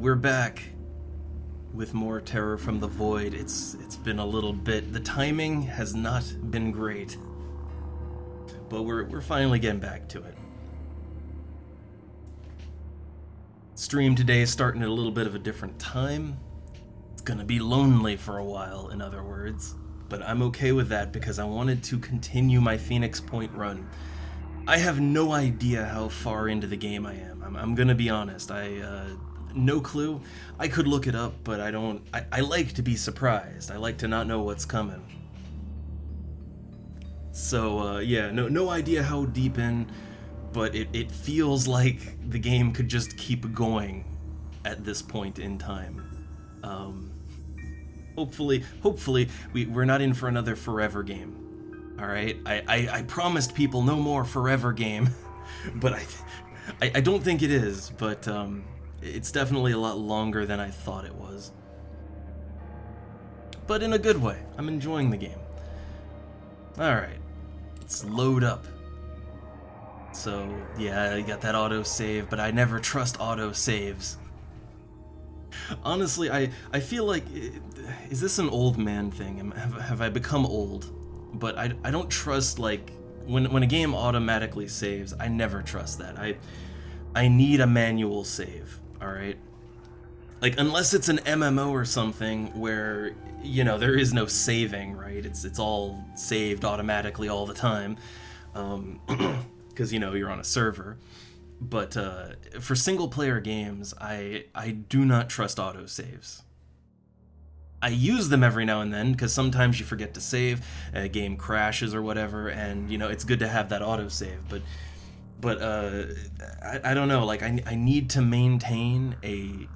we're back with more Terror from the Void. It's been a little bit. The timing has not been great, but we're finally getting back to it. Stream today is starting at a little bit of a different time. It's gonna be lonely for a while, in other words, but I'm okay with that because I wanted to continue my Phoenix Point run. I have no idea how far into the game I am. I'm gonna be honest. No clue. I could look it up, but I don't. I like to be surprised. I like to not know what's coming. So yeah, no idea how deep in, but it feels like the game could just keep going at this point in time. Hopefully we're not in for another forever game. All right, I promised people no more forever game, but I don't think it is. But it's definitely a lot longer than I thought it was. But in a good way. I'm enjoying the game. Alright. Let's load up. So, yeah, I got that auto-save, but I never trust auto-saves. Honestly, I feel like... Is this an old man thing? Have I become old? But I don't trust, like... When a game automatically saves, I never trust that. I need a manual save. Alright? Like, unless it's an MMO or something where, you know, there is no saving, right? It's all saved automatically all the time. Because, you know, you're on a server. But for single-player games, I do not trust autosaves. I use them every now and then, because sometimes you forget to save, a game crashes or whatever, and, you know, it's good to have that autosave, but I don't know, like, I need to maintain a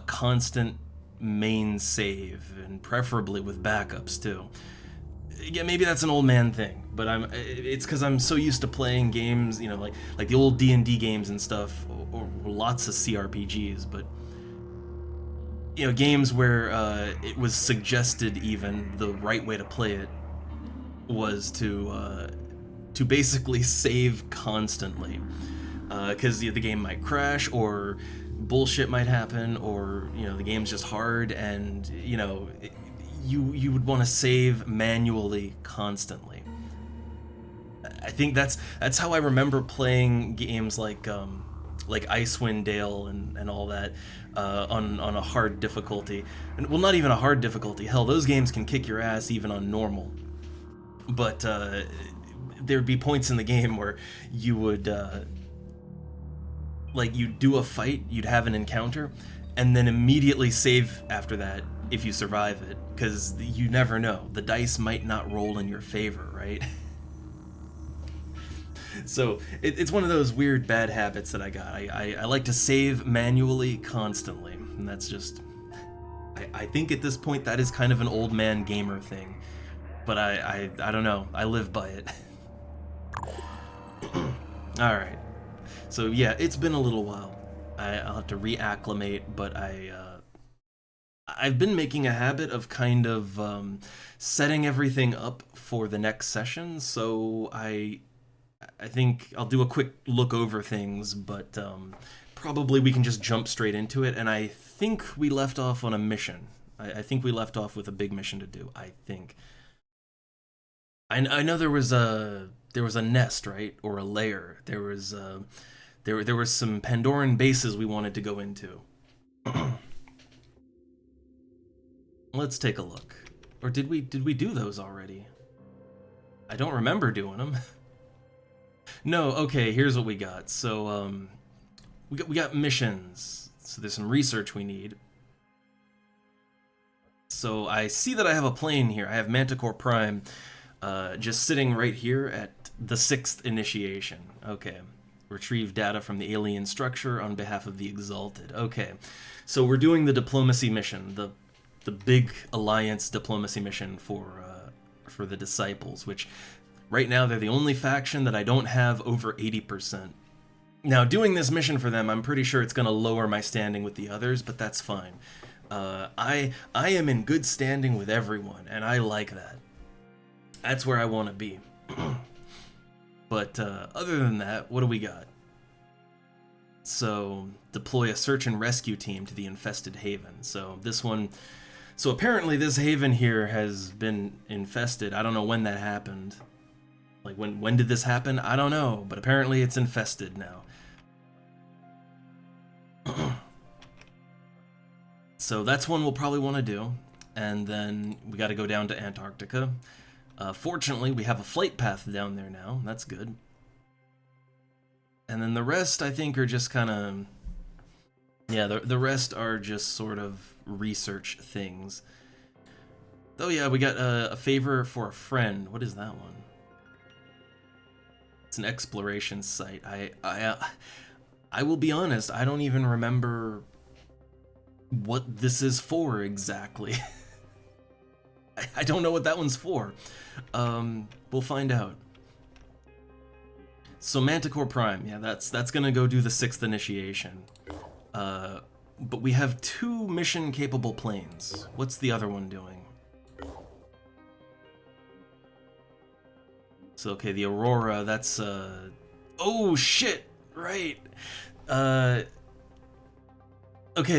constant main save, and preferably with backups too. Yeah, maybe that's an old man thing, but it's because I'm so used to playing games, you know, like the old D&D games and stuff, or lots of CRPGs, but, you know, games where it was suggested even the right way to play it was to basically save constantly, because the game might crash, or bullshit might happen, or, you know, the game's just hard, and, you know, you would want to save manually constantly. I think that's how I remember playing games like Icewind Dale and all that on a hard difficulty. And, well, not even a hard difficulty. Hell, those games can kick your ass even on normal. But there'd be points in the game where you would like, you'd do a fight, you'd have an encounter, and then immediately save after that if you survive it, because you never know. The dice might not roll in your favor, right? So it's one of those weird bad habits that I got. I like to save manually constantly, and that's just... I think at this point that is kind of an old man gamer thing, but I don't know. I live by it. Alright. So yeah, it's been a little while. I'll have to reacclimate, but I've been making a habit of kind of setting everything up for the next session, so I think I'll do a quick look over things, but probably we can just jump straight into it, and I think we left off on a mission. I think we left off with a big mission to do, I think. I know there was a nest, right? Or a lair. There was there were some Pandoran bases we wanted to go into. Let's take a look. Or did we do those already? I don't remember doing them. No, okay, here's what we got. So we got missions. So there's some research we need. So I see that I have a plane here. I have Manticore Prime just sitting right here at the 6th initiation. Okay. Retrieve data from the alien structure on behalf of the Exalted. Okay. So we're doing the diplomacy mission, the big alliance diplomacy mission for the Disciples, which right now they're the only faction that I don't have over 80%. Now, doing this mission for them, I'm pretty sure it's going to lower my standing with the others, but that's fine. I am in good standing with everyone, and I like that. That's where I want to be. But other than that, what do we got? So deploy a search and rescue team to the infested haven. So this one, so apparently this haven here has been infested. I don't know when that happened. Like when did this happen? I don't know, but apparently it's infested now. So that's one we'll probably want to do. And then we got to go down to Antarctica. Fortunately, we have a flight path down there now. That's good. And then the rest, I think, are just kind of... Yeah, the rest are just sort of research things. Oh yeah, we got a favor for a friend. What is that one? It's an exploration site. I will be honest, I don't even remember what this is for exactly. I don't know what that one's for. We'll find out. So Manticore Prime, yeah, that's gonna go do the 6th initiation. But we have 2 mission-capable planes. What's the other one doing? So, okay, the Aurora, that's, oh, shit! Right! Okay,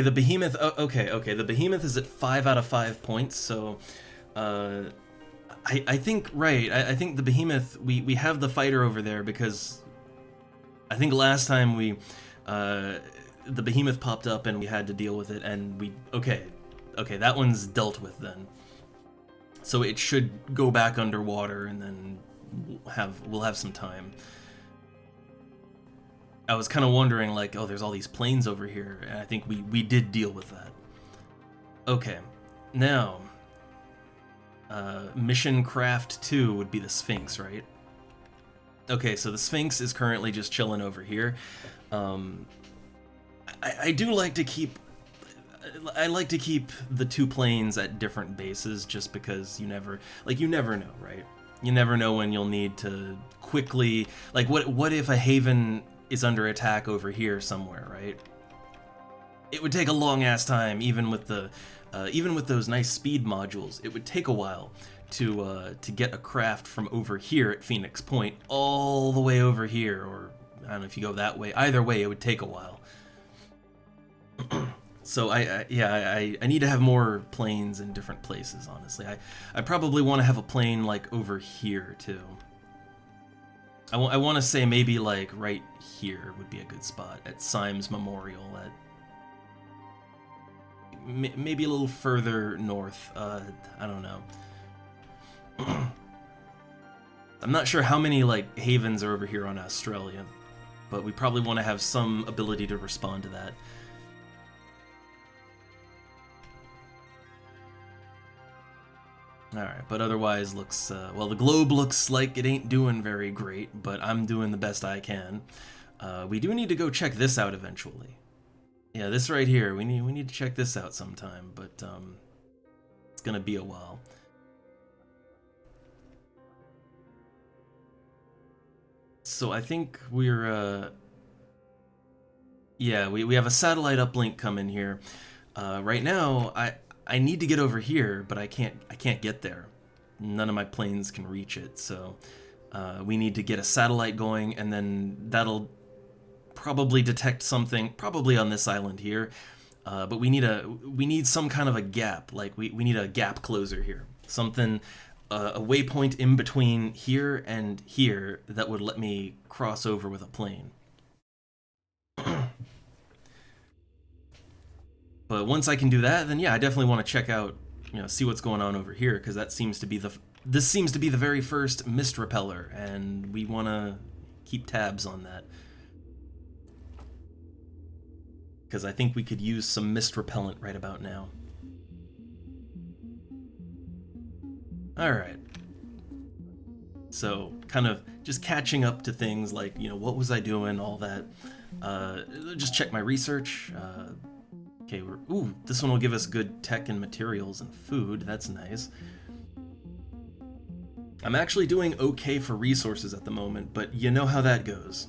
the Behemoth, okay, the Behemoth is at 5 out of 5 points, so, I think, right, I think the Behemoth, we have the fighter over there because I think last time we, the Behemoth popped up and we had to deal with it, and we, okay, that one's dealt with then. So it should go back underwater, and then we'll have some time. I was kind of wondering, like, oh, there's all these planes over here, and I think we did deal with that. Okay, now, Mission Craft 2 would be the Sphinx, right? Okay, so the Sphinx is currently just chilling over here. I do like to keep... I like to keep the 2 planes at different bases just because you never know, right? You never know when you'll need to quickly... Like, what if a haven is under attack over here somewhere, right? It would take a long-ass time, even with those nice speed modules. It would take a while to get a craft from over here at Phoenix Point all the way over here, or I don't know if you go that way. Either way, it would take a while. So I need to have more planes in different places, honestly. I probably want to have a plane like over here too. I want to say maybe like right here would be a good spot at Symes Memorial. At maybe a little further north. I don't know. I'm not sure how many like havens are over here on Australia, but we probably want to have some ability to respond to that. Alright, but otherwise looks, well, the globe looks like it ain't doing very great, but I'm doing the best I can. We do need to go check this out eventually. Yeah, this right here, we need to check this out sometime, but, it's gonna be a while. So I think we're, yeah, we have a satellite uplink coming here. Right now, I need to get over here, but I can't get there. None of my planes can reach it, so we need to get a satellite going, and then that'll probably detect something, probably on this island here. But we need some kind of a gap, like we need a gap closer here. Something, a waypoint in between here and here that would let me cross over with a plane. But once I can do that, then yeah, I definitely want to check out, see what's going on over here, because this seems to be the very first mist repeller, and we want to keep tabs on that. Because I think we could use some mist repellent right about now. Alright. So, kind of just catching up to things like, what was I doing, all that. Just check my research. Okay, ooh, this one will give us good tech and materials and food. That's nice. I'm actually doing okay for resources at the moment, but you know how that goes.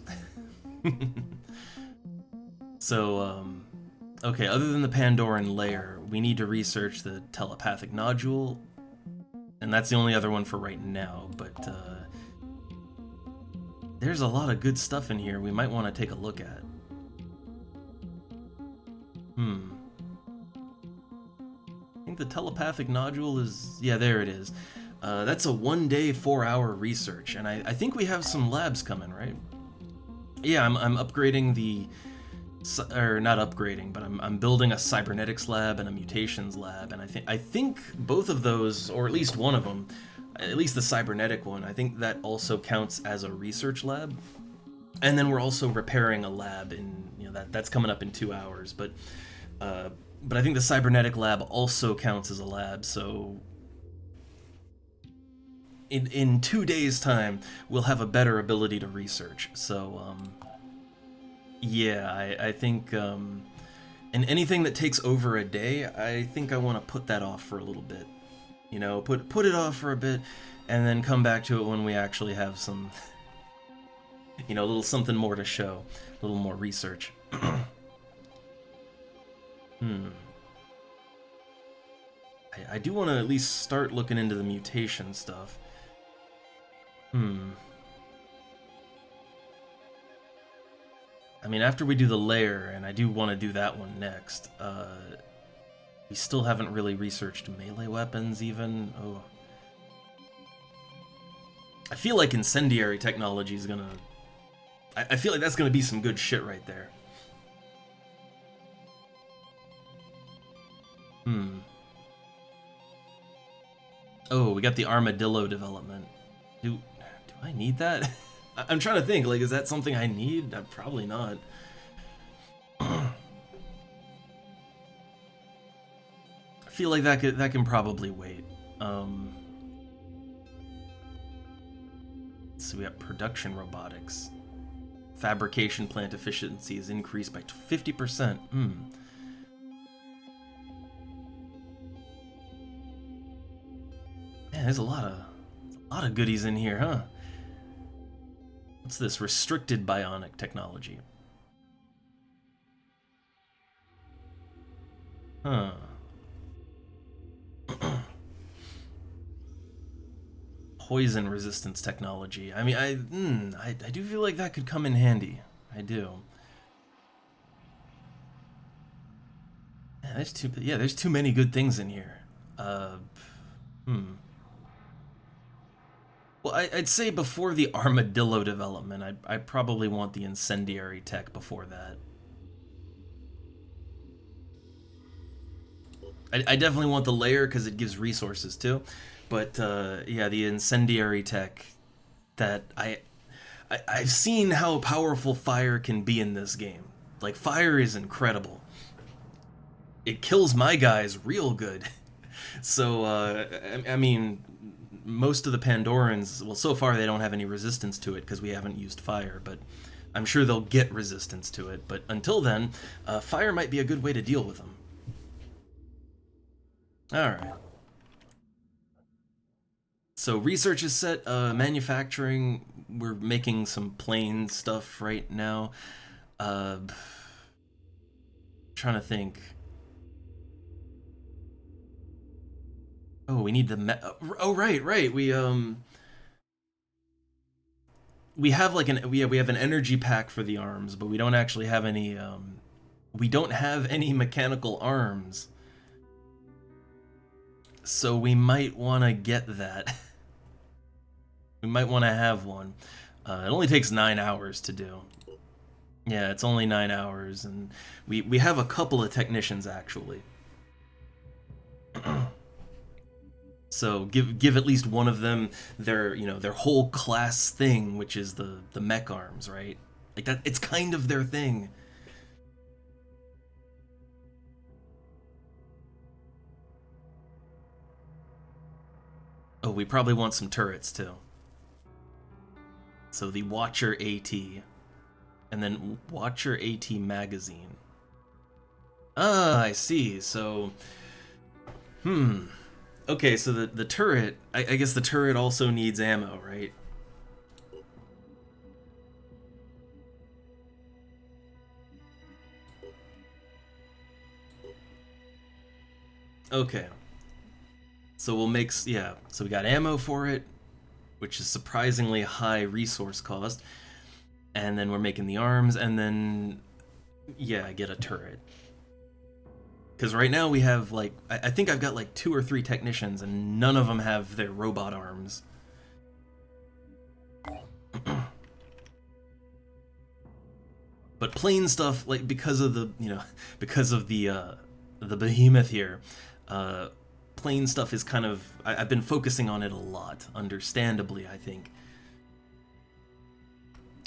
So, okay, other than the Pandoran layer, we need to research the telepathic nodule, and that's the only other one for right now, but there's a lot of good stuff in here we might want to take a look at. Hmm. I think the telepathic nodule is... Yeah, there it is. That's a 1-day, 4-hour research, and I think we have some labs coming, right? Yeah, I'm upgrading the... Or not upgrading, but I'm building a cybernetics lab and a mutations lab, and I think both of those, or at least one of them, at least the cybernetic one, I think that also counts as a research lab. And then we're also repairing a lab in, that's coming up in 2 hours, but I think the cybernetic lab also counts as a lab, so in 2 days' time we'll have a better ability to research. So yeah, I think and anything that takes over a day, I think I want to put that off for a little bit. Put it off for a bit, and then come back to it when we actually have some, a little something more to show, a little more research. I do want to at least start looking into the mutation stuff. I mean, after we do the layer, and I do want to do that one next, we still haven't really researched melee weapons, even. Oh. I feel like incendiary technology is gonna... I feel like that's gonna be some good shit right there. Oh, we got the armadillo development. Do I need that? I'm trying to think, like, is that something I need? Probably not. I feel like that can probably wait. So we got production robotics. Fabrication plant efficiency is increased by 50%. Man, there's a lot of goodies in here, huh? What's this? Restricted bionic technology. Huh. Poison resistance technology. I mean, I do feel like that could come in handy. I do. Yeah, there's too many good things in here. Well, I'd say before the armadillo development, I probably want the incendiary tech before that. I definitely want the layer because it gives resources too, but yeah, the incendiary tech that I've seen how powerful fire can be in this game. Like, fire is incredible. It kills my guys real good. So I mean, most of the Pandorans, well, so far they don't have any resistance to it because we haven't used fire, but I'm sure they'll get resistance to it. But until then, fire might be a good way to deal with them. Alright. So research is set, manufacturing, we're making some plain stuff right now. Trying to think. Oh, we need the oh, right. We have like we have an energy pack for the arms, but we don't actually have any we don't have any mechanical arms. So we might want to get that. We might want to have one. It only takes 9 hours to do. Yeah, it's only 9 hours, and we have a couple of technicians actually. So give at least one of them their their whole class thing, which is the mech arms, right? Like that, it's kind of their thing. Oh, we probably want some turrets too. So the Watcher AT, and then Watcher AT magazine. Ah, I see. So, okay, so the turret, I guess the turret also needs ammo, right? Okay. So we'll make, yeah, so we got ammo for it, which is surprisingly high resource cost. And then we're making the arms, and then, yeah, I get a turret. Because right now we have like I think I've got like 2 or 3 technicians, and none of them have their robot arms. But plain stuff, like because of the because of the behemoth here, plain stuff is kind of I've been focusing on it a lot, understandably, I think.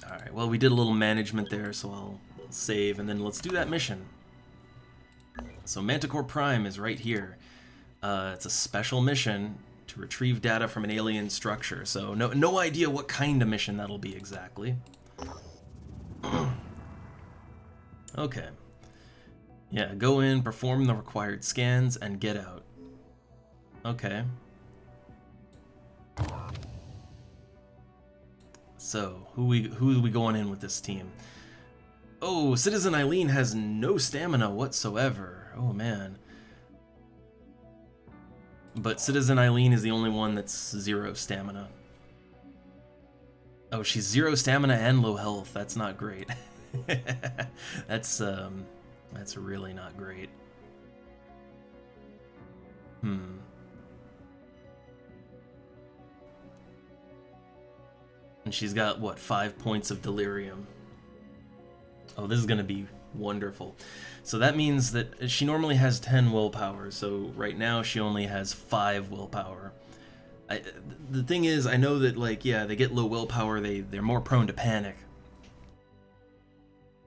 All right, well, we did a little management there, so I'll save, and then let's do that mission. So Manticore Prime is right here. It's a special mission to retrieve data from an alien structure, so no idea what kind of mission that'll be exactly. Okay. Yeah, go in, perform the required scans, and get out. Okay. So, who are we going in with this team? Oh, Citizen Eileen has no stamina whatsoever. Oh, man. But Citizen Eileen is the only one that's 0 stamina. Oh, she's 0 stamina and low health. That's not great. That's really not great. And she's got, what, 5 points of delirium. Oh, this is gonna be wonderful. So that means that she normally has 10 willpower, so right now she only has 5 willpower. The thing is, I know that, like, yeah, they get low willpower, they're more prone to panic.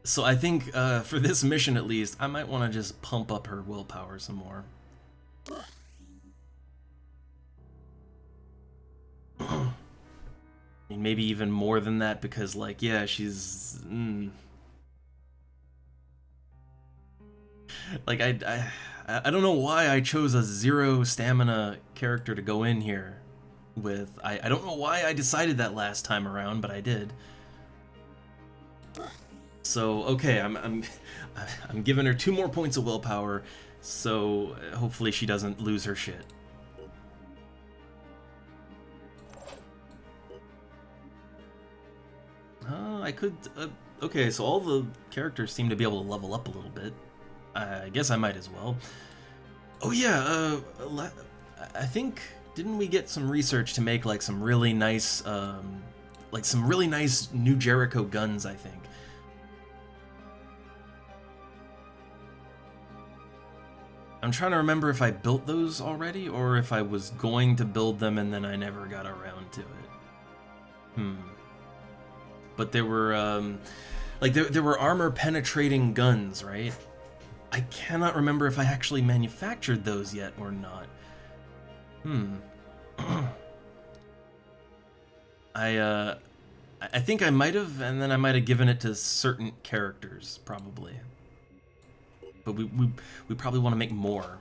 So I think, for this mission at least, I might want to just pump up her willpower some more. And maybe even more than that, because, like, yeah, she's... Like, I don't know why I chose a 0 stamina character to go in here with. I don't know why I decided that last time around, but I did. So, okay, I'm giving her 2 more points of willpower, so hopefully she doesn't lose her shit. I could... okay, so all the characters seem to be able to level up a little bit. I guess I might as well. Oh yeah, I think... Didn't we get some research to make, like, some really nice, New Jericho guns, I think. I'm trying to remember if I built those already, or if I was going to build them and then I never got around to it. But there were, there were armor-penetrating guns, right? I cannot remember if I actually manufactured those yet or not. I think I might have, and then I might have given it to certain characters, probably. But we probably want to make more,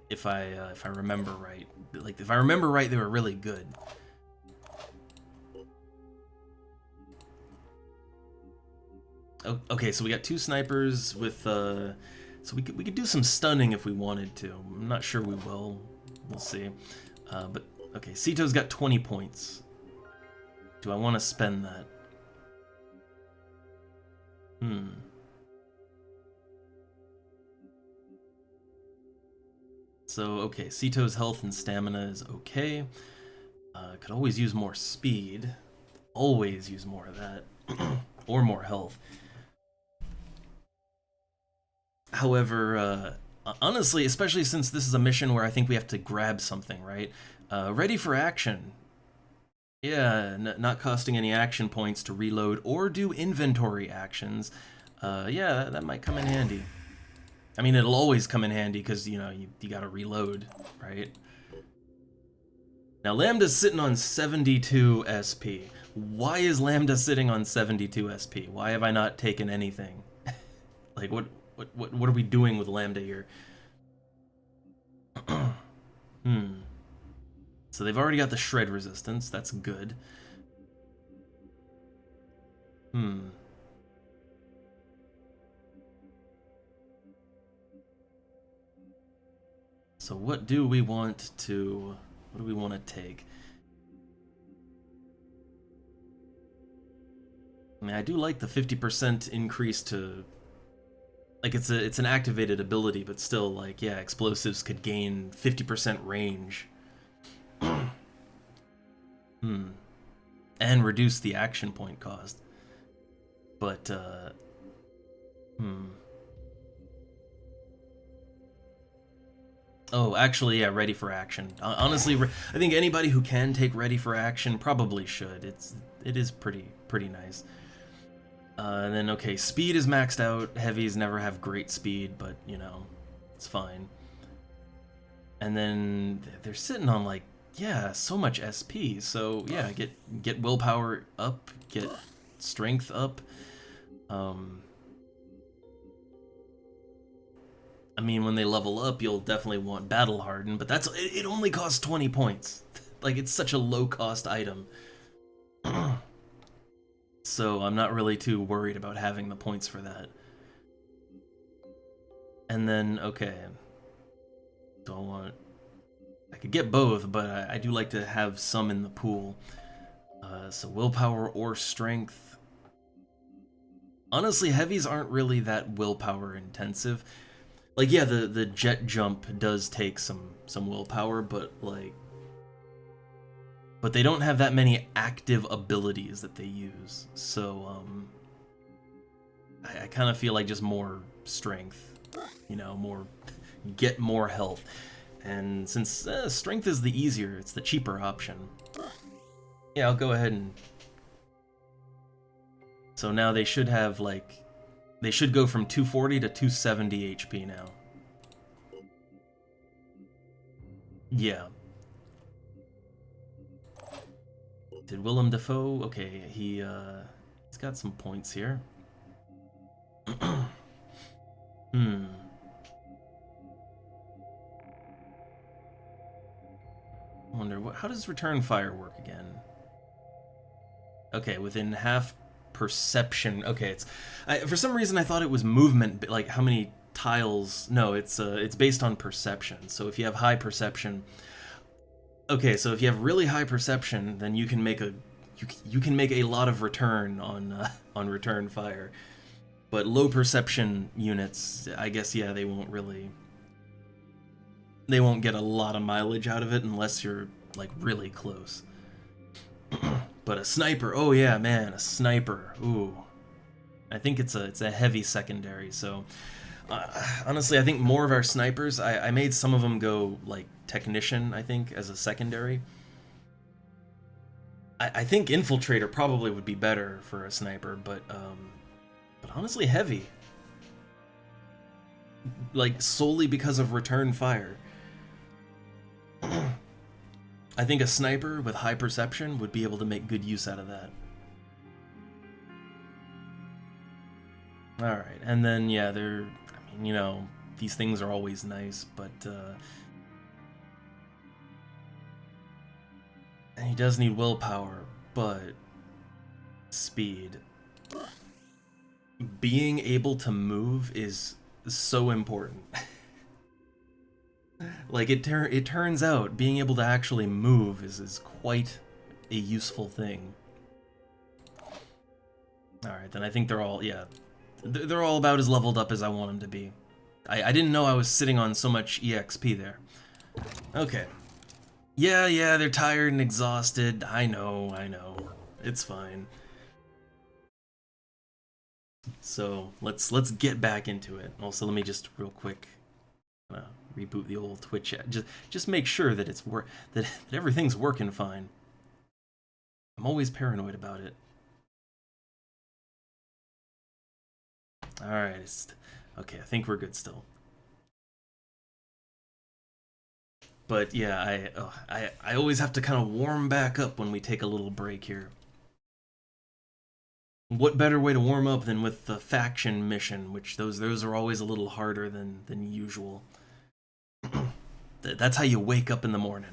if I remember right. Like, if I remember right, they were really good. Okay, so we got 2 snipers with so we could do some stunning if we wanted to. I'm not sure we will. We'll see. But okay, Sito's got 20 points. Do I want to spend that? So, okay, Sito's health and stamina is okay. Could always use more speed. Always use more of that. Or more health. However, honestly, especially since this is a mission where I think we have to grab something, right? Ready for action. Yeah, not costing any action points to reload or do inventory actions. Yeah, that might come in handy. I mean, it'll always come in handy because, you know, you gotta reload, right? Now, Lambda's sitting on 72 SP. Why is Lambda sitting on 72 SP? Why have I not taken anything? Like, what are we doing with Lambda here? So they've already got the shred resistance. That's good. So what do we want to take? I mean, I do like the 50% increase to... like it's an activated ability, but still, like, yeah, explosives could gain 50% range. And reduce the action point cost. But oh, actually, yeah, ready for action. Honestly, I think anybody who can take ready for action probably should. It is pretty nice. And then, okay, speed is maxed out. Heavies never have great speed, but, you know, it's fine. And then they're sitting on, like, yeah, so much SP. So, yeah, get willpower up, get strength up. I mean, when they level up, you'll definitely want Battle Harden, but it only costs 20 points. Like, it's such a low-cost item. So I'm not really too worried about having the points for that. And then, okay. I could get both, but I do like to have some in the pool. So willpower or strength. Honestly, heavies aren't really that willpower intensive. Like, yeah, the jet jump does take some willpower, but they don't have that many active abilities that they use. So I kind of feel like just more strength, you know, get more health. And since strength is the easier, it's the cheaper option. Yeah, I'll go ahead and... So now they should have, like... They should go from 240 to 270 HP now. Yeah. Did Willem Dafoe... Okay, he's got some points here. I wonder, how does return fire work again? Okay, within half perception. Okay, for some reason I thought it was movement, like how many tiles. No, it's based on perception. So if you have high perception, okay, so if you have really high perception, then you can make a lot of return on return fire. But low perception units, I guess, yeah, they won't get a lot of mileage out of it unless you're, like, really close. But a sniper, oh yeah, man, a sniper, ooh. I think it's a heavy secondary, so... honestly, I think more of our snipers, I made some of them go, like, technician, I think, as a secondary. I think infiltrator probably would be better for a sniper, but honestly, heavy. Like, solely because of return fire. I think a sniper with high perception would be able to make good use out of that. Alright, and then, yeah, I mean, you know, these things are always nice, but, and he does need willpower, but speed. Being able to move is so important. Like, it turns out being able to actually move is quite a useful thing. Alright, then I think they're all, yeah, they're all about as leveled up as I want them to be. I didn't know I was sitting on so much EXP there. Okay. Yeah, they're tired and exhausted. I know. It's fine. So, let's get back into it. Also, let me just real quick reboot the old Twitch. Just make sure that that everything's working fine. I'm always paranoid about it. All right. Okay, I think we're good still. But yeah, I always have to kind of warm back up when we take a little break here. What better way to warm up than with the faction mission, which those are always a little harder than usual. That's how you wake up in the morning.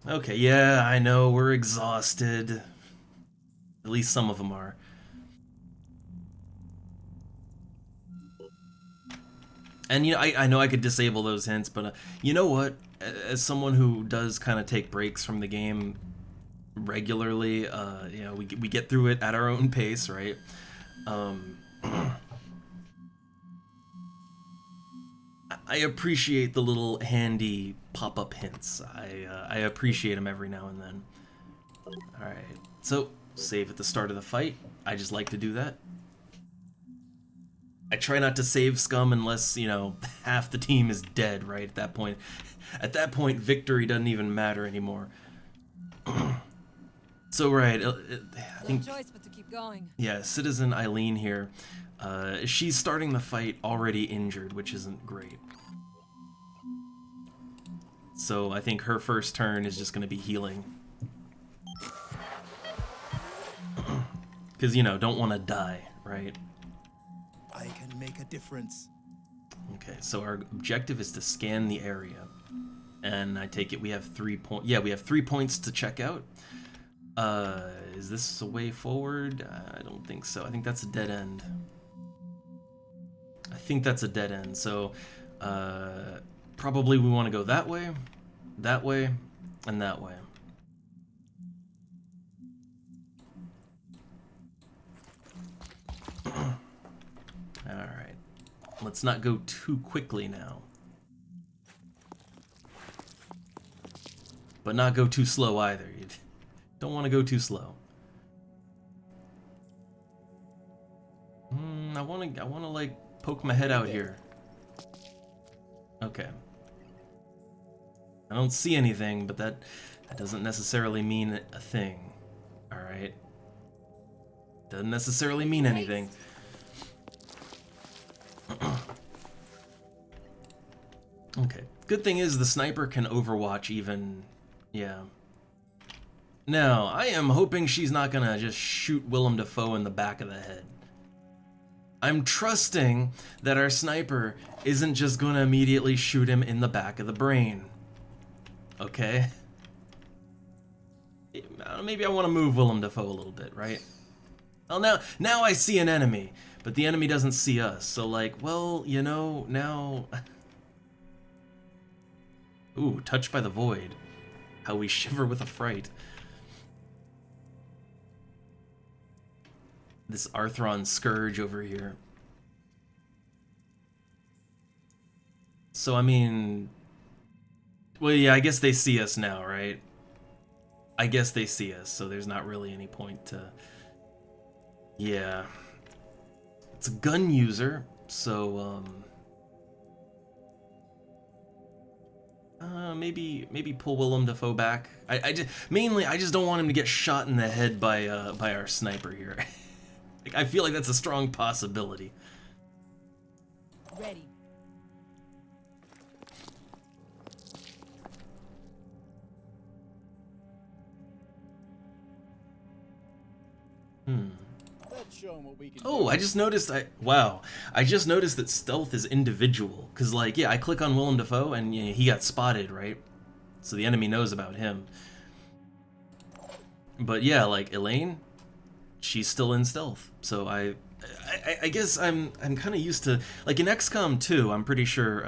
Okay, yeah, I know, we're exhausted. At least some of them are. And, you know, I know I could disable those hints, but you know what? As someone who does kind of take breaks from the game regularly, you know, we get through it at our own pace, right? I appreciate the little handy pop-up hints. I appreciate them every now and then. Alright, so save at the start of the fight. I just like to do that. I try not to save scum unless, you know, half the team is dead, right? At that point. At that point, victory doesn't even matter anymore. So, right, I think... No choice but to keep going. Yeah, Citizen Eileen here. She's starting the fight already injured, which isn't great. So I think her first turn is just going to be healing. Because, you know, don't want to die, right? I can make a difference. Okay, so our objective is to scan the area. And I take it we have 3 points. Yeah, we have 3 points to check out. Is this a way forward? I don't think so. I think that's a dead end. I think that's a dead end. So, probably we want to go that way, and that way. Alright. Let's not go too quickly now. But not go too slow either. You don't want to go too slow. I want to like poke my head out here. Okay. I don't see anything, but that doesn't necessarily mean a thing. Alright. Doesn't necessarily mean anything. Okay. Good thing is the sniper can overwatch even... Yeah. Now, I am hoping she's not gonna just shoot Willem Dafoe in the back of the head. I'm trusting that our sniper isn't just gonna immediately shoot him in the back of the brain. Okay? Maybe I want to move Willem Dafoe a little bit, right? Well, now I see an enemy, but the enemy doesn't see us. So, like, well, you know, now... Ooh, touched by the void. How we shiver with affright. This Arthron Scourge over here. So, I mean... Well, yeah, I guess they see us now, right? I guess they see us, so there's not really any point to... Yeah. It's a gun user, so, maybe pull Willem Dafoe back. I just don't want him to get shot in the head by our sniper here. Like, I feel like that's a strong possibility. Ready. Let's show 'em what we can Oh, do. I just noticed. I just noticed that stealth is individual. Cause like, yeah, I click on Willem Dafoe and you know, he got spotted, right? So the enemy knows about him. But yeah, like Elaine, she's still in stealth. So I guess I'm kind of used to, like in XCOM 2, I'm pretty sure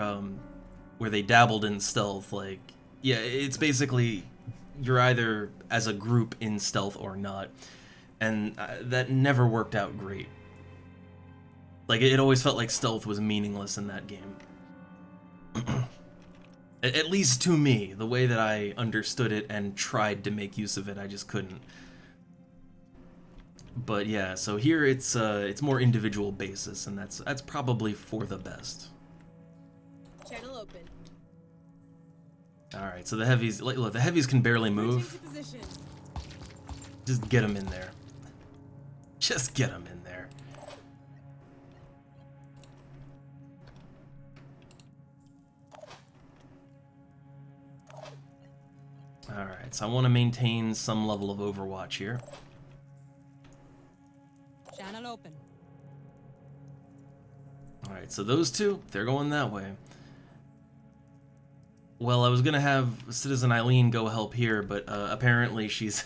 where they dabbled in stealth. Like, yeah, it's basically you're either as a group in stealth or not. And that never worked out great. Like, it always felt like stealth was meaningless in that game. At least to me, the way that I understood it and tried to make use of it, I just couldn't. But yeah, so here it's more individual basis, and that's probably for the best. Channel open. All right, so the heavies, look, the heavies can barely move. Rotate to position. Just get them in there. Just get them in there. Alright, so I want to maintain some level of Overwatch here. Channel open. Alright, so those two, they're going that way. Well, I was gonna have Citizen Eileen go help here, but apparently just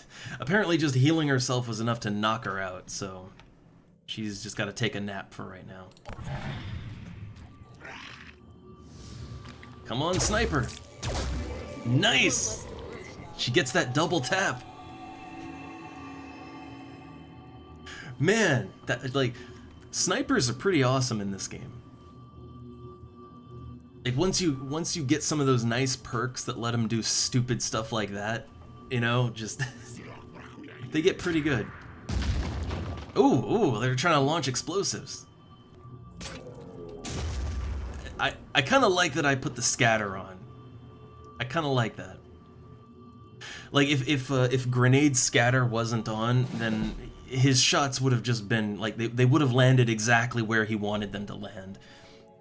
healing herself was enough to knock her out, so she's just gotta take a nap for right now. Come on, sniper! Nice! She gets that double tap. Man, that like Snipers are pretty awesome in this game. Like once you get some of those nice perks that let them do stupid stuff like that, you know, just they get pretty good. Ooh, they're trying to launch explosives. I kind of like that I put the scatter on. I kind of like that. Like if grenade scatter wasn't on, then his shots would have just been like they would have landed exactly where he wanted them to land.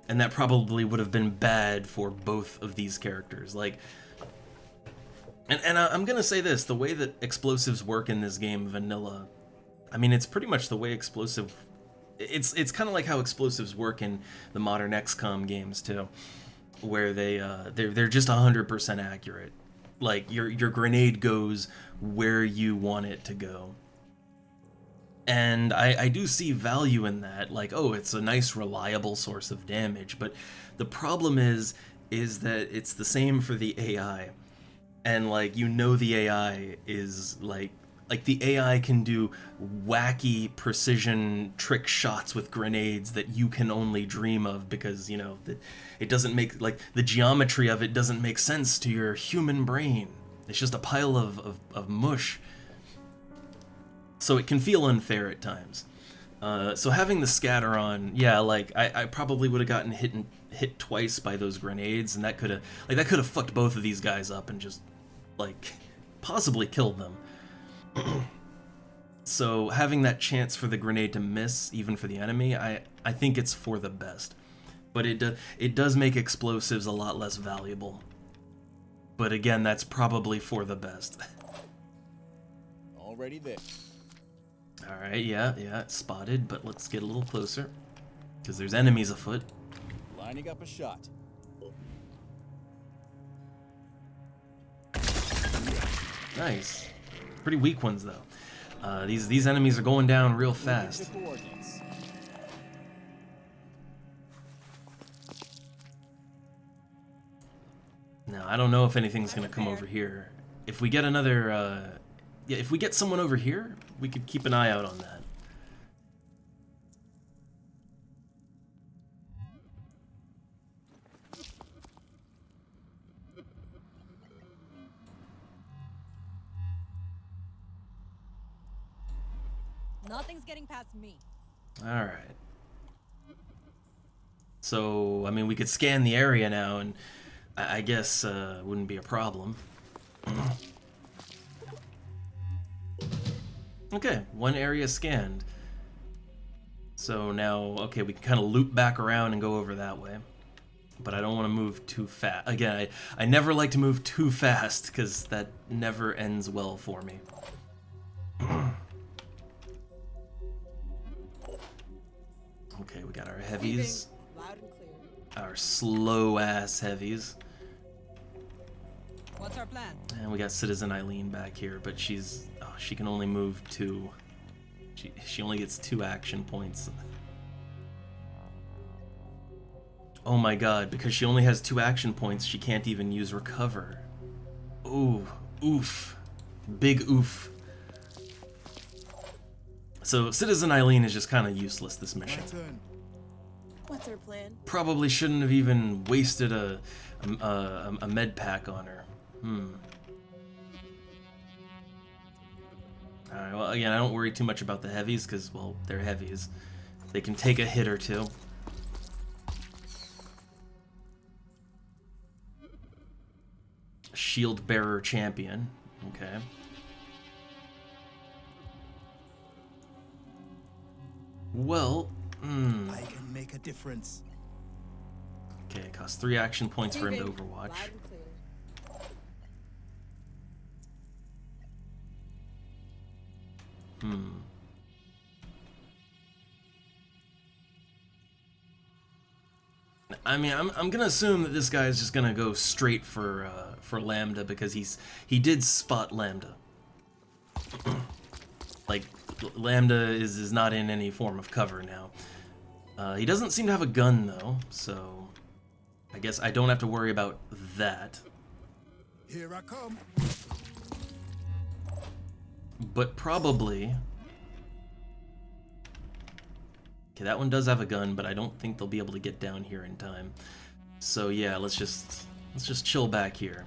And that probably would have been bad for both of these characters. Like, and I'm gonna say this: the way that explosives work in this game, vanilla, I mean, it's pretty much the way explosive. It's kind of like how explosives work in the modern XCOM games too, where they're just 100% accurate. Like your grenade goes where you want it to go. And I do see value in that, like, oh, it's a nice reliable source of damage, but the problem is that it's the same for the AI. And like, you know, the AI is like the AI can do wacky precision trick shots with grenades that you can only dream of because, you know, it doesn't make, like, the geometry of it doesn't make sense to your human brain. It's just a pile of mush. So it can feel unfair at times. So having the scatter on, yeah, like I probably would have gotten hit twice by those grenades, and that could have fucked both of these guys up and just like possibly killed them. So having that chance for the grenade to miss, even for the enemy, I think it's for the best. But it does make explosives a lot less valuable. But again, that's probably for the best. Already there. Alright, yeah, spotted, but let's get a little closer. Because there's enemies afoot. Lining up a shot. Nice. Pretty weak ones, though. These enemies are going down real fast. Now, I don't know if anything's gonna come over here. If we get another, yeah, if we get someone over here, we could keep an eye out on that. Nothing's getting past me. Alright. So, I mean, we could scan the area now, and I guess wouldn't be a problem. Okay, one area scanned. So now, okay, we can kind of loop back around and go over that way. But I don't want to move too fast. Again, I never like to move too fast, because that never ends well for me. Okay, we got our heavies. Loud and clear. Our slow-ass heavies. What's our plan? And we got Citizen Eileen back here, but she can only move 2. She only gets 2 action points. Oh my god, because she only has 2 action points, she can't even use recover. Ooh, oof. Big oof. So Citizen Eileen is just kind of useless this mission. What's our plan? Probably shouldn't have even wasted a med pack on her. Alright, well, again, I don't worry too much about the heavies, because, well, they're heavies. They can take a hit or two. Shield Bearer Champion. Okay. Well, I can make a difference. Okay, it costs 3 action points for him to Overwatch. Loud and clear. I mean, I'm gonna assume that this guy is just gonna go straight for Lambda, because he did spot Lambda. Like, Lambda is not in any form of cover now. He doesn't seem to have a gun though, so I guess I don't have to worry about that. Here I come. But probably Okay, that one does have a gun, but I don't think they'll be able to get down here in time. So yeah, let's just chill back here.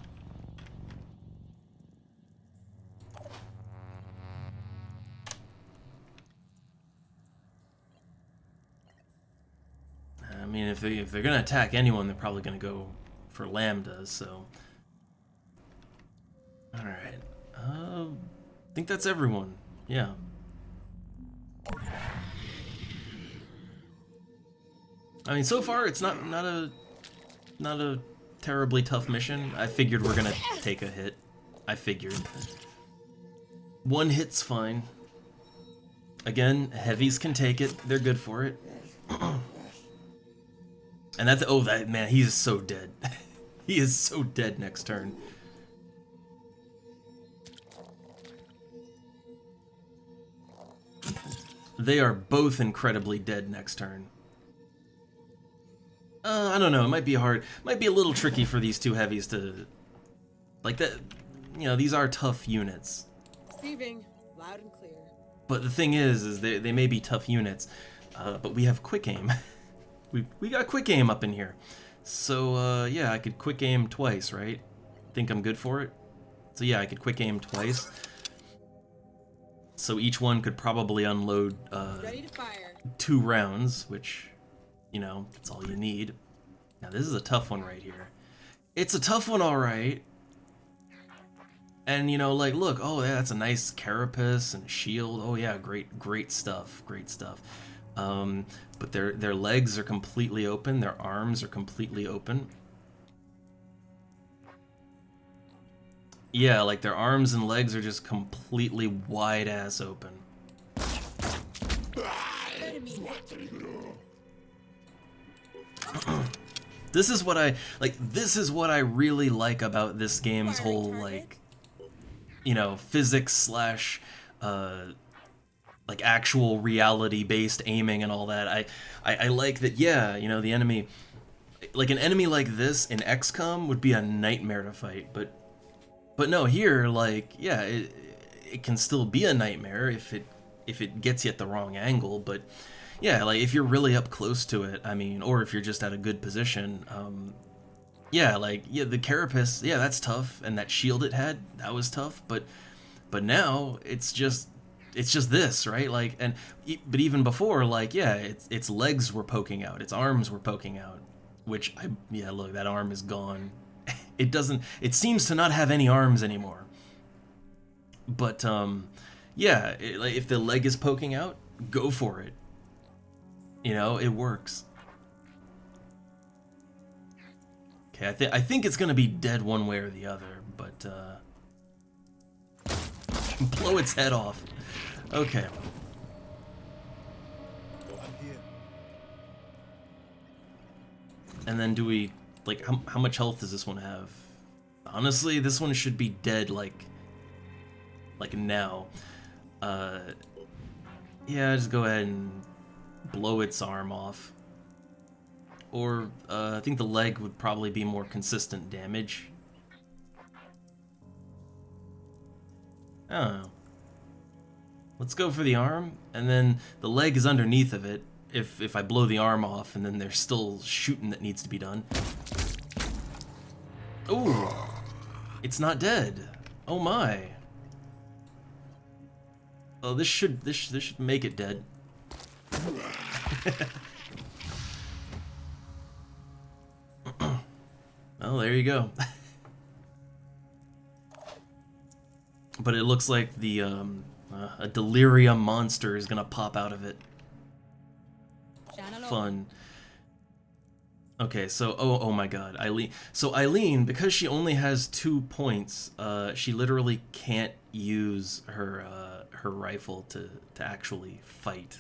I mean, if they're gonna attack anyone, they're probably gonna go for lambdas. So, all right. I think that's everyone. Yeah. I mean, so far it's not a terribly tough mission. I figured we're gonna take a hit. I figured. One hit's fine. Again, heavies can take it. They're good for it. And that's, oh, that man, he is so dead. He is so dead next turn. They are both incredibly dead next turn. I don't know, it might be hard. Might be a little tricky for these two heavies to, like that, you know, these are tough units. Receiving. Loud and clear. But the thing is they may be tough units, but we have quick aim. we got quick aim up in here. So, yeah, I could quick aim twice, right? Think I'm good for it? So yeah, I could quick aim twice. So each one could probably unload Ready to fire. 2 rounds, which, you know, that's all you need. Now this is a tough one right here. It's a tough one, alright. And, you know, like, look, oh yeah, that's a nice carapace and shield. Oh yeah, great stuff, great stuff. But their legs are completely open, their arms are completely open. Yeah, like their arms and legs are just completely wide-ass open. This is what I really like about this game's whole, like, you know, physics slash, like, actual reality-based aiming and all that. I like that, yeah, you know, the enemy, like, an enemy like this in XCOM would be a nightmare to fight, but no, here, like, yeah, it can still be a nightmare if it gets you at the wrong angle, but yeah, like, if you're really up close to it, I mean, or if you're just at a good position, yeah, like, yeah, the carapace, yeah, that's tough, and that shield it had, that was tough, but now, it's just this, right? Like, but even before, like, yeah, its legs were poking out, its arms were poking out, which, yeah, look, that arm is gone. It seems to not have any arms anymore. But, yeah, like, if the leg is poking out, go for it. You know, it works. Okay, I think it's gonna be dead one way or the other, but, blow its head off. Okay. I'm here. And then do we, like, how much health does this one have? Honestly, this one should be dead, like now. Yeah, just go ahead and blow its arm off. Or, I think the leg would probably be more consistent damage. I don't know. Let's go for the arm, and then the leg is underneath of it. If I blow the arm off, and then there's still shooting that needs to be done. Ooh, it's not dead. Oh my. Oh, this should make it dead. Oh, there you go. But it looks like the a delirium monster is gonna pop out of it. Fun. Okay, so oh my god, Eileen. So Eileen, because she only has 2 points, she literally can't use her rifle to actually fight.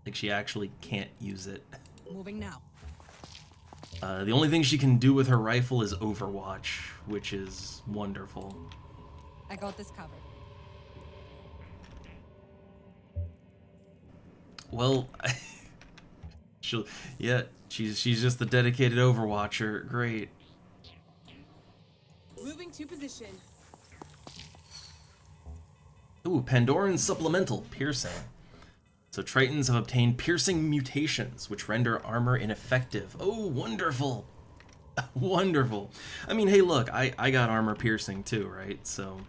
Like, she actually can't use it. Moving now. The only thing she can do with her rifle is Overwatch, which is wonderful. I got this covered. Well, she's just the dedicated Overwatcher. Great. Moving to position. Ooh, Pandoran Supplemental, Piercing. So Tritons have obtained piercing mutations, which render armor ineffective. Oh, wonderful. Wonderful. I mean, hey, look, I got armor piercing too, right? So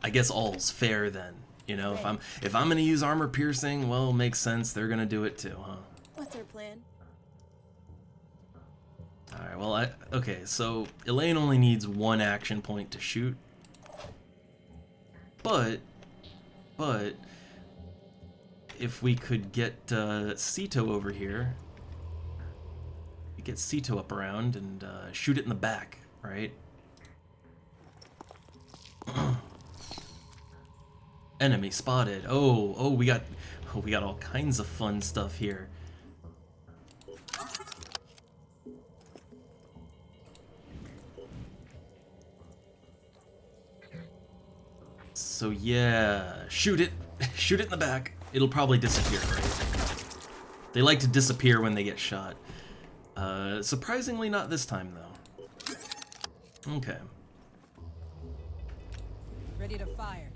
I guess all's fair then. You know, if I'm gonna use armor piercing, well, it makes sense. They're gonna do it too, huh? What's our plan? All right. Well, okay. So Elaine only needs one action point to shoot, but if we could get Sito over here, we get Sito up around and shoot it in the back, right? Enemy spotted. Oh, we got all kinds of fun stuff here. So yeah, shoot it. Shoot it in the back. It'll probably disappear, right? They like to disappear when they get shot. Surprisingly not this time though. Okay. Ready to fire.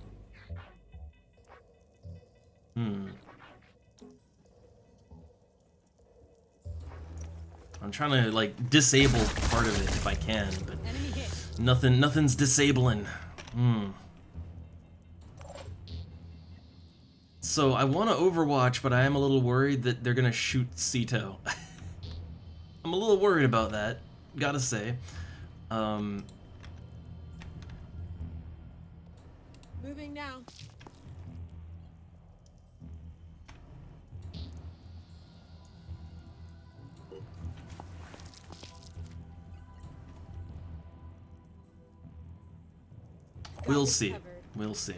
I'm trying to like disable part of it if I can, but Enemy hit. nothing's disabling. So I want to Overwatch, but I am a little worried that they're gonna shoot Sito. I'm a little worried about that, gotta say. Moving now. We'll see. We'll see.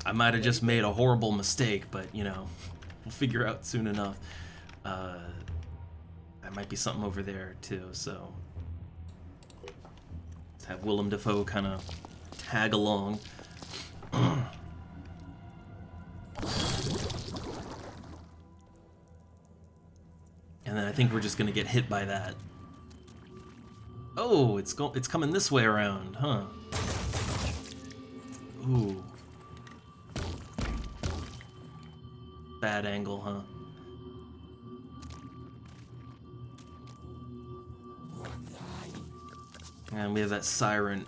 I might have just made a horrible mistake, but you know, we'll figure out soon enough. There might be something over there too, so let's have Willem Dafoe kind of tag along. And then I think we're just gonna get hit by that. Oh, it's coming this way around, huh? Ooh. Bad angle, huh? And we have that siren.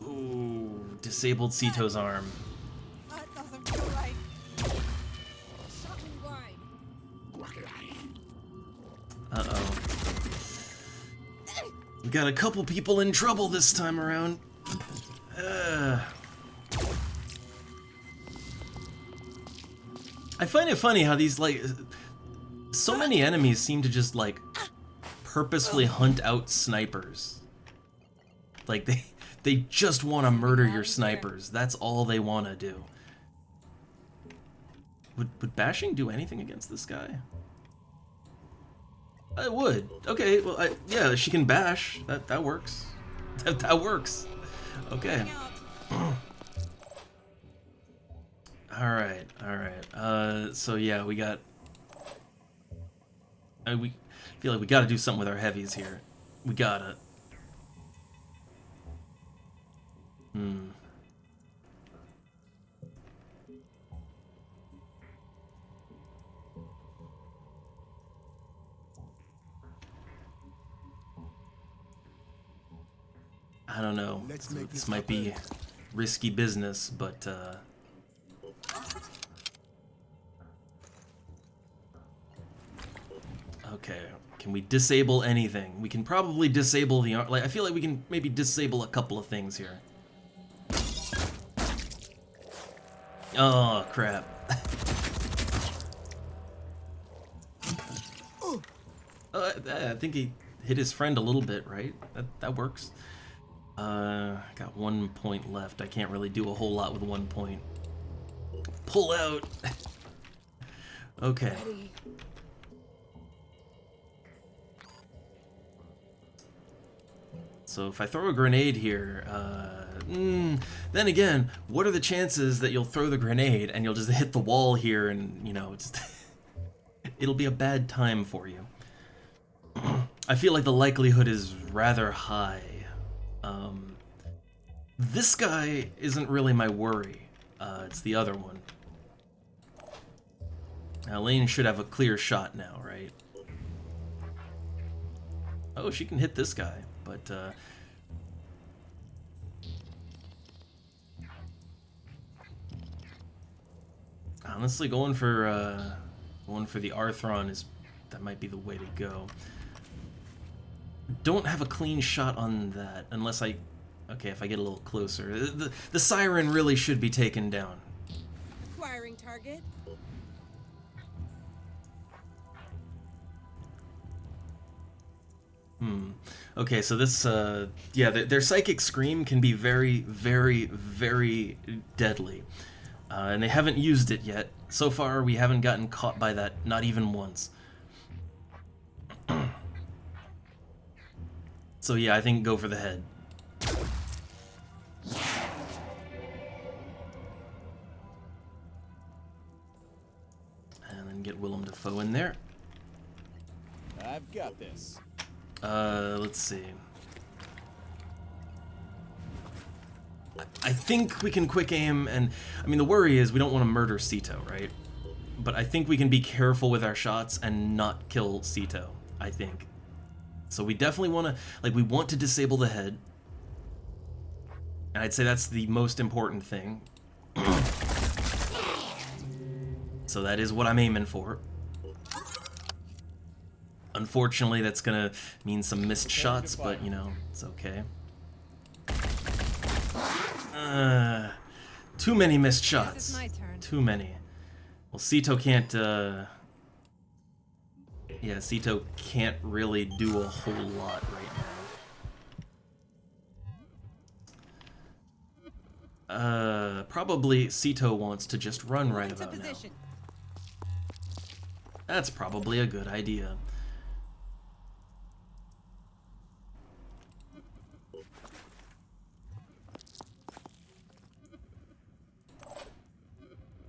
Ooh, disabled Sito's arm. That doesn't feel right. Shot me wide. Uh-oh. We got a couple people in trouble this time around. I find it funny how these, like, so many enemies seem to just, like, purposefully hunt out snipers. Like, they just want to murder your snipers. That's all they want to do. Would bashing do anything against this guy? I would. Okay, well, yeah, she can bash. That works. That works. Okay. Alright. So yeah, we got... we feel like we gotta do something with our heavies here. We gotta. I don't know. This might be risky business, but okay. Can we disable anything? We can probably disable the like. I feel like we can maybe disable a couple of things here. Oh crap! I think he hit his friend a little bit, right? That works. Got 1 point left. I can't really do a whole lot with 1 point. Pull out. Okay. So if I throw a grenade here, then again, what are the chances that you'll throw the grenade and you'll just hit the wall here and, you know, just it'll be a bad time for you. I feel like the likelihood is rather high. This guy isn't really my worry. It's the other one. Now, Lane should have a clear shot now, right? Oh, she can hit this guy, but honestly, going for the Arthron that might be the way to go. Don't have a clean shot on that unless okay, if I get a little closer. The Siren really should be taken down. Acquiring target. Okay, so this, yeah, their Psychic Scream can be very, very, very deadly. And they haven't used it yet. So far, we haven't gotten caught by that, not even once. So yeah, I think go for the head. And then get Willem Dafoe in there. I've got this. Let's see. I think we can quick aim, and I mean the worry is we don't want to murder Sito, right? But I think we can be careful with our shots and not kill Sito, I think. So we definitely want to, we want to disable the head. And I'd say that's the most important thing. So that is what I'm aiming for. Unfortunately, that's gonna mean some missed shots, but you know, it's okay. Too many missed shots. It's my turn. Too many. Well, Sito can't, yeah, Sito can't really do a whole lot right now. Probably Sito wants to just run right Into about now. position. That's probably a good idea.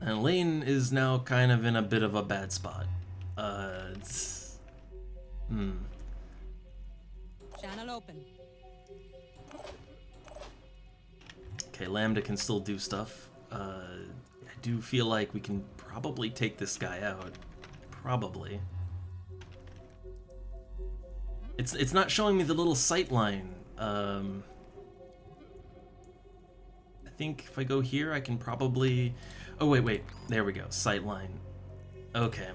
And Lane is now kind of in a bit of a bad spot. Channel open. Okay, Lambda can still do stuff. I do feel like we can probably take this guy out. Probably. It's not showing me the little sight line. I think if I go here, I can probably... Oh, wait. There we go. Sight line. Okay.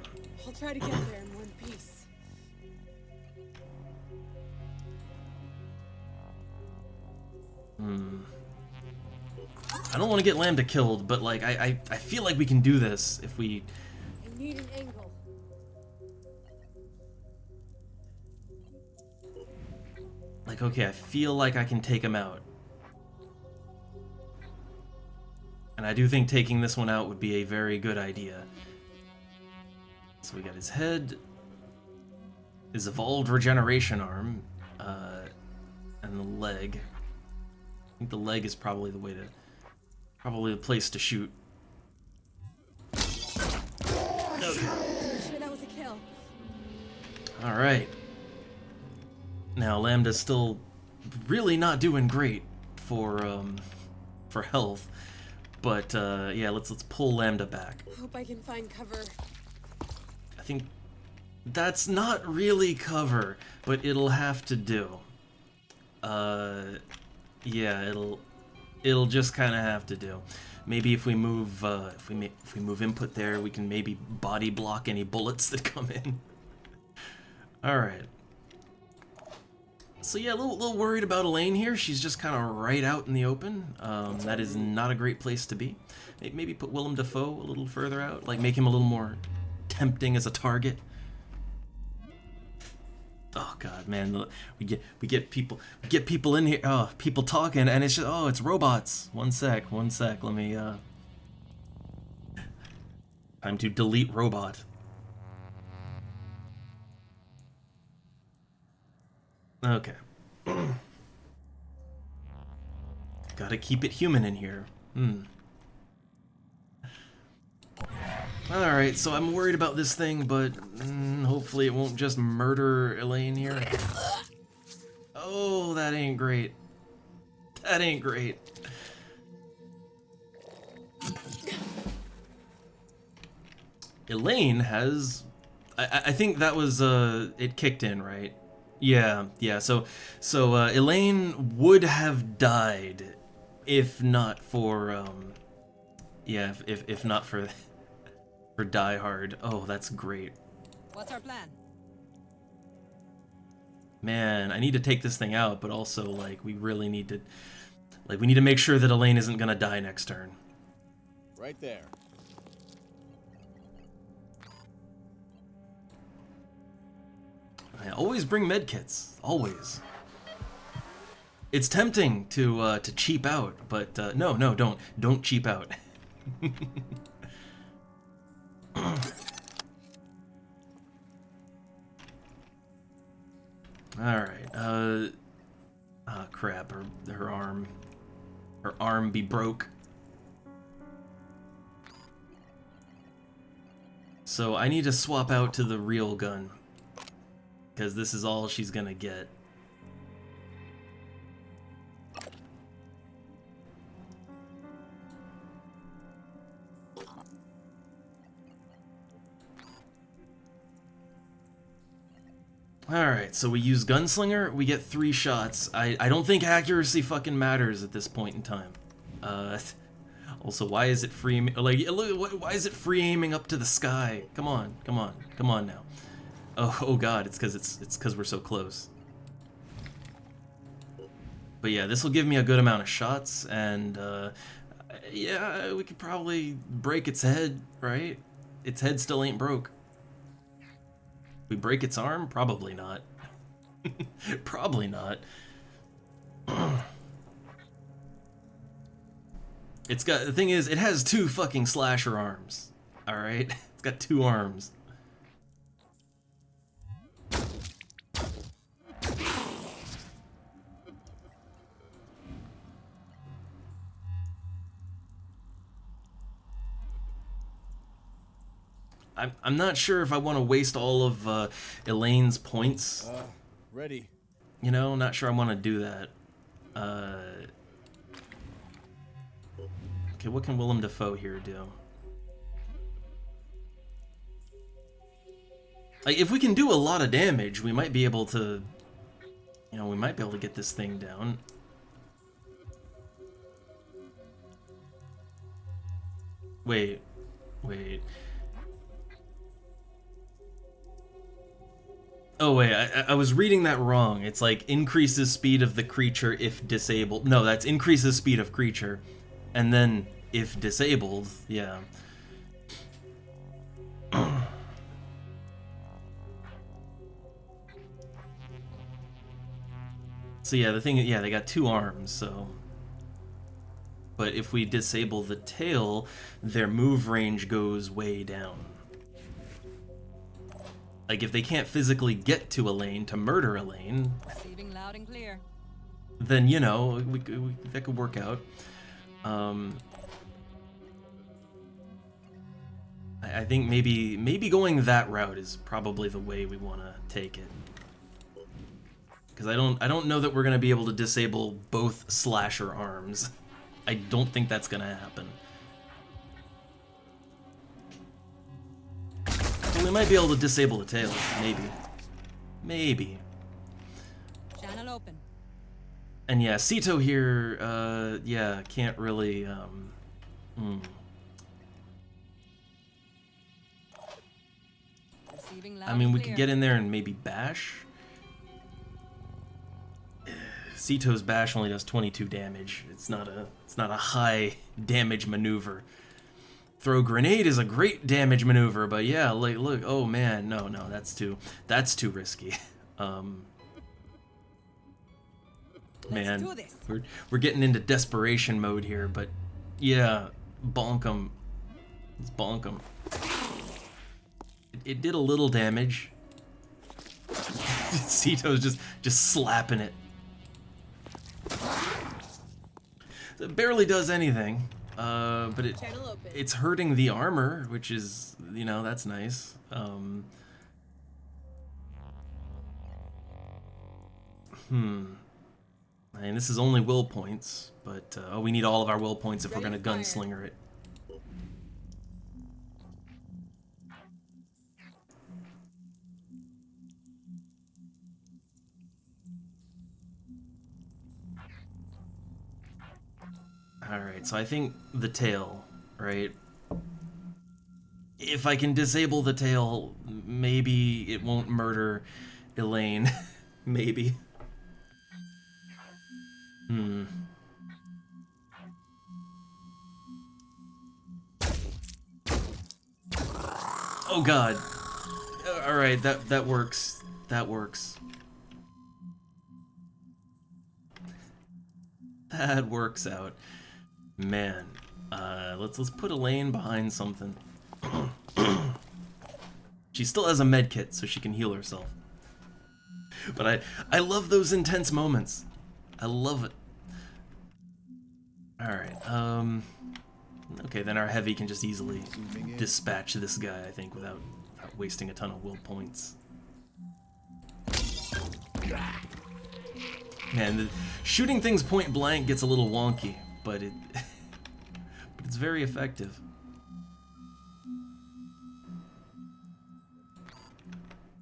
I'll try to get there in one piece. I don't want to get Lambda killed, but, I feel like we can do this if we... I need an angle. Okay, I feel like I can take him out. And I do think taking this one out would be a very good idea. So we got his head, his evolved regeneration arm, and the leg. I think the leg is probably probably the place to shoot. Okay. Sure that was a kill. All right. Now Lambda's still really not doing great for health. But, yeah, let's pull Lambda back. Hope I can find cover. I think that's not really cover, but it'll have to do. Yeah, it'll just kind of have to do. Maybe if we move, if we move input there, we can maybe body block any bullets that come in. All right. So yeah, a little worried about Elaine here. She's just kind of right out in the open. That is not a great place to be. Maybe put Willem Dafoe a little further out, make him a little more tempting as a target. Oh god, man, we get people in here. Oh, people talking, and it's just it's robots. One sec. Let me time to delete robot. Okay. Gotta keep it human in here. Alright, so I'm worried about this thing, but hopefully it won't just murder Elaine here. Oh, that ain't great. That ain't great. Elaine has... I think that was, it kicked in, right? Yeah. So Elaine would have died if not for, yeah, if not for, for Die Hard. Oh, that's great. What's our plan? Man, I need to take this thing out, but also, like, we really need to... Like, we need to make sure that Elaine isn't gonna die next turn. Right there. I always bring medkits. Always. It's tempting to cheap out, but no, don't cheap out. All right. Ah, crap. Her arm be broke. So I need to swap out to the real gun, because this is all she's gonna get. Alright, so we use Gunslinger, we get 3 shots. I don't think accuracy fucking matters at this point in time. Also, why is it free, like, why is it free aiming up to the sky? Come on now. Oh god, it's because we're so close. But yeah, this will give me a good amount of shots, and yeah, we could probably break its head, right? Its head still ain't broke. We break its arm? Probably not. Probably not. It's got, the thing is, it has 2 fucking slasher arms. Alright? It's got 2 arms. I'm not sure if I want to waste all of Elaine's points. Ready. You know, not sure I want to do that. Okay, what can Willem Dafoe here do? Like, if we can do a lot of damage, we might be able to... You know, we might be able to get this thing down. Wait. Oh wait, I was reading that wrong. It's like increases speed of the creature if disabled. No, that's increases speed of creature. And then if disabled, yeah. So yeah, the thing, yeah, they got 2 arms, so. But if we disable the tail, their move range goes way down. Like, if they can't physically get to Elaine to murder Elaine, Receiving loud and clear. then, you know, that could work out. I think maybe going that route is probably the way we want to take it. Because I don't know that we're going to be able to disable both slasher arms. I don't think that's going to happen. Well, we might be able to disable the tail, maybe. Channel open. And yeah, Sito here, yeah, can't really, Receiving loud I mean, and we clear. could get in there and maybe bash. Sito's bash only does 22 damage. It's not a high damage maneuver. Throw grenade is a great damage maneuver, but yeah, like, look, oh man, no, that's too risky. Man, do this. we're getting into desperation mode here, but yeah, bonk 'em. Let's bonk 'em. It did a little damage. Sito's just slapping it. It barely does anything, but Channel open. it's hurting the armor, which is, you know, that's nice. I mean, this is only will points, but oh, we need all of our will points if we're gonna Ready to fire. gunslinger it. Alright, so I think the tail, right? If I can disable the tail, maybe it won't murder Elaine. Maybe. Oh god. Alright, that works. That works. That works out. Man. Let's put Elaine behind something. She still has a med kit, so she can heal herself. But I love those intense moments. I love it. Alright, okay, then our heavy can just easily dispatch this guy, I think, without wasting a ton of will points. Man, shooting things point blank gets a little wonky, but but it's very effective.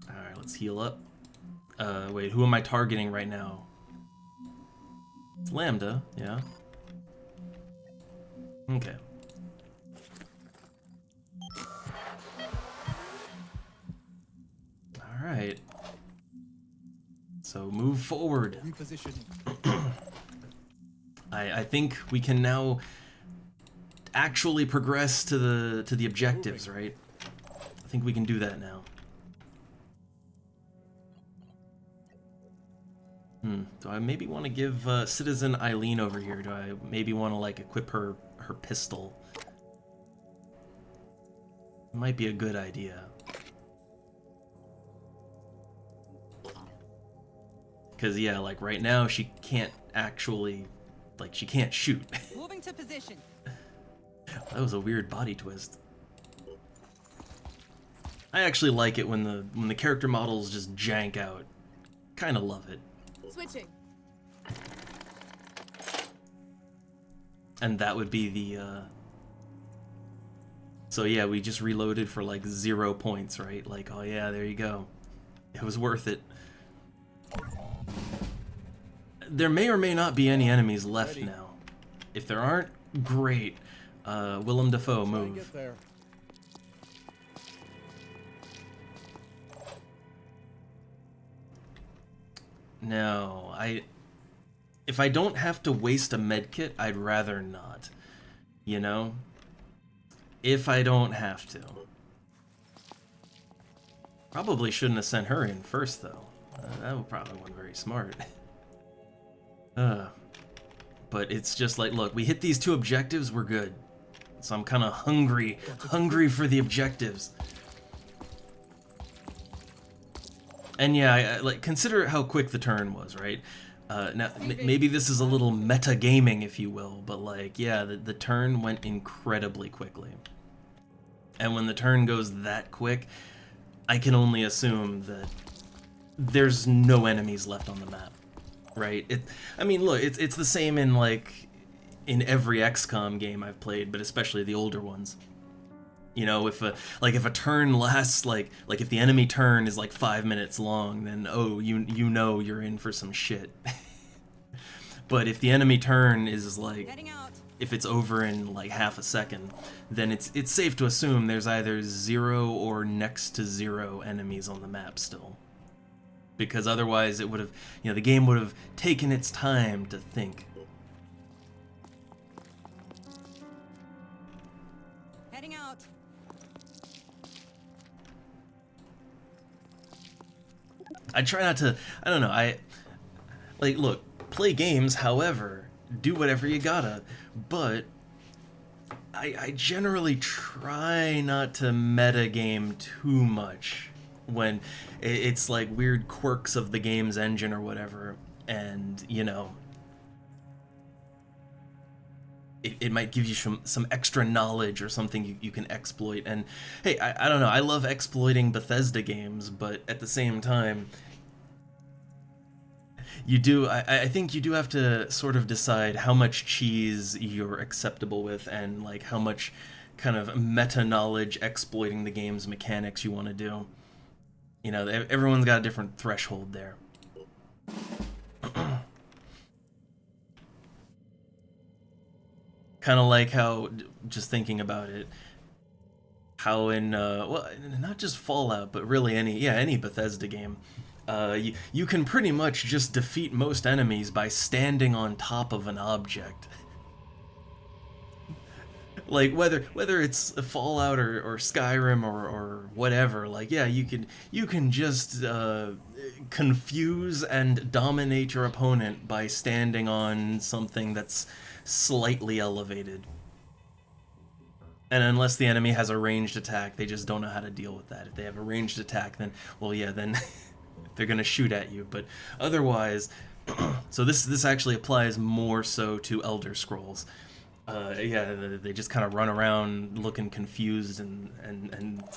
Alright, let's heal up. Wait, who am I targeting right now? It's Lambda, yeah. Okay. Alright. So move forward. I think we can now actually progress to the objectives, right? I think we can do that now. Do I maybe want to give Citizen Eileen over here? Do I maybe want to like equip her pistol? Might be a good idea. Because yeah, like right now she can't actually, like she can't shoot. Moving to position. That was a weird body twist. I actually like it when the character models just jank out. Kind of love it. Switching. And that would be the so yeah, we just reloaded for like 0 points, right? Like, oh yeah, there you go. It was worth it. There may or may not be any enemies left now. If there aren't, great. Willem Dafoe, move. Get there. No, if I don't have to waste a medkit, I'd rather not. You know? If I don't have to. Probably shouldn't have sent her in first, though. That probably wasn't very smart. But it's just like, look, we hit these 2 objectives, we're good. So I'm kind of hungry for the objectives. And yeah, like consider how quick the turn was, right? Now maybe this is a little meta gaming, if you will, but like, yeah, the turn went incredibly quickly. And when the turn goes that quick, I can only assume that there's no enemies left on the map, right? I mean, look, it's the same in like in every XCOM game I've played, but especially the older ones. You know, if a turn lasts like if the enemy turn is like 5 minutes long, then oh, you know you're in for some shit. But if the enemy turn is like, if it's over in like half a second, then it's safe to assume there's either 0 or next to 0 enemies on the map still. Because otherwise it would have, you know, the game would have taken its time to think. Heading out. I try not to, I don't know, look, play games, however, do whatever you gotta, but I generally try not to metagame too much when it's like weird quirks of the game's engine or whatever, and, you know, it might give you some extra knowledge or something you can exploit. And hey, I don't know, I love exploiting Bethesda games, but at the same time, I think you do have to sort of decide how much cheese you're acceptable with and like how much kind of meta knowledge exploiting the game's mechanics you want to do. You know, everyone's got a different threshold there. Kind of like how, just thinking about it, how in well, not just Fallout, but really any Bethesda game, you can pretty much just defeat most enemies by standing on top of an object. Like whether it's Fallout or Skyrim or whatever, like yeah, you can just confuse and dominate your opponent by standing on something that's slightly elevated. And unless the enemy has a ranged attack, they just don't know how to deal with that. If they have a ranged attack, then well yeah, then they're gonna shoot at you. But otherwise, so this actually applies more so to Elder Scrolls. Yeah, they just kind of run around looking confused and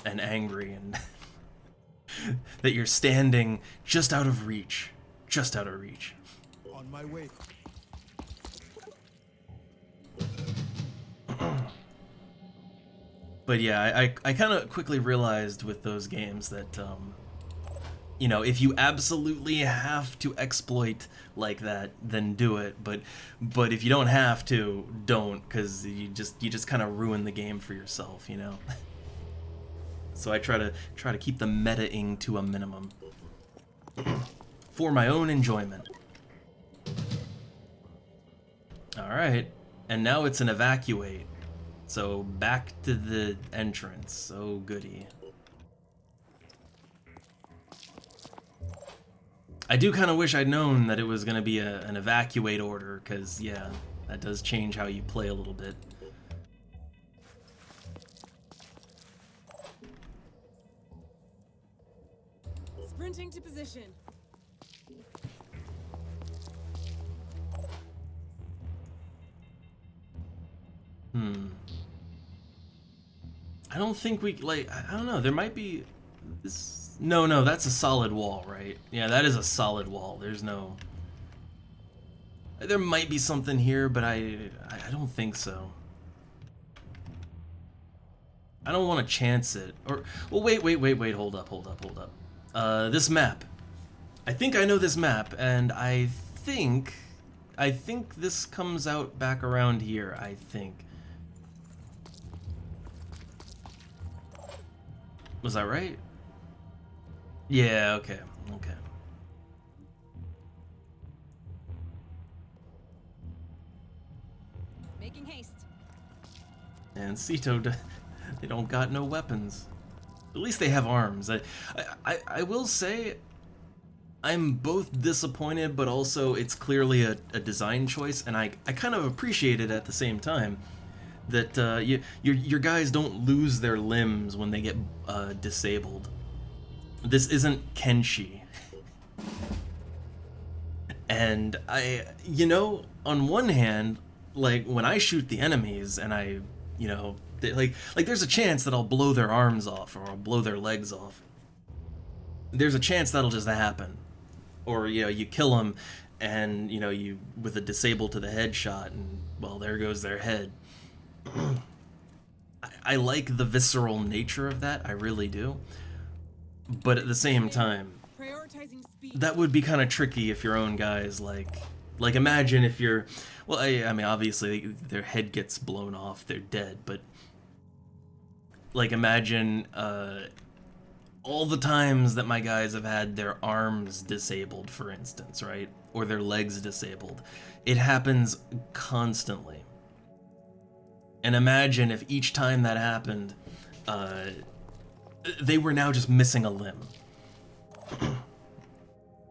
angry, and that you're standing just out of reach. Just out of reach. On my way. But yeah, I kind of quickly realized with those games that, you know, if you absolutely have to exploit like that, then do it. But if you don't have to, don't, because you just kind of ruin the game for yourself, you know. So I try to keep the meta-ing to a minimum for my own enjoyment. All right, and now it's an evacuate. So back to the entrance. Oh goody. I do kind of wish I'd known that it was going to be an evacuate order, because, yeah, that does change how you play a little bit. Sprinting to position. I don't think we, like, I don't know, there might be this... No, that's a solid wall, right? Yeah, that is a solid wall. There's no... There might be something here, but I don't think so. I don't want to chance it. Or, well, wait, hold up. This map. I think I know this map, and I think this comes out back around here, I think. Was that right? Yeah, okay. Making haste. And Sito, they don't got no weapons. At least they have arms. I will say, I'm both disappointed, but also it's clearly a design choice, and I kind of appreciate it at the same time. That your guys don't lose their limbs when they get disabled. This isn't Kenshi. And you know, on one hand, like when I shoot the enemies and I, you know, like there's a chance that I'll blow their arms off or I'll blow their legs off. There's a chance that'll just happen. Or, you know, you kill them and, you know, you with a disable to the head shot and, well, there goes their head. I like the visceral nature of that, I really do. But at the same time, Prioritizing speed. that would be kind of tricky if your own guys, like imagine if you're, well, I mean, obviously their head gets blown off, they're dead, but like imagine all the times that my guys have had their arms disabled, for instance, right? Or their legs disabled. It happens constantly. And imagine if each time that happened, they were now just missing a limb.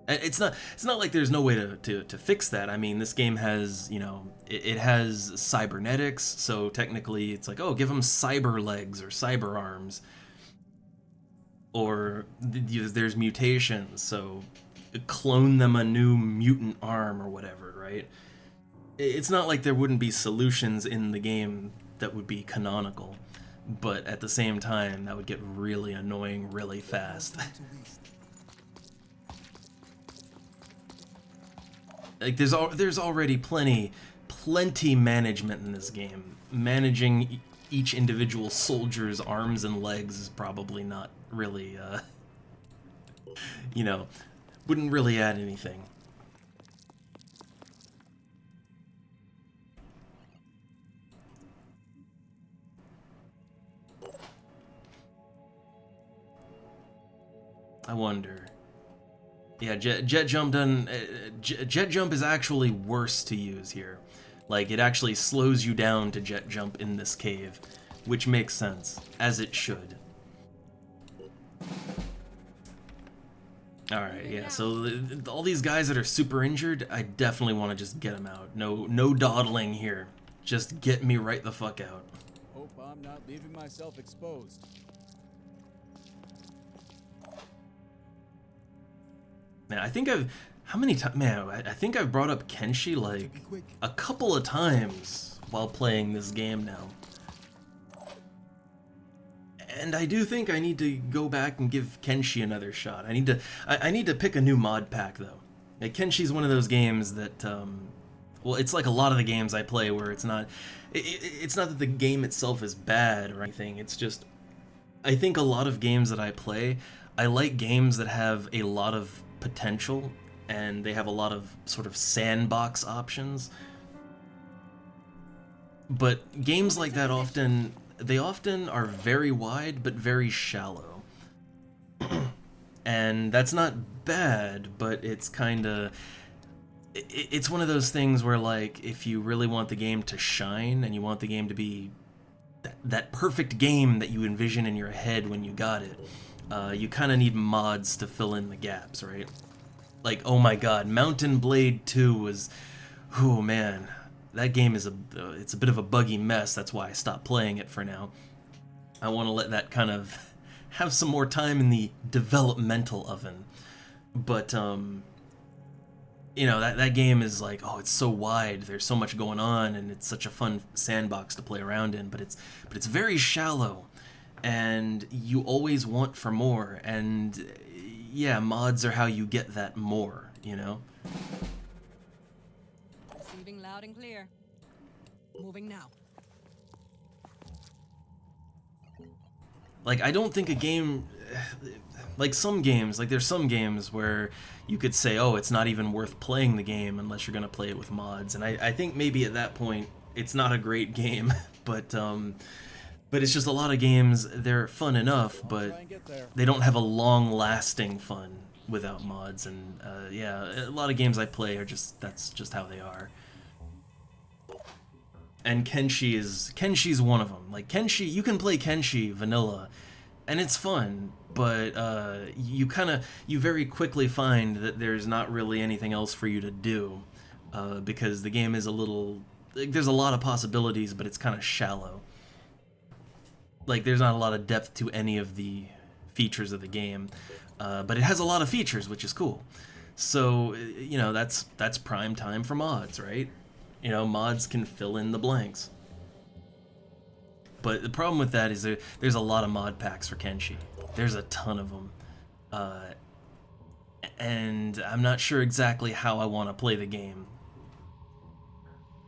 It's not like there's no way to fix that. I mean, this game has, you know, it has cybernetics, so technically it's like, oh, give them cyber legs or cyber arms. Or there's mutations, so clone them a new mutant arm or whatever, right? It's not like there wouldn't be solutions in the game that would be canonical, but at the same time, that would get really annoying really fast. Like there's already plenty management in this game. Managing each individual soldier's arms and legs is probably not really, you know, wouldn't really add anything. I wonder. Yeah, jet jump doesn't. Jet jump is actually worse to use here. Like, it actually slows you down to jet jump in this cave, which makes sense, as it should. Alright, yeah, so all these guys that are super injured, I definitely want to just get them out. No dawdling here. Just get me right the fuck out. Hope I'm not leaving myself exposed. Man, I think I've... How many times... Man, I think I've brought up Kenshi, like, a couple of times while playing this game now. And I do think I need to go back and give Kenshi another shot. I need to pick a new mod pack, though. Like, Kenshi's one of those games that, well, it's like a lot of the games I play where it's not... It's not that the game itself is bad or anything, it's just... I think a lot of games that I play, I like games that have a lot of potential, and they have a lot of sort of sandbox options. But games like that often... They often are very wide, but very shallow. And that's not bad, but it's kinda... It's one of those things where, like, if you really want the game to shine, and you want the game to be that perfect game that you envision in your head when you got it, you kinda need mods to fill in the gaps, right? Like, oh my god, Mountain Blade 2 was... Oh man... That game is it's a bit of a buggy mess, that's why I stopped playing it for now. I want to let that kind of have some more time in the developmental oven. But, you know, that game is like, oh, it's so wide, there's so much going on, and it's such a fun sandbox to play around in, but it's very shallow, and you always want for more, and yeah, mods are how you get that more, you know? Receiving loud and clear. Moving now. Like, I don't think a game... Like, some games, like, there's some games where you could say, oh, it's not even worth playing the game unless you're gonna play it with mods, and I think maybe at that point, it's not a great game, but it's just a lot of games, they're fun enough, but they don't have a long-lasting fun without mods, and yeah, a lot of games I play are that's just how they are. And Kenshi's one of them. Like, Kenshi, you can play Kenshi vanilla, and it's fun, but you very quickly find that there's not really anything else for you to do, because the game is a little... Like, there's a lot of possibilities, but it's kind of shallow. Like, there's not a lot of depth to any of the features of the game, but it has a lot of features, which is cool. So, you know, that's prime time for mods, right? You know, mods can fill in the blanks. But the problem with that is there's a lot of mod packs for Kenshi. There's a ton of them. And I'm not sure exactly how I want to play the game.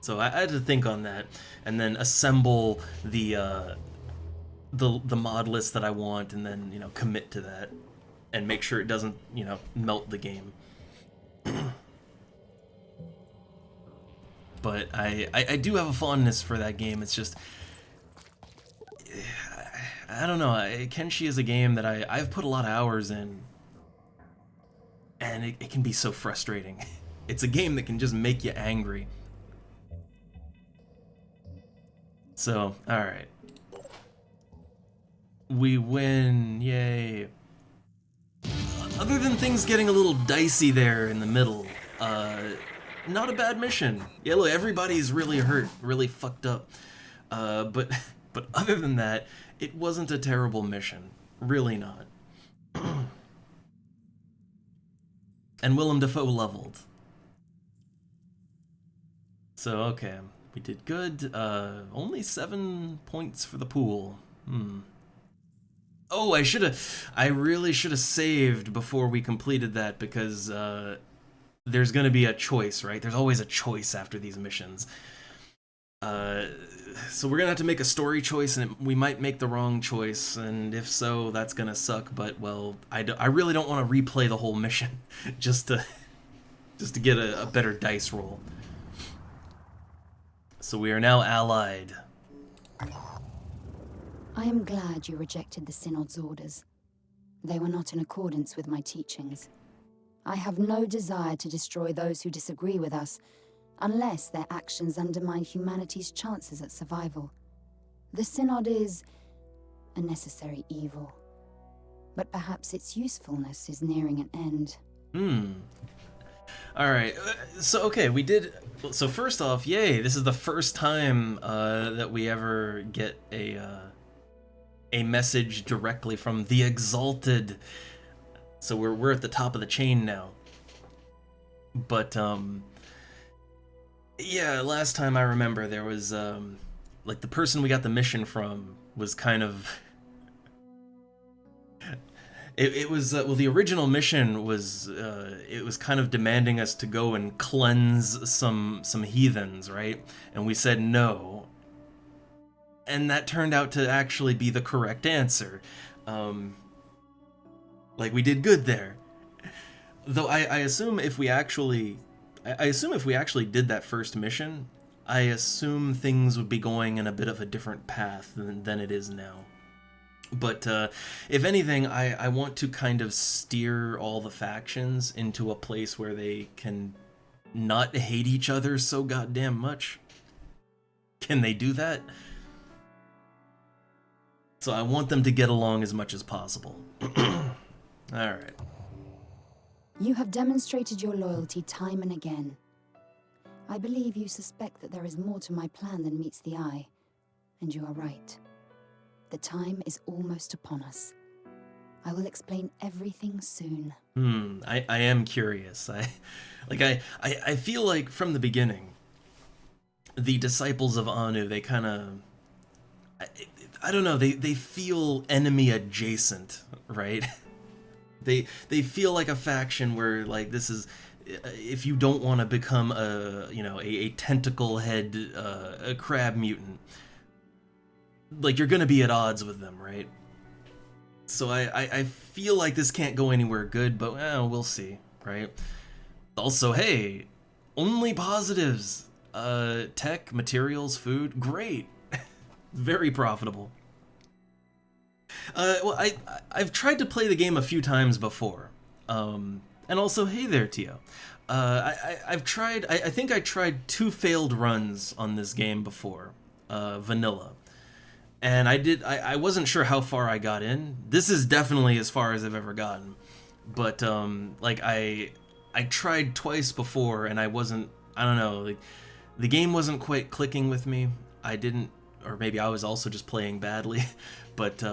So I had to think on that, and then assemble the mod list that I want, and then, you know, commit to that, and make sure it doesn't, you know, melt the game. But I do have a fondness for that game. It's just, I don't know, Kenshi is a game that I've put a lot of hours in, and it can be so frustrating. It's a game that can just make you angry. So, alright. We win, yay. Other than things getting a little dicey there in the middle, not a bad mission. Yeah, look, everybody's really hurt, really fucked up. But other than that, it wasn't a terrible mission. Really not. And Willem Dafoe leveled. So, okay, we did good. Only 7 points for the pool. Oh, I really should have saved before we completed that, because, there's gonna be a choice, right? There's always a choice after these missions. So we're gonna have to make a story choice, and we might make the wrong choice, and if so, that's gonna suck, but, well, I really don't want to replay the whole mission just to get a better dice roll. So we are now allied. I am glad you rejected the Synod's orders. They were not in accordance with my teachings. I have no desire to destroy those who disagree with us, unless their actions undermine humanity's chances at survival. The Synod is a necessary evil, but perhaps its usefulness is nearing an end. Alright, so okay, we did... So first off, yay, this is the first time that we ever get a message directly from the Exalted. So we're at the top of the chain now. But, yeah, last time I remember there was, like, the person we got the mission from was kind of... It was, well, the original mission was, it was kind of demanding us to go and cleanse some heathens, right? And we said no. And that turned out to actually be the correct answer. Like, we did good there. Though I assume if we actually... I assume if we actually did that first mission, I assume things would be going in a bit of a different path than it is now. But if anything, I want to kind of steer all the factions into a place where they can not hate each other so goddamn much. Can they do that? So I want them to get along as much as possible. Alright. You have demonstrated your loyalty time and again. I believe you suspect that there is more to my plan than meets the eye, and you are right. The time is almost upon us. I will explain everything soon. I am curious. I feel like from the beginning, the disciples of Anu, they kind of... I don't know, they feel enemy adjacent, right? They feel like a faction where, like, this is... If you don't want to become a tentacle head, a crab mutant, like, you're gonna be at odds with them, right? So I feel like this can't go anywhere good, but we'll see, right? Also, hey, only positives. Tech, materials, food, great. Very profitable. Well, I've tried to play the game a few times before. And also, hey there, Tio. I've tried, I think I tried 2 failed runs on this game before. Vanilla. And I wasn't sure how far I got in. This is definitely as far as I've ever gotten. But, like, I tried twice before, and I don't know, like, the game wasn't quite clicking with me. I didn't, or maybe I was also just playing badly. But,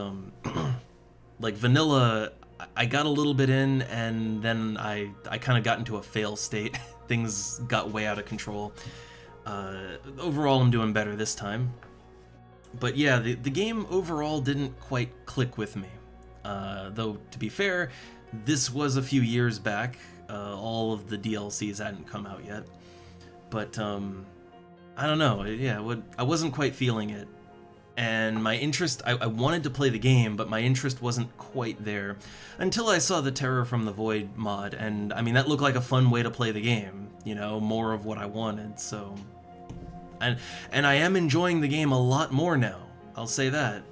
like, Vanilla, I got a little bit in, and then I kind of got into a fail state. Things got way out of control. Overall, I'm doing better this time. But yeah, the game overall didn't quite click with me. Though, to be fair, this was a few years back. All of the DLCs hadn't come out yet. But, I don't know. Yeah, I wasn't quite feeling it. And my interest, I wanted to play the game, but my interest wasn't quite there. Until I saw the Terror from the Void mod, and, I mean, that looked like a fun way to play the game. You know, more of what I wanted, so... And I am enjoying the game a lot more now, I'll say that.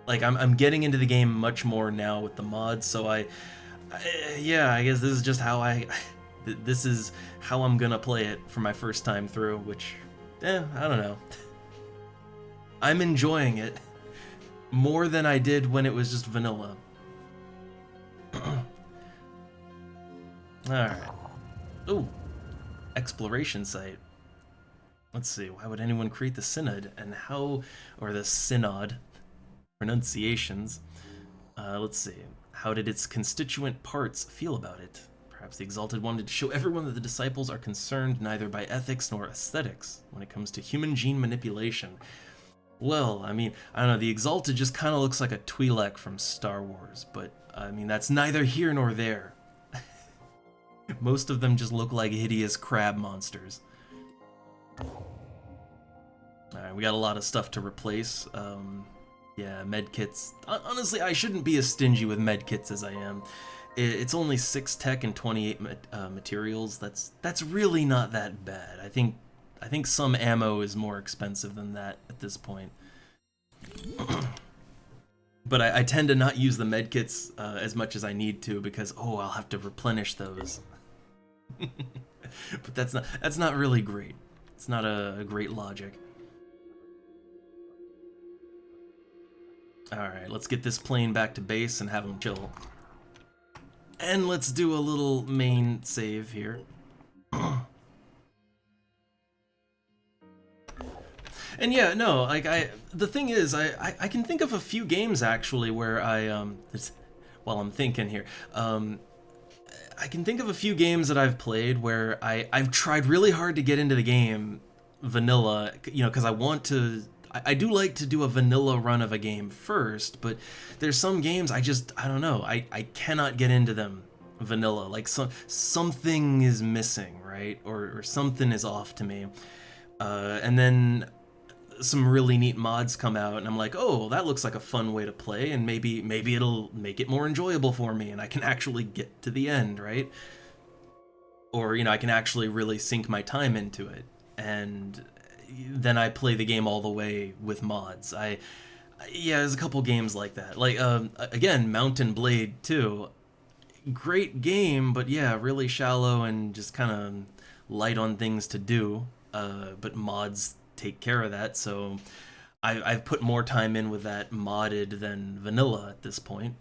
Like, I'm getting into the game much more now with the mods, so yeah, I guess this is just how this is how I'm gonna play it for my first time through, which, I don't know. I'm enjoying it more than I did when it was just vanilla. Alright. Ooh, exploration site. Let's see, why would anyone create the Synod, and how, or the Synod, pronunciations. Let's see, how did its constituent parts feel about it? Perhaps the Exalted wanted to show everyone that the disciples are concerned neither by ethics nor aesthetics when it comes to human gene manipulation. Well, I mean, I don't know, the Exalted just kind of looks like a Twi'lek from Star Wars, but, I mean, that's neither here nor there. Most of them just look like hideous crab monsters. Alright, we got a lot of stuff to replace. Yeah, medkits. Honestly, I shouldn't be as stingy with medkits as I am. It's only 6 tech and 28 materials. That's really not that bad. I think some ammo is more expensive than that at this point. But I tend to not use the medkits as much as I need to because, oh, I'll have to replenish those. But that's not really great. It's not a great logic. Alright, let's get this plane back to base and have them chill. And let's do a little main save here. And yeah, no, like the thing is, I can think of a few games actually where while I'm thinking here, I can think of a few games that I've played where I've tried really hard to get into the game vanilla, you know, because I do like to do a vanilla run of a game first, but there's some games I don't know, I cannot get into them vanilla. Like something is missing, right? Or something is off to me. And then some really neat mods come out and I'm like, oh, that looks like a fun way to play, and maybe it'll make it more enjoyable for me and I can actually get to the end, right? Or, you know, I can actually really sink my time into it, and then I play the game all the way with mods. Yeah, there's a couple games like that. Like, again, Mountain Blade 2. Great game, but yeah, really shallow and just kind of light on things to do. But mods take care of that, so I've put more time in with that modded than vanilla at this point.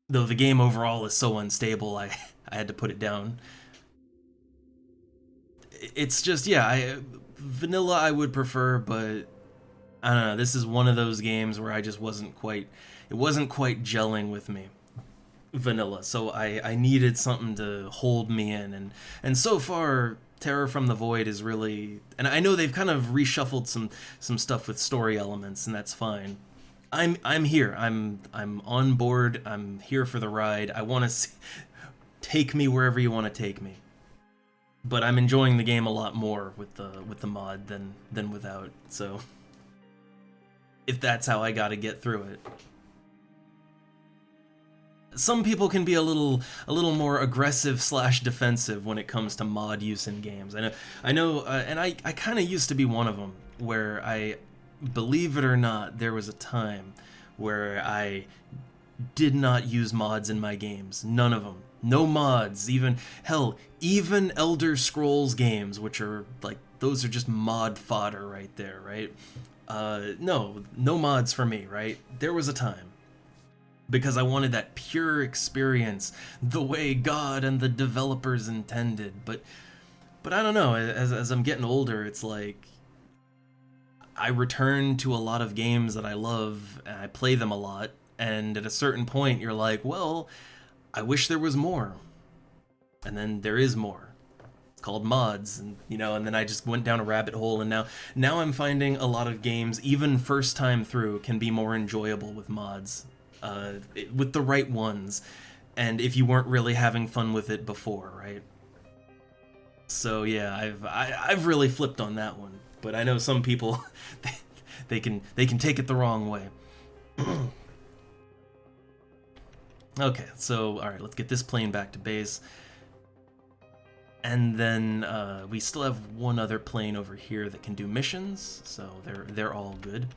Though the game overall is so unstable, I had to put it down. It's just, yeah, vanilla I would prefer, but I don't know, this is one of those games where I just wasn't quite gelling with me, vanilla, so I needed something to hold me in, and so far Terror from the Void is really, and I know they've kind of reshuffled some stuff with story elements, and that's fine. I'm here. I'm on board. I'm here for the ride. I want to take me wherever you want to take me. But I'm enjoying the game a lot more with the mod than without. So if that's how I got to get through it. Some people can be a little more aggressive / defensive when it comes to mod use in games. I know, and I kind of used to be one of them, where I, believe it or not, there was a time where I did not use mods in my games. None of them. No mods. Even Elder Scrolls games, which are like, those are just mod fodder right there, right? No mods for me, right? There was a time. Because I wanted that pure experience, the way God and the developers intended. But I don't know, as I'm getting older, it's like I return to a lot of games that I love, and I play them a lot, and at a certain point you're like, well, I wish there was more. And then there is more. It's called mods, and you know, and then I just went down a rabbit hole, and now I'm finding a lot of games, even first time through, can be more enjoyable with mods. With the right ones, and if you weren't really having fun with it before, right? So yeah, I've really flipped on that one, but I know some people they can take it the wrong way. Okay, so all right, let's get this plane back to base, and then we still have one other plane over here that can do missions, so they're all good.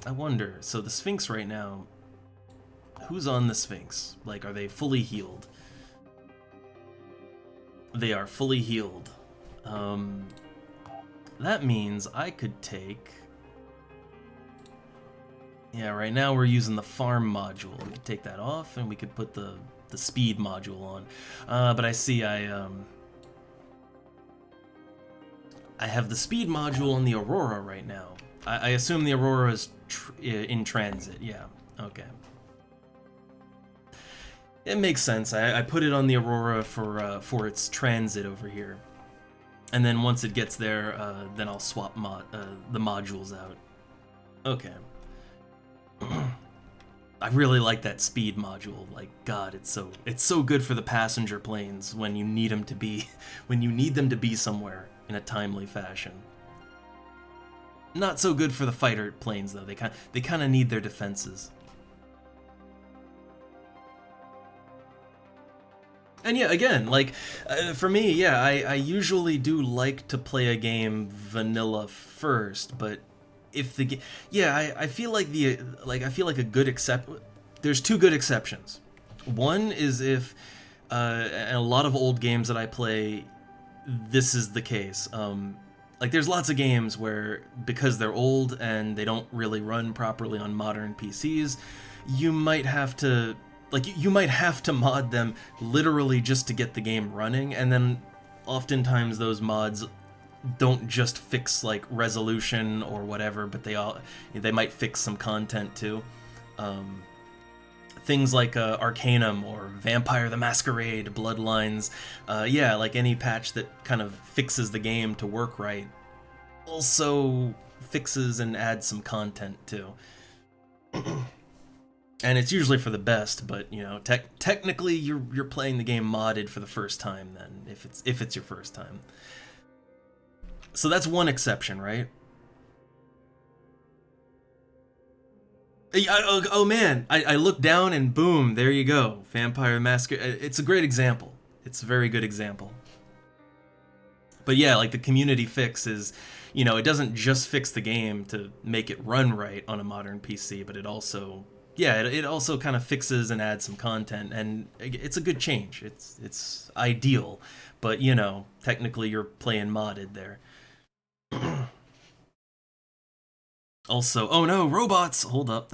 I wonder, so the Sphinx right now, who's on the Sphinx? Like, are they fully healed? They are fully healed. That means I could take... Yeah, right now we're using the farm module. We could take that off, and we could put the speed module on. But I see I have the speed module on the Aurora right now. I assume the Aurora is in transit, yeah, okay. It makes sense. I put it on the Aurora for its transit over here. And then once it gets there, then I'll swap the modules out. Okay. I really like that speed module. Like, God, it's so good for the passenger planes when you need them to be somewhere in a timely fashion. Not so good for the fighter planes, though. They kind of need their defenses. And yeah, again, like, for me, yeah, I usually do like to play a game vanilla first, but if the yeah, I feel like I feel like a good there's two good exceptions. One is if and a lot of old games that I play, this is the case. Like there's lots of games where because they're old and they don't really run properly on modern PCs, you might have to you might have to mod them literally just to get the game running, and then oftentimes those mods don't just fix like resolution or whatever, but they might fix some content too. Things like Arcanum or Vampire the Masquerade, Bloodlines, yeah, like any patch that kind of fixes the game to work right, also fixes and adds some content too. And it's usually for the best, but you know, technically you're playing the game modded for the first time then, if it's your first time. So that's one exception, right? Oh man, I look down and boom, there you go. Vampire Masquerade. It's a great example. It's a very good example. But yeah, like the community fix is, you know, it doesn't just fix the game to make it run right on a modern PC, but it also, yeah, it also kind of fixes and adds some content, and it's a good change. It's ideal, but you know, technically you're playing modded there. Also, oh no, robots! Hold up.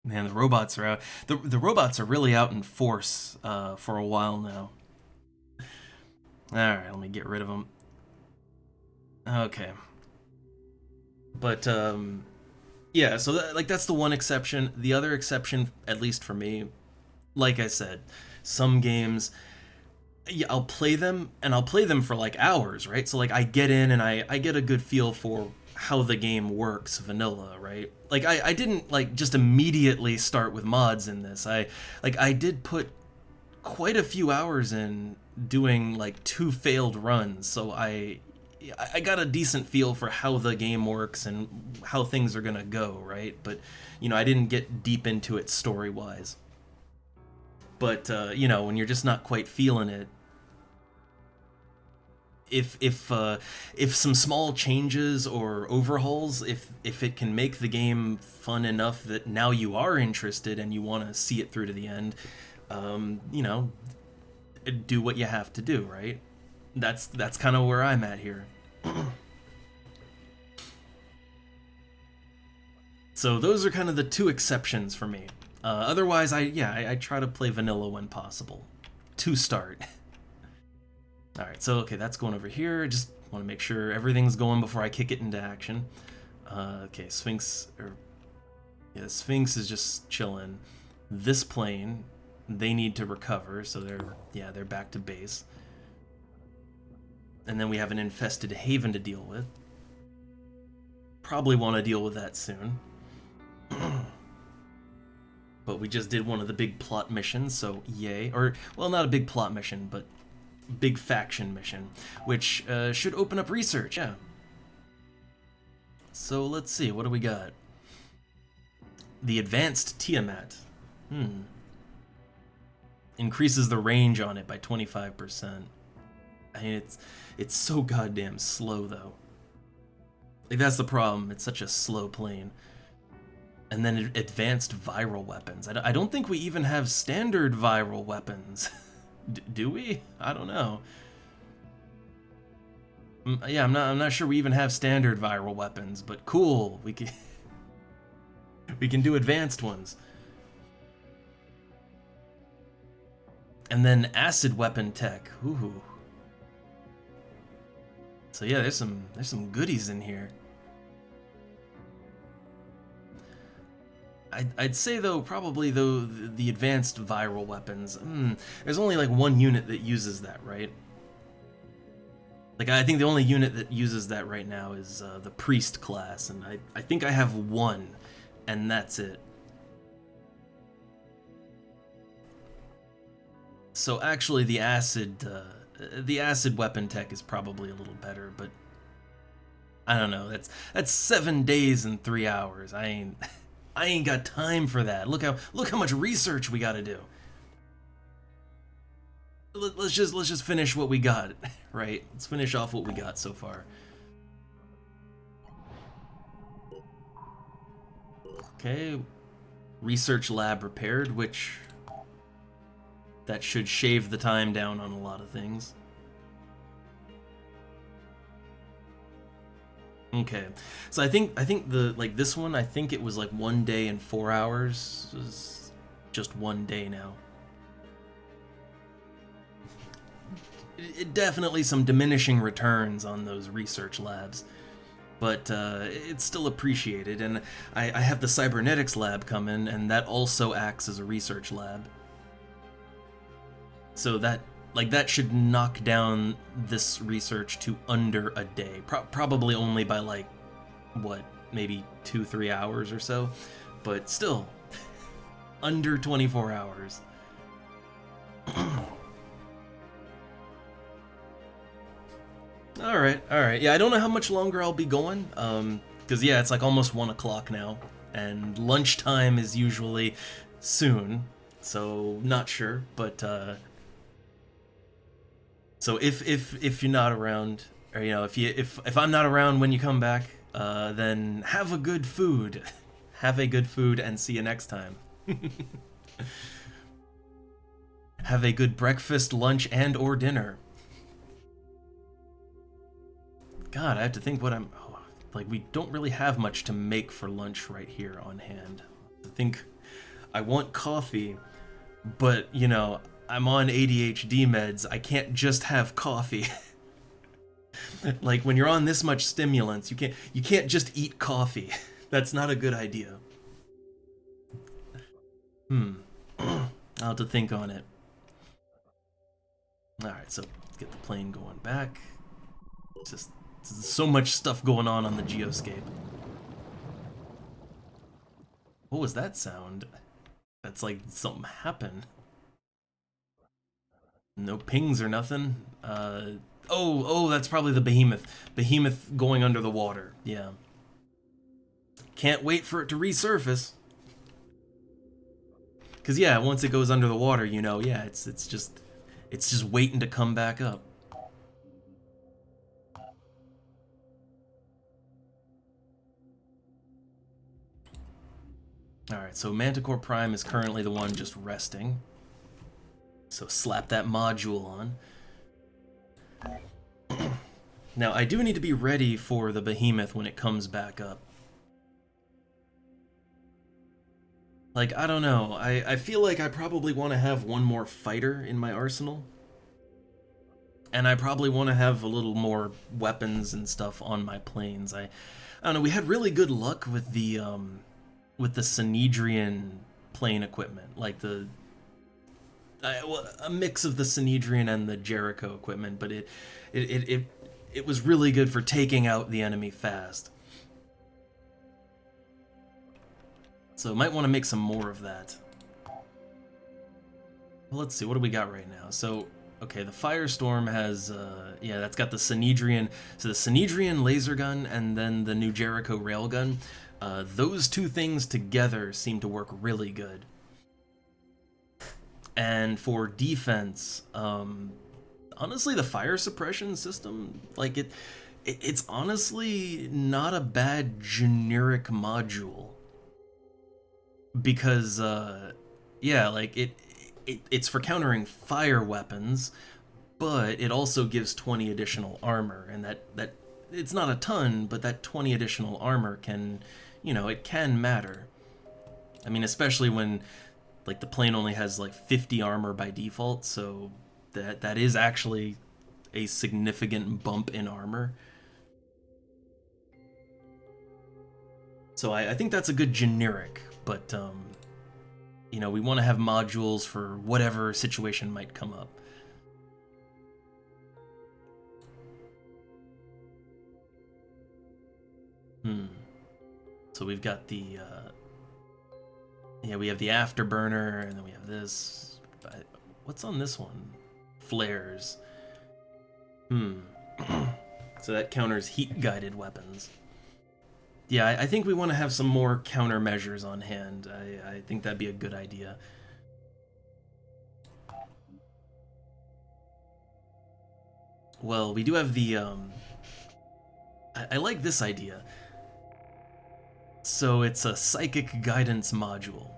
Man, the robots are out. The robots are really out in force for a while now. Alright, let me get rid of them. Okay. But, yeah, so that's the one exception. The other exception, at least for me, like I said, some games, yeah, I'll play them, and I'll play them for like hours, right? So like I get in and I get a good feel for how the game works vanilla, right? Like I didn't like just immediately start with mods in this. I did put quite a few hours in doing like 2 failed runs, so I got a decent feel for how the game works and how things are gonna go, right? But you know, I didn't get deep into it story-wise. But you know, when you're just not quite feeling it, if some small changes or overhauls, if it can make the game fun enough that now you are interested and you want to see it through to the end, you know, do what you have to do, right? That's kind of where I'm at here. So those are kind of the two exceptions for me. Otherwise, I try to play vanilla when possible to start. Alright, so okay, that's going over here. Just want to make sure everything's going before I kick it into action. Okay, Sphinx is just chilling. This plane, they need to recover, so they're back to base. And then we have an infested haven to deal with. Probably want to deal with that soon. But we just did one of the big plot missions, so yay. Or, well, not a big plot mission, but big faction mission, which should open up research, yeah. So let's see, what do we got? The advanced Tiamat. Increases the range on it by 25%. I mean, it's so goddamn slow, though. Like, that's the problem, it's such a slow plane. And then advanced viral weapons. I don't think we even have standard viral weapons. Do we? I don't know. Yeah, I'm not sure we even have standard viral weapons, but cool. We can do advanced ones. And then acid weapon tech. Ooh. So yeah, there's some goodies in here. I'd say though, probably though, the advanced viral weapons, there's only like one unit that uses that, right? Like, I think the only unit that uses that right now is the priest class, and I think I have one, and that's it. So actually the acid weapon tech is probably a little better, but I don't know, that's 7 days and 3 hours. I ain't got time for that. Look how much research we gotta do. Let's just finish what we got, right? Let's finish off what we got so far. Okay. Research lab repaired, which... that should shave the time down on a lot of things. Okay, so I think the this one, I think it was like 1 day and 4 hours. This is just 1 day now. It definitely some diminishing returns on those research labs, but it's still appreciated. And I have the cybernetics lab come in, and that also acts as a research lab. So that should knock down this research to under a day. Probably only by like, what, maybe 2-3 hours or so, but still, under 24 hours. All right. Yeah, I don't know how much longer I'll be going, because yeah, it's like almost 1 o'clock now, and lunchtime is usually soon, so not sure, but so if you're not around, or if I'm not around when you come back, then have a good food, and see you next time. Have a good breakfast, lunch, and or dinner. God, I have to think what I'm... Oh, like, we don't really have much to make for lunch right here on hand. I think I want coffee, but, I'm on ADHD meds. I can't just have coffee. Like, when you're on this much stimulants, you can't just eat coffee. That's not a good idea. I'll have to think on it. Alright, so let's get the plane going back. Just so much stuff going on the geoscape. What was that sound? That's like something happened. No pings or nothing. Oh, that's probably the behemoth. Behemoth going under the water. Yeah. Can't wait for it to resurface. Cause yeah, once it goes under the water, yeah, it's just waiting to come back up. Alright, so Manticore Prime is currently the one just resting. So slap that module on. Now, I do need to be ready for the behemoth when it comes back up. Like, I don't know. I feel like I probably want to have one more fighter in my arsenal. And I probably want to have a little more weapons and stuff on my planes. I don't know, we had really good luck with the Synedrian plane equipment. Like a mix of the Synedrian and the Jericho equipment, but it was really good for taking out the enemy fast. So might want to make some more of that. Well, let's see, what do we got right now? So, okay, the Firestorm has, yeah, that's got the Synedrian, so the Synedrian laser gun and then the new Jericho railgun. Those two things together seem to work really good. And for defense, honestly, the fire suppression system, like it's honestly not a bad generic module. Because, yeah, like it's for countering fire weapons, but it also gives 20 additional armor, and that it's not a ton, but that 20 additional armor can, it can matter. I mean, especially when, like, the plane only has, like, 50 armor by default, so that is actually a significant bump in armor. So I think that's a good generic, but, we want to have modules for whatever situation might come up. So we've got the, yeah, we have the afterburner, and then we have this. But what's on this one? Flares. So that counters heat-guided weapons. Yeah, I think we want to have some more countermeasures on hand. I think that'd be a good idea. Well, we do have the, I like this idea. So it's a psychic guidance module.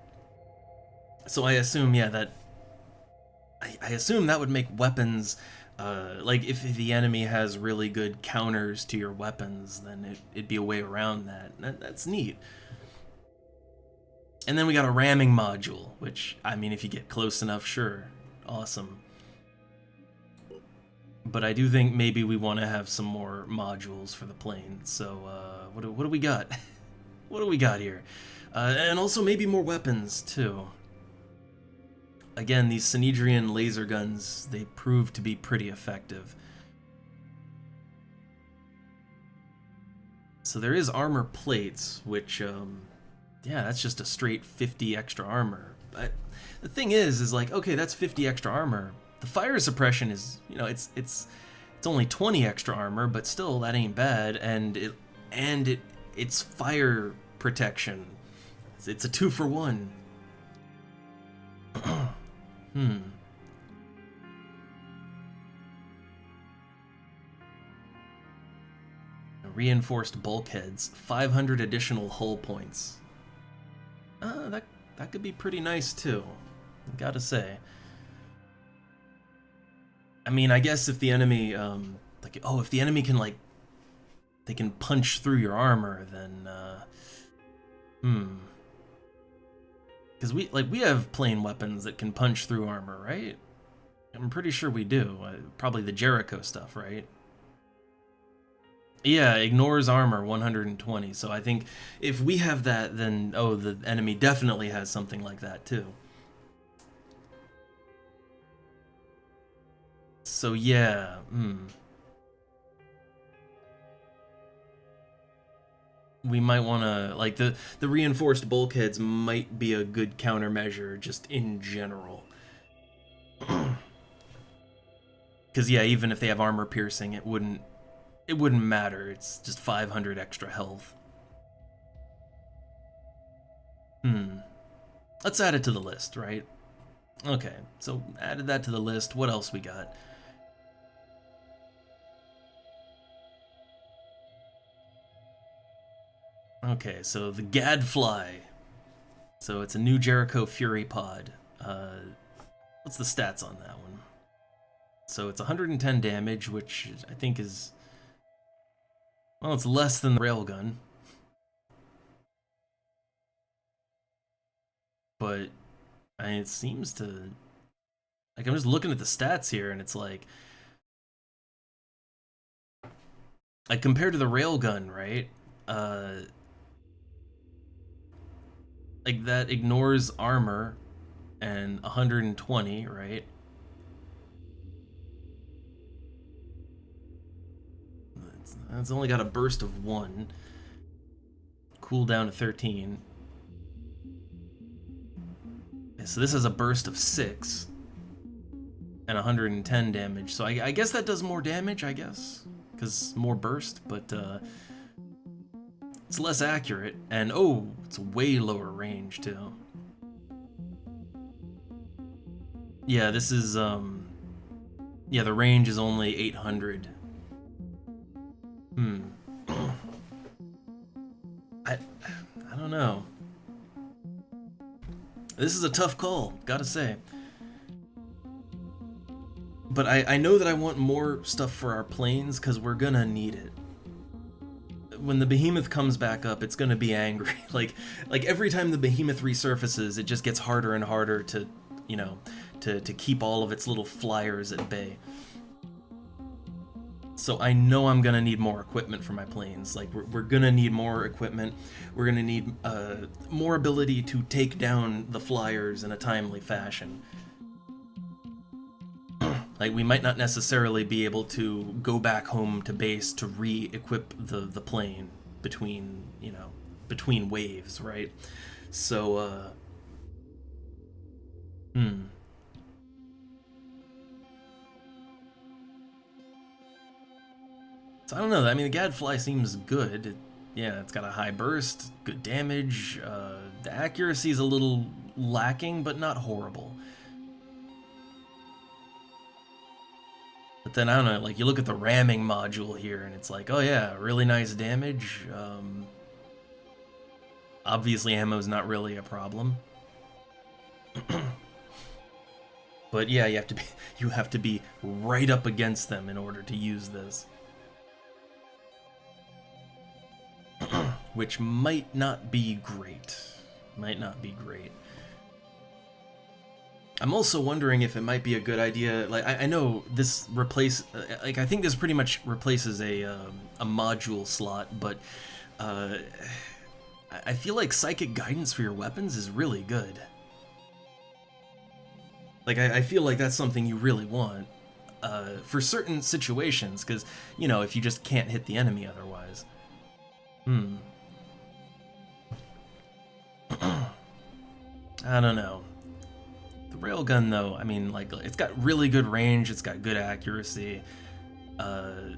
So I assume, yeah, that... I assume that would make weapons... like, if the enemy has really good counters to your weapons, then it'd be a way around that. That's neat. And then we got a ramming module, which, I mean, if you get close enough, sure. Awesome. But I do think maybe we want to have some more modules for the plane. So, what do we got? What do we got here? And also maybe more weapons, too. Again, these Synedrian laser guns, they prove to be pretty effective. So there is armor plates, which, yeah, that's just a straight 50 extra armor. But the thing is like, okay, that's 50 extra armor. The fire suppression is, you know, it's only 20 extra armor, but still that ain't bad. And it's fire protection. It's a 2-for-1. Reinforced bulkheads, 500 additional hull points. That could be pretty nice too, gotta say. I mean, I guess if the enemy, if the enemy can, like, they can punch through your armor, then, because we have plane weapons that can punch through armor, right? I'm pretty sure we do. Probably the Jericho stuff, right? Yeah, ignores armor 120. So I think if we have that, then the enemy definitely has something like that too. So yeah, we might want to, like, the reinforced bulkheads might be a good countermeasure just in general. Because yeah, even if they have armor piercing, it wouldn't matter. It's just 500 extra health. Let's add it to the list, right? Okay, so added that to the list. What else we got? Okay, so the Gadfly. So it's a new Jericho Fury pod. What's the stats on that one? So it's 110 damage, which I think is... well, it's less than the railgun. But, I mean, it seems to... like, I'm just looking at the stats here, and it's like compared to the railgun, right? Like, that ignores armor and 120, right? It's only got a burst of 1. Cooldown to 13. So this has a burst of 6. And 110 damage. So I guess that does more damage, I guess. Because more burst, but it's less accurate. And it's way lower range too. Yeah, this is yeah, the range is only 800. I don't know. This is a tough call, gotta say. But I know that I want more stuff for our planes, because we're gonna need it. When the behemoth comes back up, it's gonna be angry. like every time the behemoth resurfaces, it just gets harder and harder to, you know, to keep all of its little flyers at bay. So I know I'm gonna need more equipment for my planes. Like, we're gonna need more equipment. We're gonna need more ability to take down the flyers in a timely fashion. Like, we might not necessarily be able to go back home to base to re-equip the plane between, you know, between waves, right? So, So I don't know, I mean, the Gadfly seems good. Yeah, it's got a high burst, good damage. The accuracy is a little lacking, but not horrible. But then, I don't know, like, you look at the ramming module here, and it's like, oh yeah, really nice damage. obviously ammo's not really a problem. But yeah, you have to be right up against them in order to use this. Which might not be great. Might not be great. I'm also wondering if it might be a good idea. Like I know this I think this pretty much replaces a module slot, but I feel like psychic guidance for your weapons is really good. Like I feel like that's something you really want for certain situations, because you know if you just can't hit the enemy otherwise. I don't know. The railgun, though, I mean, like, it's got really good range, it's got good accuracy. The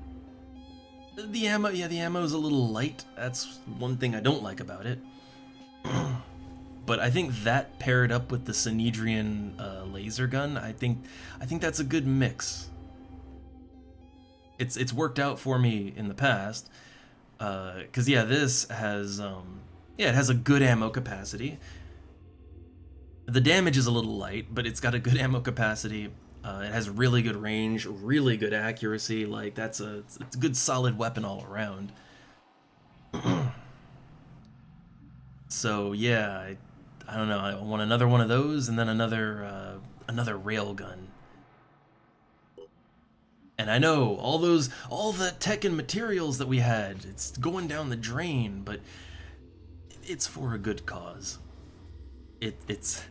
ammo, yeah, the ammo is a little light. That's one thing I don't like about it. But I think that paired up with the Synedrian laser gun, I think that's a good mix. It's worked out for me in the past, because yeah, this has it has a good ammo capacity. The damage is a little light, but it's got a good ammo capacity. It has really good range, really good accuracy. Like it's a good solid weapon all around. So yeah, I don't know. I want another one of those, and then another railgun. And I know all the tech and materials that we had, it's going down the drain, but it's for a good cause. It's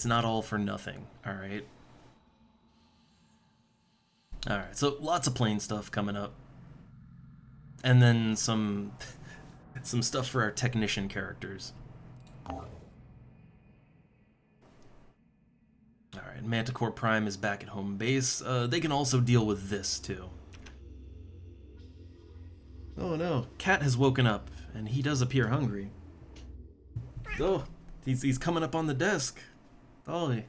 not all for nothing, all right? All right, so lots of plane stuff coming up. And then some stuff for our technician characters. All right, Manticore Prime is back at home base. They can also deal with this too. Oh no, Cat has woken up, and he does appear hungry. Oh, he's coming up on the desk. Oh,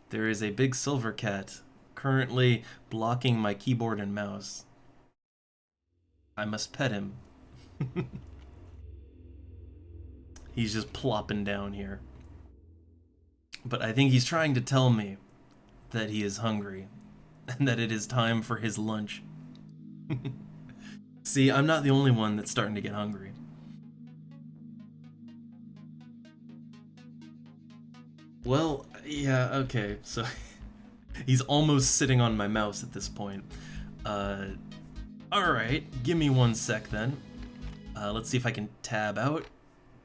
there is a big silver cat currently blocking my keyboard and mouse. I must pet him. He's just plopping down here. But I think he's trying to tell me that he is hungry and that it is time for his lunch. See, I'm not the only one that's starting to get hungry. Well, yeah, okay, so he's almost sitting on my mouse at this point. Alright, give me 1 sec then. Let's see if I can tab out,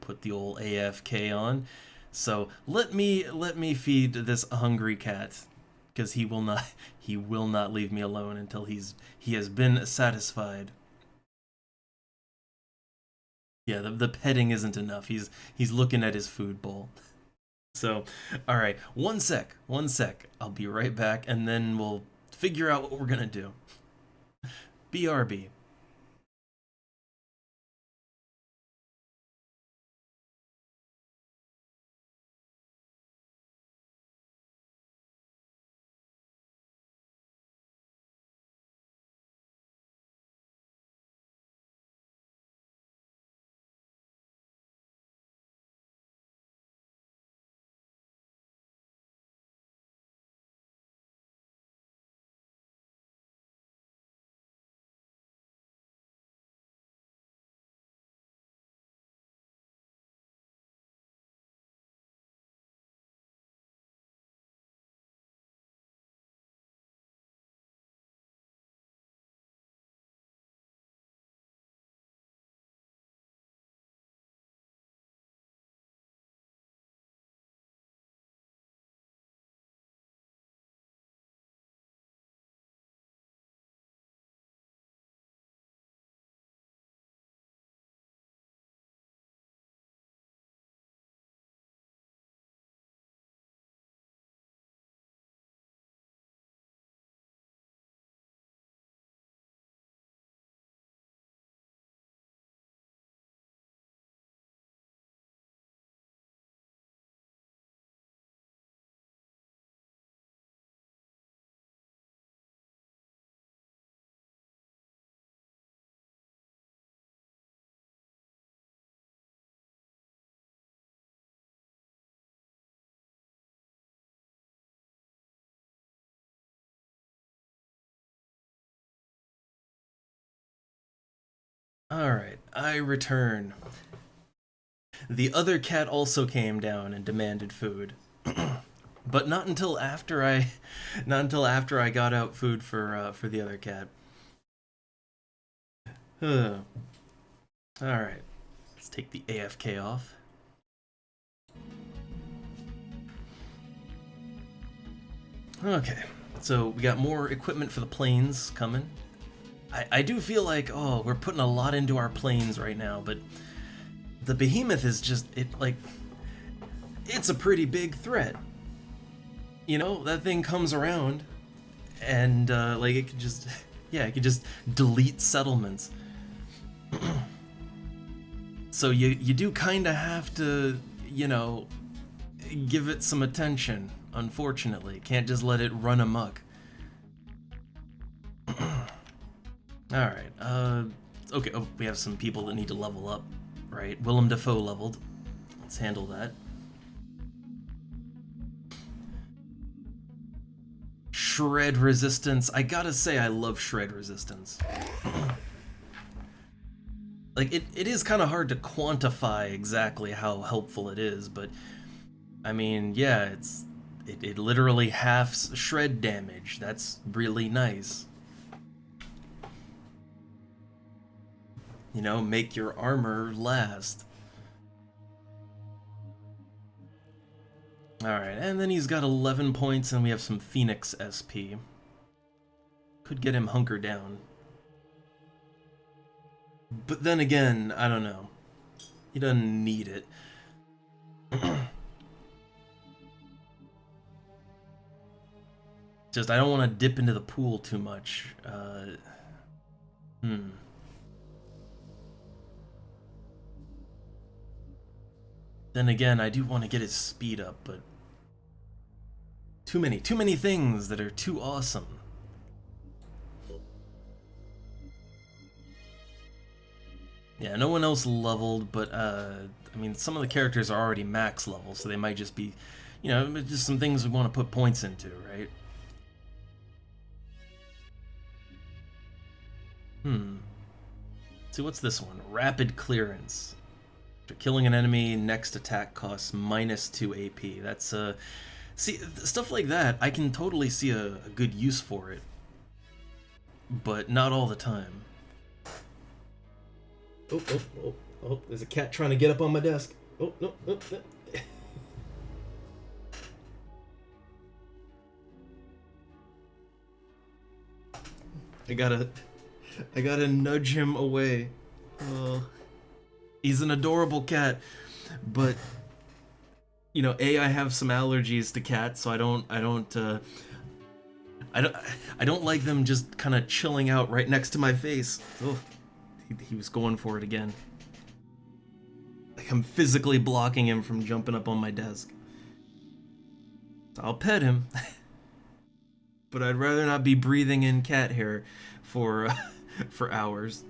put the old AFK on. So let me feed this hungry cat, because he will not leave me alone until he has been satisfied. Yeah, the petting isn't enough. He's looking at his food bowl. So, all right, 1 sec. I'll be right back, and then we'll figure out what we're gonna do. BRB. Alright, I return. The other cat also came down and demanded food. But not until after I got out food for the other cat. Alright. Let's take the AFK off. Okay, so we got more equipment for the planes coming. I do feel like, oh, we're putting a lot into our planes right now, but the behemoth is just, it's a pretty big threat. You know, that thing comes around and like it could just, yeah, it could just delete settlements. So you do kind of have to, you know, give it some attention, unfortunately. Can't just let it run amok. Alright, okay, oh, we have some people that need to level up, right? Willem Dafoe leveled. Let's handle that. Shred resistance. I gotta say, I love shred resistance. Like, it is kind of hard to quantify exactly how helpful it is, but I mean, yeah, it literally halves shred damage. That's really nice. You know, make your armor last. Alright, and then he's got 11 points and we have some Phoenix SP. Could get him hunkered down. But then again, I don't know. He doesn't need it. Just, I don't want to dip into the pool too much. Then again, I do want to get his speed up, but too many things that are too awesome. Yeah, no one else leveled, but I mean, some of the characters are already max level, so they might just be, you know, just some things we want to put points into, right? See, what's this one? Rapid clearance. After killing an enemy, next attack costs -2 AP. That's, see, stuff like that, I can totally see a good use for it. But not all the time. Oh, there's a cat trying to get up on my desk. Oh, no. I gotta nudge him away. He's an adorable cat, but you know, I have some allergies to cats, so I don't like them just kind of chilling out right next to my face. Oh, he was going for it again. Like I'm physically blocking him from jumping up on my desk. So I'll pet him, but I'd rather not be breathing in cat hair for hours.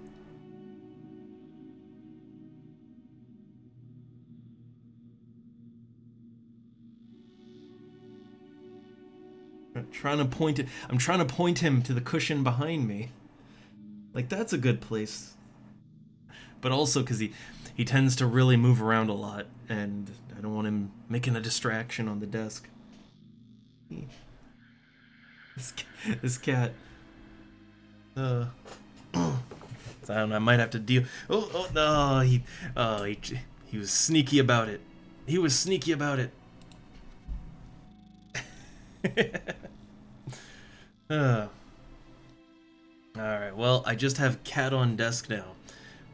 I'm trying to point him to the cushion behind me. Like, that's a good place. But also because he tends to really move around a lot, and I don't want him making a distraction on the desk. This cat. So I don't know, I might have to deal. Oh no, he was sneaky about it. He was sneaky about it. Alright, well, I just have cat on desk now,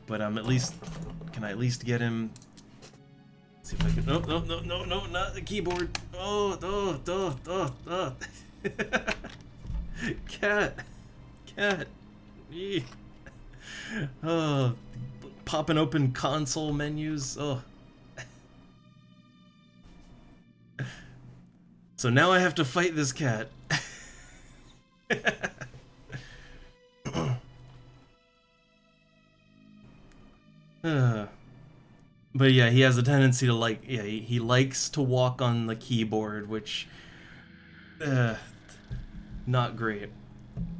but I'm can I at least get him? Let's see if I can. No, not the keyboard. Oh. Cat. Eeh. Oh, popping open console menus. Oh. So now I have to fight this cat. But yeah, he has a tendency to he likes to walk on the keyboard, which not great.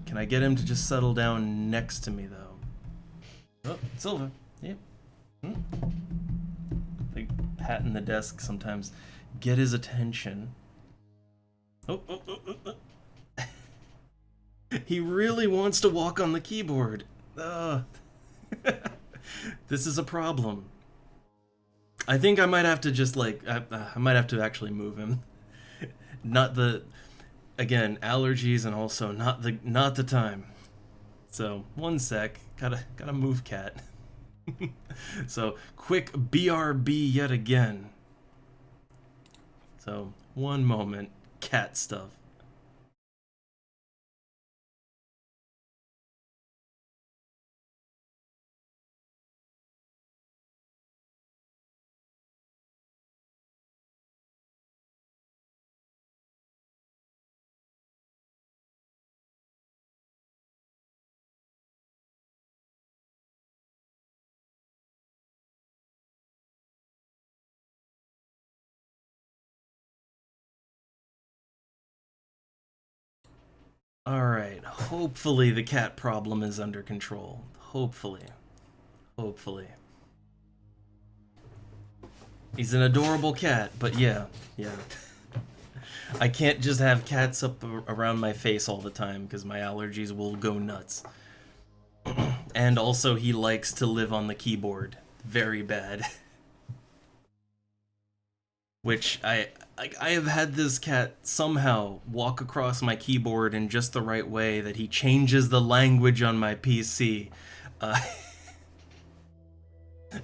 Can I get him to just settle down next to me though? Oh, Silva. Yep. Hmm. Like patting the desk sometimes. Get his attention. Oh, oh, oh, oh, oh. He really wants to walk on the keyboard. This is a problem. I think I might have to just like I might have to actually move him. Not the again allergies and also not the time. So 1 sec, gotta move cat. So quick BRB yet again. So 1 moment, cat stuff. Alright, hopefully the cat problem is under control. Hopefully. Hopefully. He's an adorable cat, but yeah. I can't just have cats up around my face all the time because my allergies will go nuts. And also he likes to live on the keyboard. Very bad. Which I have had this cat somehow walk across my keyboard in just the right way that he changes the language on my PC.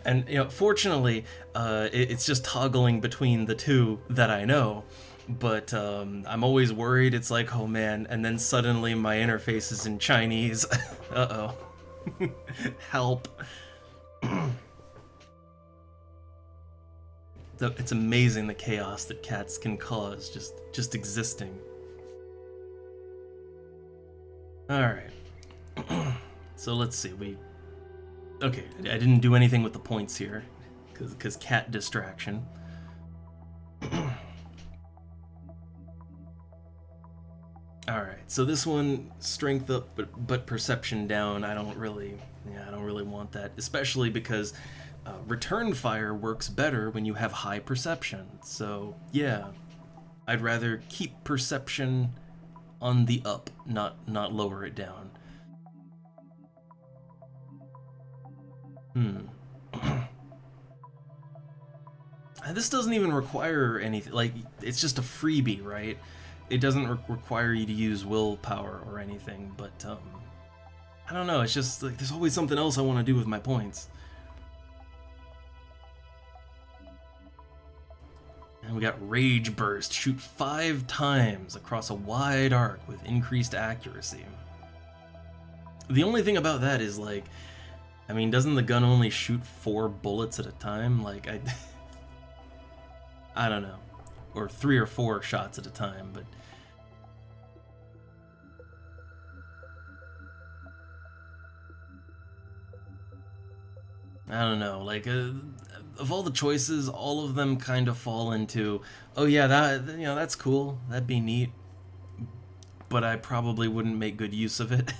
And, you know, fortunately, it's just toggling between the two that I know. But I'm always worried. It's like, oh man, and then suddenly my interface is in Chinese. Uh-oh. Help. It's amazing the chaos that cats can cause just existing. Alright. So let's see, okay, I didn't do anything with the points here, because cat distraction. Alright, so this one, strength up, but perception down. I don't really want that, especially because return fire works better when you have high perception. So yeah, I'd rather keep perception on the up, not lower it down. This doesn't even require anything, like, it's just a freebie, right? It doesn't require you to use willpower or anything, but I don't know, it's just like there's always something else I want to do with my points. And we got Rage Burst, shoot 5 times across a wide arc with increased accuracy. The only thing about that is, like, I mean, doesn't the gun only shoot 4 bullets at a time? Like, I don't know. Or 3 or 4 shots at a time, but... I don't know, like, of all the choices, all of them kind of fall into, oh yeah, that's cool, that'd be neat, but I probably wouldn't make good use of it.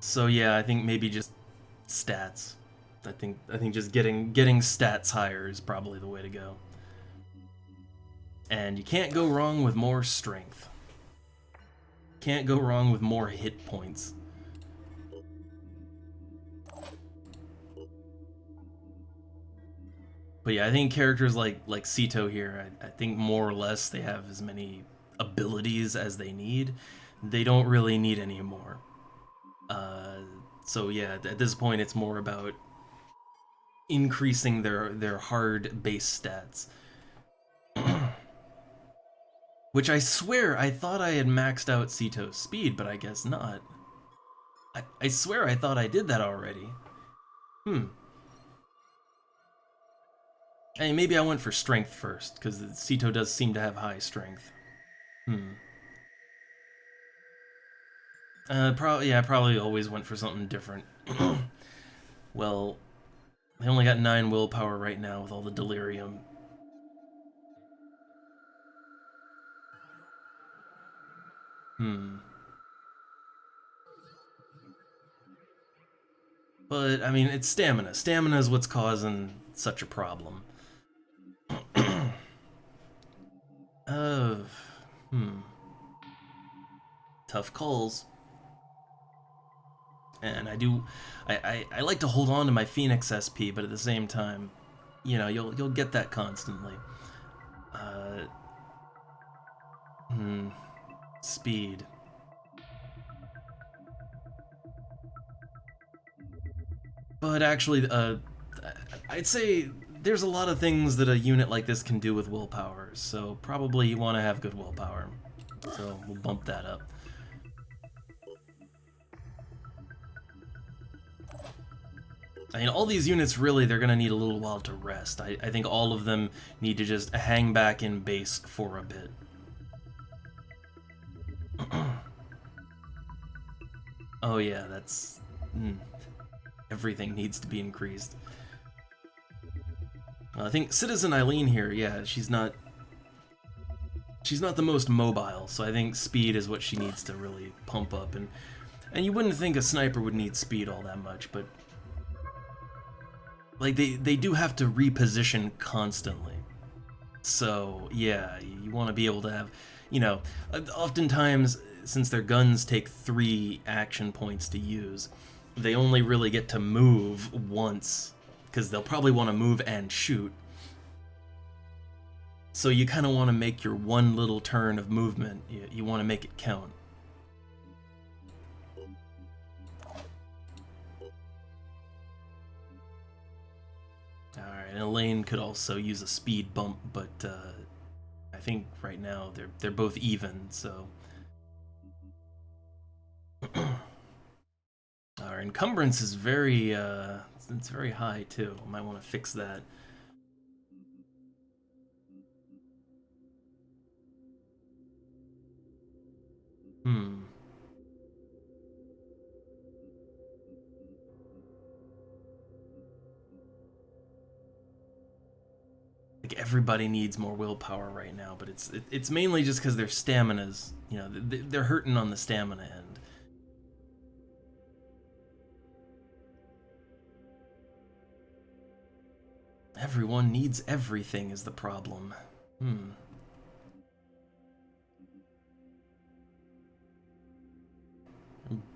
So yeah, I think maybe just stats. I think just getting stats higher is probably the way to go. And you can't go wrong with more strength. Can't go wrong with more hit points. But yeah, I think characters like Sito here, I think more or less they have as many abilities as they need. They don't really need any more. So yeah, at this point it's more about increasing their hard base stats. Which I swear I thought I had maxed out Sito's speed, but I guess not. I swear I thought I did that already. Hey, maybe I went for strength first, because Sito does seem to have high strength. I probably always went for something different. Well, I only got 9 willpower right now with all the delirium. But, I mean, it's stamina. Stamina is what's causing such a problem. Hmm. Tough calls. And I like to hold on to my Phoenix SP, but at the same time, you know, you'll get that constantly. Speed. But actually, I'd say there's a lot of things that a unit like this can do with willpower, so probably you want to have good willpower. So we'll bump that up. I mean, all these units really, they're going to need a little while to rest. I think all of them need to just hang back in base for a bit. Oh yeah, that's... everything needs to be increased. I think Citizen Eileen here, yeah, she's not the most mobile, so I think speed is what she needs to really pump up. And you wouldn't think a sniper would need speed all that much, but like they do have to reposition constantly. So yeah, you want to be able to have, you know, oftentimes since their guns take 3 action points to use, they only really get to move once, because they'll probably want to move and shoot. So you kind of want to make your one little turn of movement, you want to make it count. Alright, and Elaine could also use a speed bump, but I think right now they're both even, so... Our encumbrance is very, it's very high too. Might want to fix that. Like everybody needs more willpower right now, but it's mainly just because their stamina's, you know, they're hurting on the stamina end. Everyone needs everything is the problem.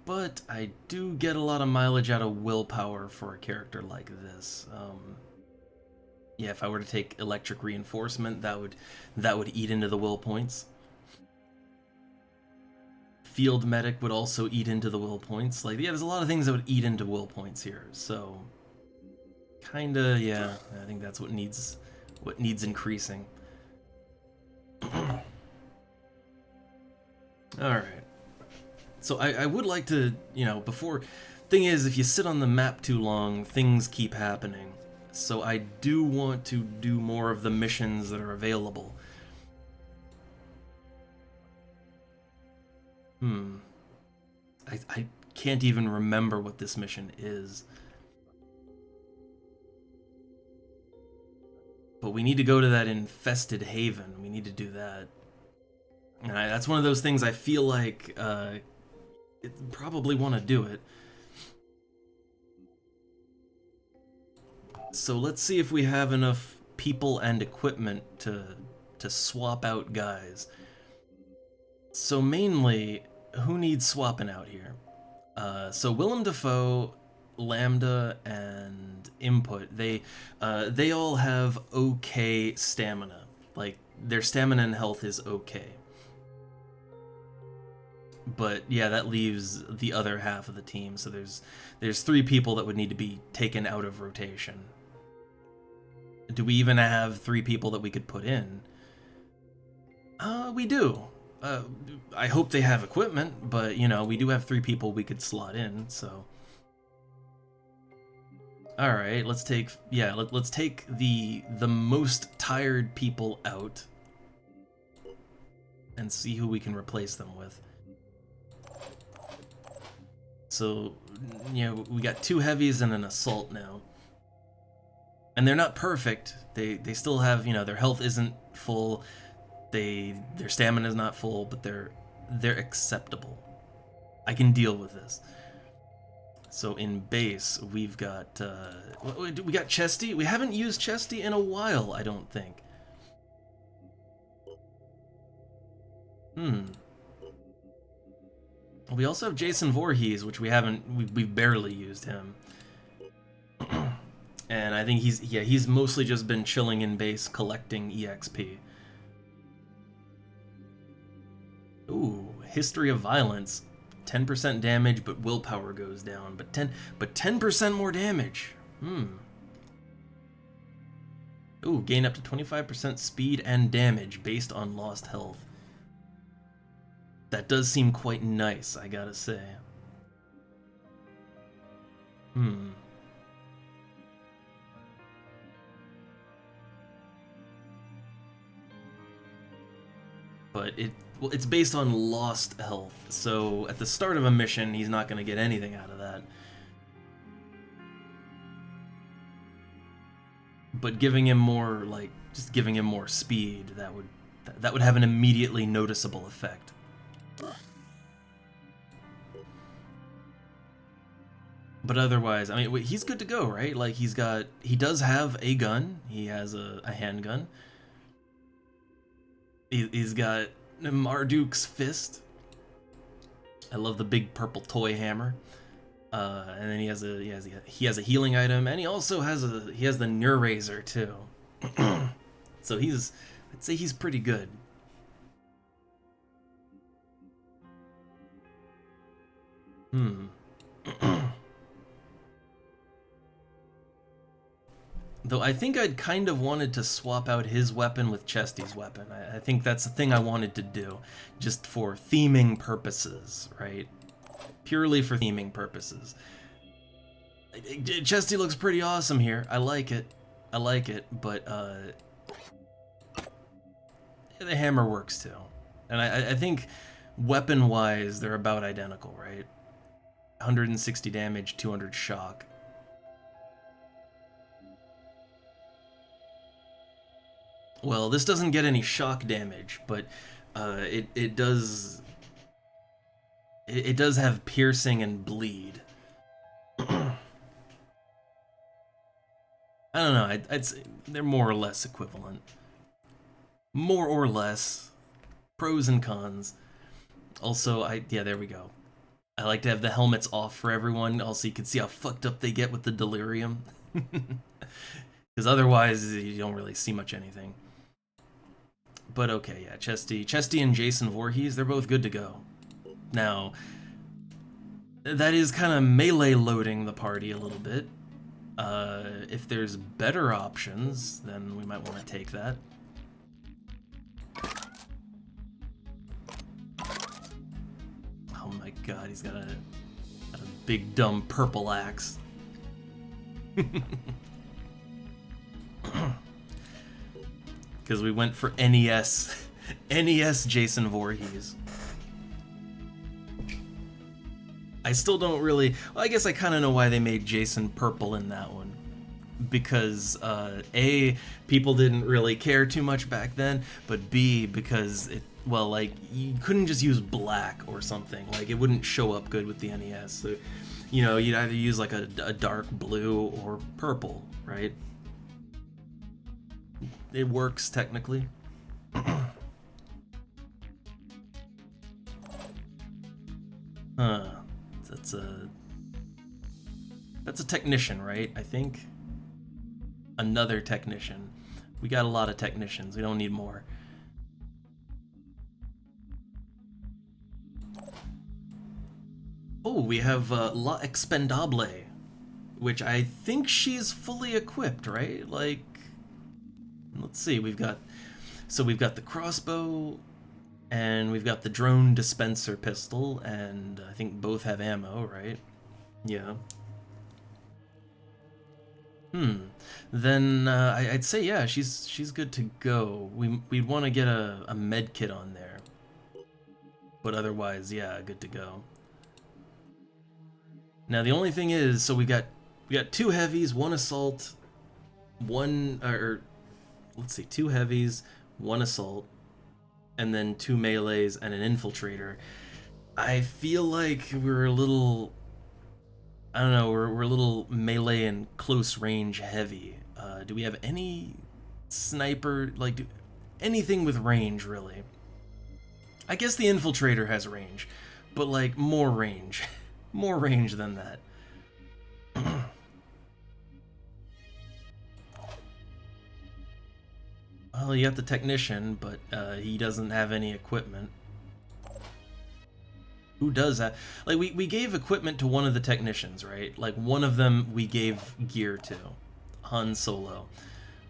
But I do get a lot of mileage out of willpower for a character like this. Yeah, if I were to take electric reinforcement, that would eat into the will points. Field medic would also eat into the will points. Like, yeah, there's a lot of things that would eat into will points here. So, kinda, yeah. I think that's what needs increasing. All right. So I would like to, you know, before... Thing is, if you sit on the map too long, things keep happening. So I do want to do more of the missions that are available. I can't even remember what this mission is. But we need to go to that infested haven. We need to do that. And that's one of those things I feel like probably want to do it. So let's see if we have enough people and equipment to swap out guys. So mainly, who needs swapping out here? So Willem Dafoe, Lambda, and Input, they all have okay stamina. Like, their stamina and health is okay. But yeah, that leaves the other half of the team. So there's 3 people that would need to be taken out of rotation. Do we even have 3 people that we could put in? We do. I hope they have equipment, but you know, we do have 3 people we could slot in, so. All right, let's take, yeah, let's take the most tired people out and see who we can replace them with. So, you know, we got 2 heavies and an assault now. And they're not perfect. They still have, you know, their health isn't full. Their stamina is not full, but they're acceptable. I can deal with this. So in base, we've got we got Chesty. We haven't used Chesty in a while, I don't think. We also have Jason Voorhees, which we haven't. We've barely used him. And I think he's mostly just been chilling in base collecting EXP. Ooh, History of Violence. 10% damage, but willpower goes down. But 10% more damage. Ooh, gain up to 25% speed and damage based on lost health. That does seem quite nice, I gotta say. But it's based on lost health, so at the start of a mission, he's not gonna get anything out of that. But giving him more, like, just giving him more speed, that would have an immediately noticeable effect. But otherwise, I mean, he's good to go, right? Like, he does have a gun. He has a handgun. He's got Marduk's fist. I love the big purple toy hammer. And then he has a healing item, and he also has the Neurazor too. So I'd say he's pretty good. Though I think I'd kind of wanted to swap out his weapon with Chesty's weapon. I think that's the thing I wanted to do, just for theming purposes, right? Purely for theming purposes. Chesty looks pretty awesome here. I like it, but the hammer works too. And I think weapon-wise, they're about identical, right? 160 damage, 200 shock. Well, this doesn't get any shock damage, but it does have piercing and bleed. I don't know. I'd say they're more or less equivalent. More or less. Pros and cons. Also, yeah, there we go. I like to have the helmets off for everyone, also you can see how fucked up they get with the delirium. Because otherwise, you don't really see much anything. But okay, yeah, Chesty and Jason Voorhees, they're both good to go. Now, that is kind of melee loading the party a little bit. If there's better options, then we might want to take that. Oh my god, he's got a big dumb purple axe. Because we went for NES Jason Voorhees. I still don't really... Well, I guess I kind of know why they made Jason purple in that one. Because, A, people didn't really care too much back then, but B, because well, like, you couldn't just use black or something. Like, it wouldn't show up good with the NES. So, you know, you'd either use, like, a dark blue or purple, right? It works, technically. That's a technician, right? I think. Another technician. We got a lot of technicians. We don't need more. Oh, we have La Expendable, which I think she's fully equipped, right? Like, let's see. We've got the crossbow, and we've got the drone dispenser pistol, and I think both have ammo, right? Yeah. Then I'd say yeah, she's good to go. We'd want to get a med kit on there, but otherwise, yeah, good to go. Now the only thing is, so we got 2 heavies, 1 assault, 2 heavies, 1 assault, and then 2 melees and an infiltrator. I feel like we're a little I don't know, we're a little melee and close range heavy. Do we have any sniper, like, anything with range, really? I guess the infiltrator has range, but, like, more range. More range than that. Well, you got the technician, but he doesn't have any equipment. Who does that? Like, we gave equipment to one of the technicians, right? Like, one of them we gave gear to. Han Solo.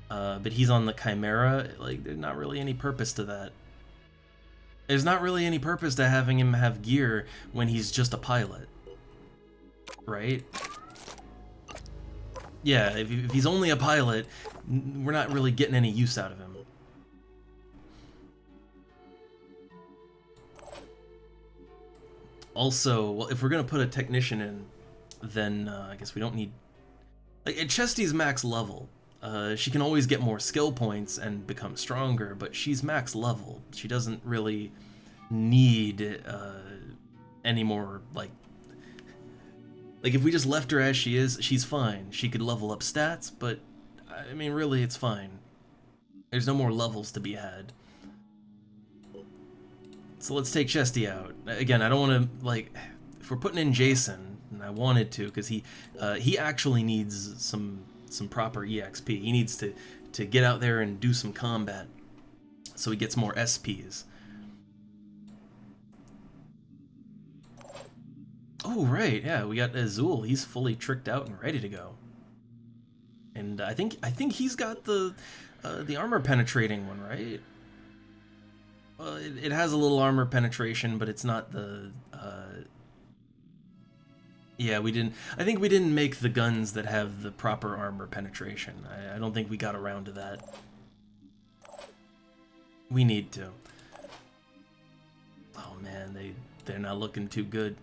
But he's on the Chimera. Like, there's not really any purpose to that. There's not really any purpose to having him have gear when he's just a pilot. Right? Yeah, if he's only a pilot, we're not really getting any use out of him. Also, well, if we're gonna put a technician in, then I guess we don't need... Like, at Chestie's max level, she can always get more skill points and become stronger, but she's max level. She doesn't really need any more, like, if we just left her as she is, she's fine. She could level up stats, but, I mean, really, it's fine. There's no more levels to be had. So let's take Chesty out. Again, I don't want to, like, if we're putting in Jason, and I wanted to, because he actually needs some proper EXP. He needs to get out there and do some combat, so he gets more SPs. Oh, right, yeah, we got Azul. He's fully tricked out and ready to go. And I think he's got the armor penetrating one, right? Well, it has a little armor penetration, but it's not the... Yeah, we didn't... I think we didn't make the guns that have the proper armor penetration. I don't think we got around to that. We need to. Oh man, they're not looking too good.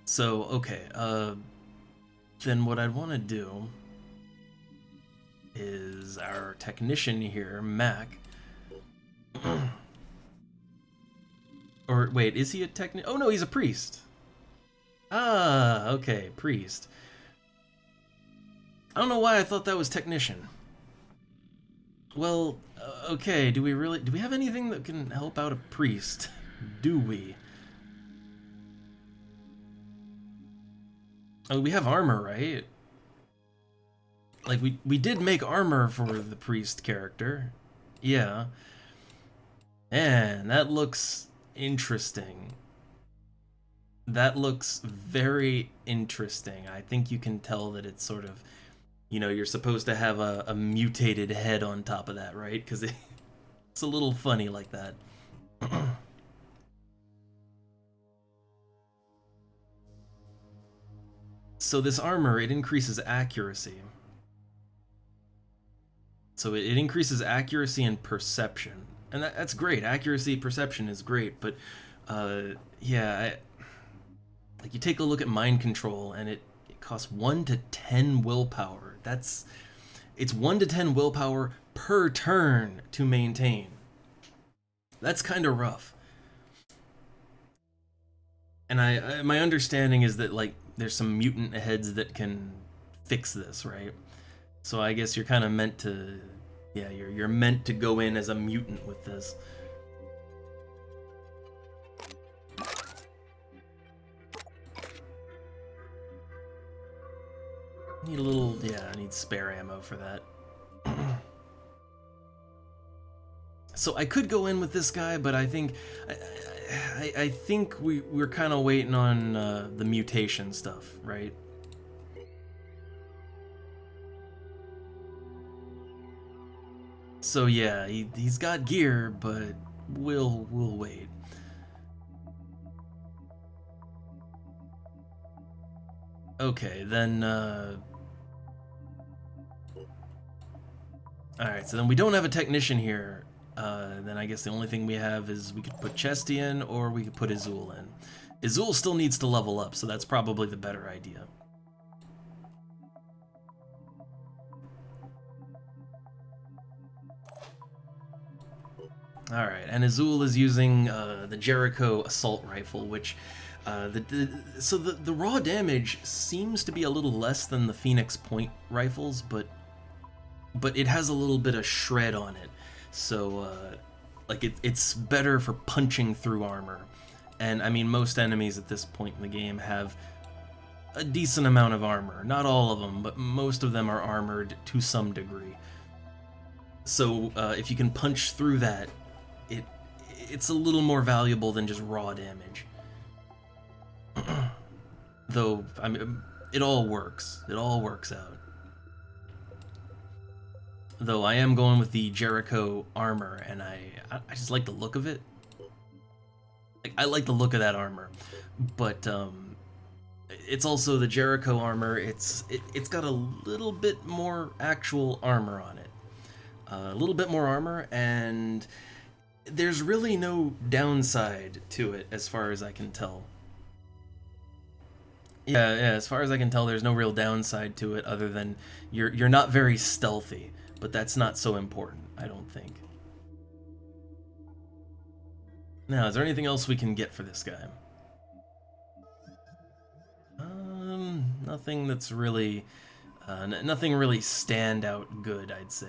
So, okay, then what I'd want to do is our technician here, Mac. Or, wait, is he a technician? Oh no, he's a priest. Ah, okay, priest. I don't know why I thought that was technician. Well, okay, do we have anything that can help out a priest? Do we? Oh, we have armor, right? Like, we did make armor for the priest character. Yeah. Man, that looks interesting. That looks very interesting. I think you can tell that it's sort of, you know, you're supposed to have a mutated head on top of that, right? Because it's a little funny like that. So this armor, it increases accuracy. So it increases accuracy and perception. And that's great. Accuracy, perception is great, but yeah, like you take a look at mind control and it costs 1 to 10 willpower. It's 1 to 10 willpower per turn to maintain. That's kind of rough. And my understanding is that, like, there's some mutant heads that can fix this, right? So I guess you're kind of meant to, yeah, you're meant to go in as a mutant with this. Need a little, yeah, I need spare ammo for that. So I could go in with this guy, but I think I think we're kind of waiting on the mutation stuff, right? So yeah, he's got gear, but we'll wait. Okay, then alright, so then we don't have a technician here. Then I guess the only thing we have is we could put Chesty in, or we could put Azul in. Azul still needs to level up, so that's probably the better idea. Alright, and Azul is using the Jericho assault rifle, which the raw damage seems to be a little less than the Phoenix Point rifles, but it has a little bit of shred on it. So like it's better for punching through armor. And I mean, most enemies at this point in the game have a decent amount of armor. Not all of them, but most of them are armored to some degree. So if you can punch through that, it's a little more valuable than just raw damage. Though, I mean, it all works. It all works out. Though I am going with the Jericho armor, and I just like the look of it. Like, I like the look of that armor, but it's also the Jericho armor. It's got a little bit more actual armor on it, a little bit more armor, and there's really no downside to it as far as I can tell. Yeah, as far as I can tell, there's no real downside to it other than you're not very stealthy, but that's not so important, I don't think. Now, is there anything else we can get for this guy? Nothing that's really, nothing really stand out good, I'd say.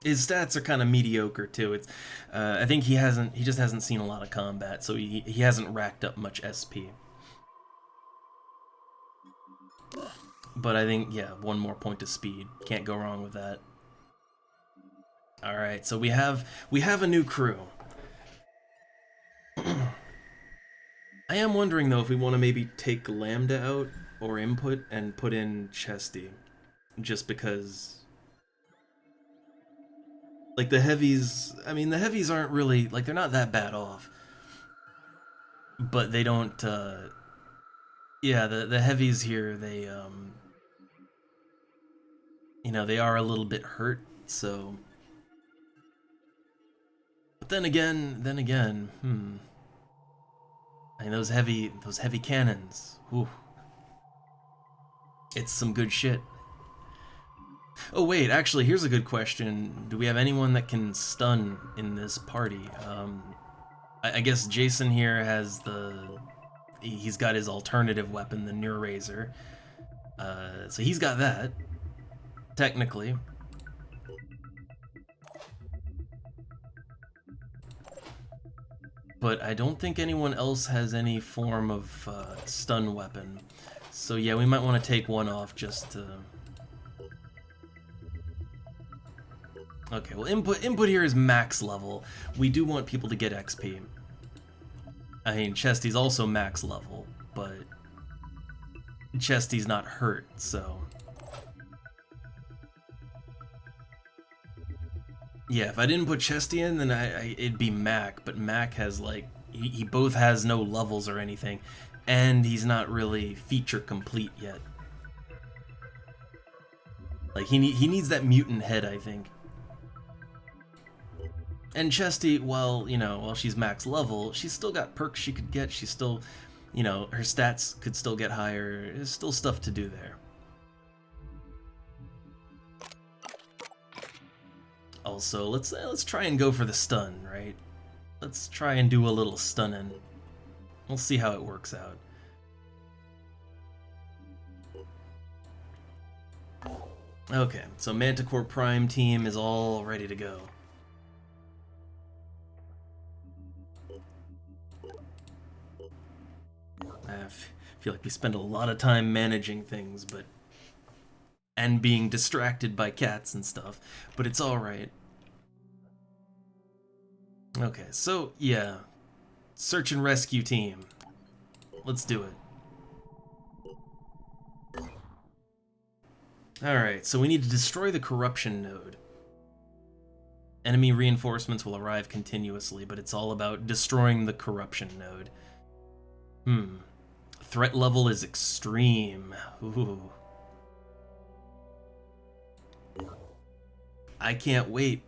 His stats are kind of mediocre too. It's, I think he just hasn't seen a lot of combat, so he hasn't racked up much SP. But I think, yeah, one more point of speed. Can't go wrong with that. All right, so we have a new crew. I am wondering though if we want to maybe take Lambda out or Input and put in Chesty, just because. Like the heavies, I mean the heavies aren't really, like they're not that bad off. But they don't, yeah, the heavies here, they, you know, they are a little bit hurt, so. But then again, I mean those heavy cannons, whew. It's some good shit. Oh wait, actually, here's a good question. Do we have anyone that can stun in this party? I guess Jason here has he's got his alternative weapon, the Neuraiser. So he's got that, technically. But I don't think anyone else has any form of stun weapon. So yeah, we might want to take one off just to... Okay, well input here is max level. We do want people to get XP. I mean, Chesty's also max level, but Chesty's not hurt, so... Yeah, if I didn't put Chesty in, then it'd be Mac, but Mac has, like, he both has no levels or anything, and he's not really feature complete yet. Like, he needs that mutant head, I think. And Chesty, while she's max level, she's still got perks she could get. She's still, her stats could still get higher. There's still stuff to do there. Also, let's try and go for the stun, right? Let's try and do a little stunning. We'll see how it works out. Okay, so Manticore Prime team is all ready to go. I feel like we spend a lot of time managing things, and being distracted by cats and stuff, but it's alright. Okay, so yeah, search and rescue team. Let's do it. Alright, so we need to destroy the corruption node. Enemy reinforcements will arrive continuously, but it's all about destroying the corruption node. Threat level is extreme. Ooh. I can't wait.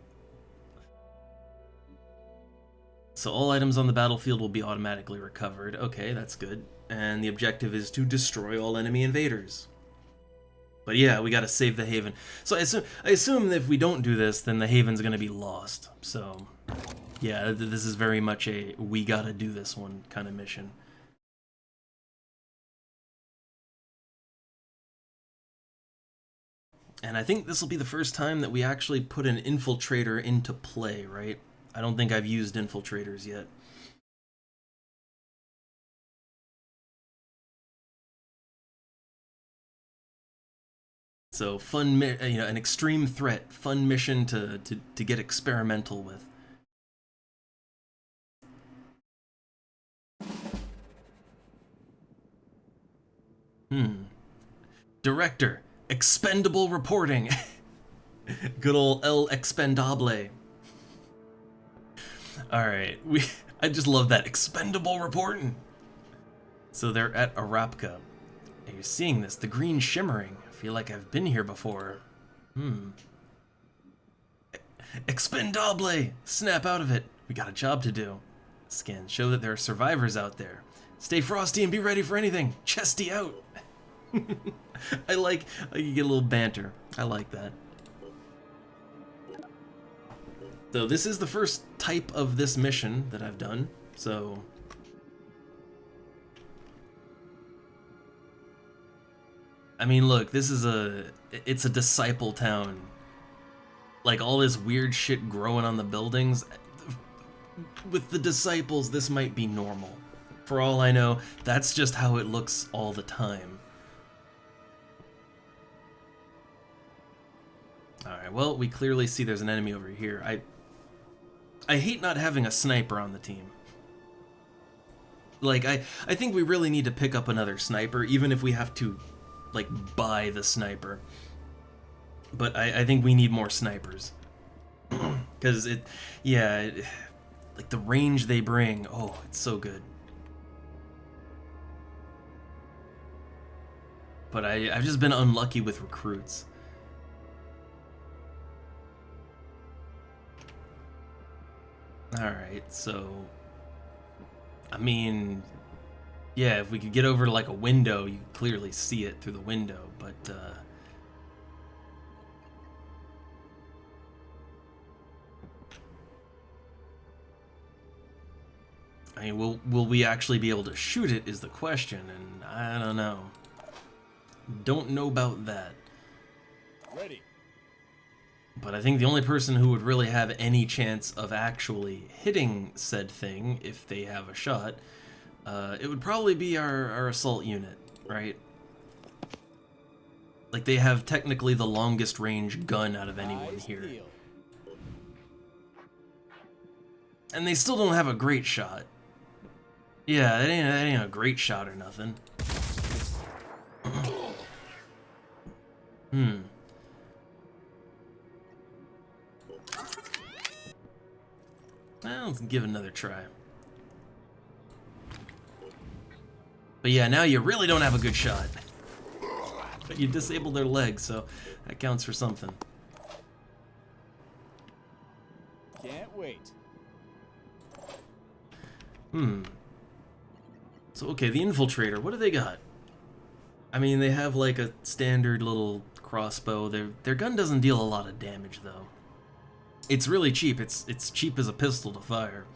So all items on the battlefield will be automatically recovered. Okay, that's good. And the objective is to destroy all enemy invaders. But yeah, we gotta save the Haven. So I assume that if we don't do this, then the Haven's gonna be lost. So, yeah, this is very much a we gotta do this one kind of mission. And I think this will be the first time that we actually put an infiltrator into play, right? I don't think I've used infiltrators yet. So fun, you know, an extreme threat, fun mission to get experimental with. Director, expendable reporting. Good old El Expendable. All right, I just love that expendable reporting. So they're at Arapka. You're seeing this, the green shimmering. I feel like I've been here before. Expendable! Snap out of it. We got a job to do. Scans show that there are survivors out there. Stay frosty and be ready for anything. Chesty out. I like you get a little banter. I like that. So this is the first type of this mission that I've done. So I mean, look, this is it's a disciple town. Like all this weird shit growing on the buildings. With the disciples, this might be normal. For all I know, that's just how it looks all the time. Alright, well, we clearly see there's an enemy over here. I hate not having a sniper on the team. Like, I think we really need to pick up another sniper, even if we have to, like, buy the sniper. But I think we need more snipers. Because like, the range they bring, oh, it's so good. But I've just been unlucky with recruits. Alright, so I mean, yeah, if we could get over to like a window, you could clearly see it through the window, but I mean, will we actually be able to shoot it is the question, and I don't know. Don't know about that. Ready. But I think the only person who would really have any chance of actually hitting said thing, if they have a shot, it would probably be our assault unit, right? Like, they have technically the longest range gun out of anyone here. And they still don't have a great shot. Yeah, that ain't a great shot or nothing. Well, let's give it another try. But yeah, now you really don't have a good shot. But you disabled their legs, so that counts for something. Can't wait. So, okay, the infiltrator, what do they got? I mean, they have like a standard little crossbow. Their gun doesn't deal a lot of damage, though. It's really cheap. It's cheap as a pistol to fire.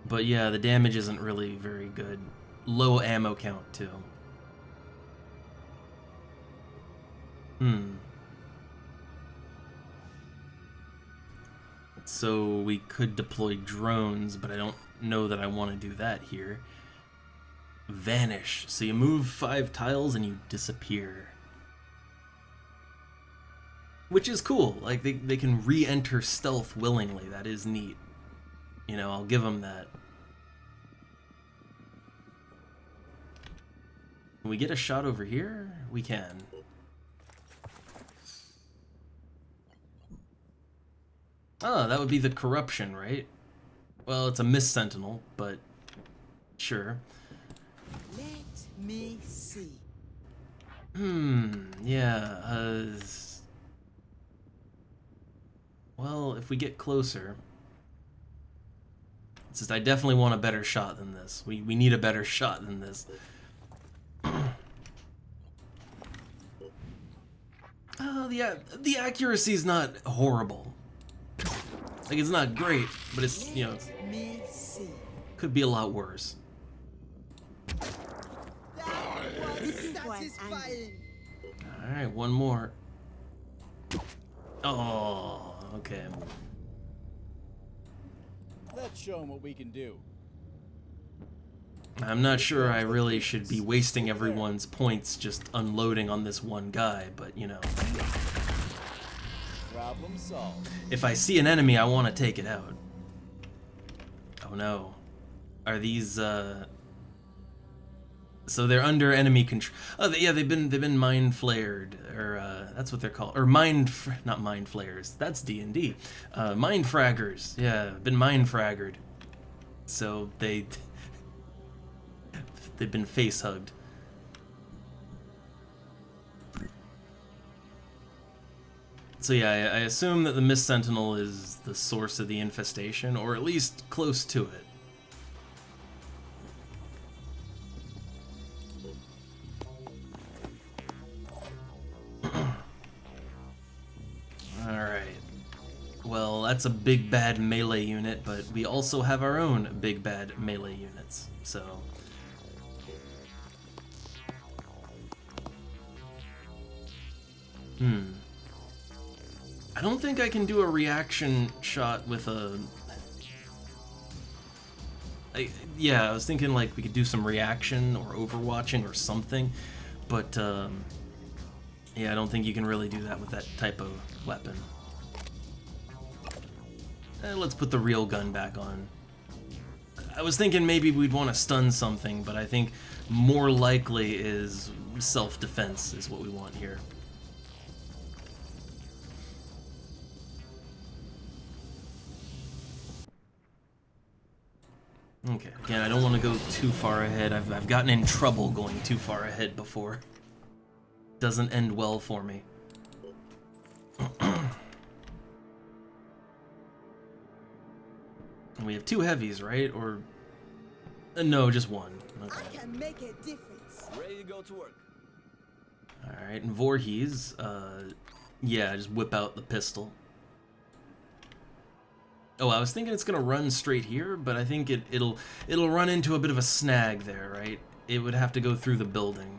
But yeah, the damage isn't really very good. Low ammo count, too. So we could deploy drones, but I don't know that I want to do that here. Vanish. So you move 5 tiles and you disappear. Which is cool. Like, they can re-enter stealth willingly. That is neat. You know, I'll give them that. Can we get a shot over here? We can. Oh, that would be the corruption, right? Well, it's a Mist Sentinel, but sure. Let me see. Yeah, well, if we get closer... It's just I definitely want a better shot than this. We need a better shot than this. the accuracy's not horrible. Like, it's not great, but it's, you know, Let me see. could be a lot worse. That was Looking for an satisfying. Alright, one more. Oh, okay. Let's show him what we can do. I'm not sure I really should be wasting everyone's points just unloading on this one guy, but you know. Problem solved. If I see an enemy, I want to take it out. Oh no. Are these, So they're under enemy control. Oh, yeah, they've been mind flared, or that's what they're called, or not mind flayers. That's D&D. Mind fraggers. Yeah, been mind fraggered. So they've been face hugged. So yeah, I assume that the Mist Sentinel is the source of the infestation, or at least close to it. Alright. Well, that's a big bad melee unit, but we also have our own big bad melee units, so... I don't think I can do a reaction shot with a... yeah, I was thinking like we could do some reaction or overwatching or something, but yeah, I don't think you can really do that with that type of weapon. Let's put the real gun back on. I was thinking maybe we'd want to stun something, but I think more likely is self-defense is what we want here. Okay, again, I don't want to go too far ahead. I've gotten in trouble going too far ahead before. Doesn't end well for me. And we have two heavies, right? Or... no, just one. Okay. I can make a difference. Ready to go to work. Alright, and Voorhees, yeah, just whip out the pistol. Oh, I was thinking it's gonna run straight here, but I think it'll run into a bit of a snag there, right? It would have to go through the building.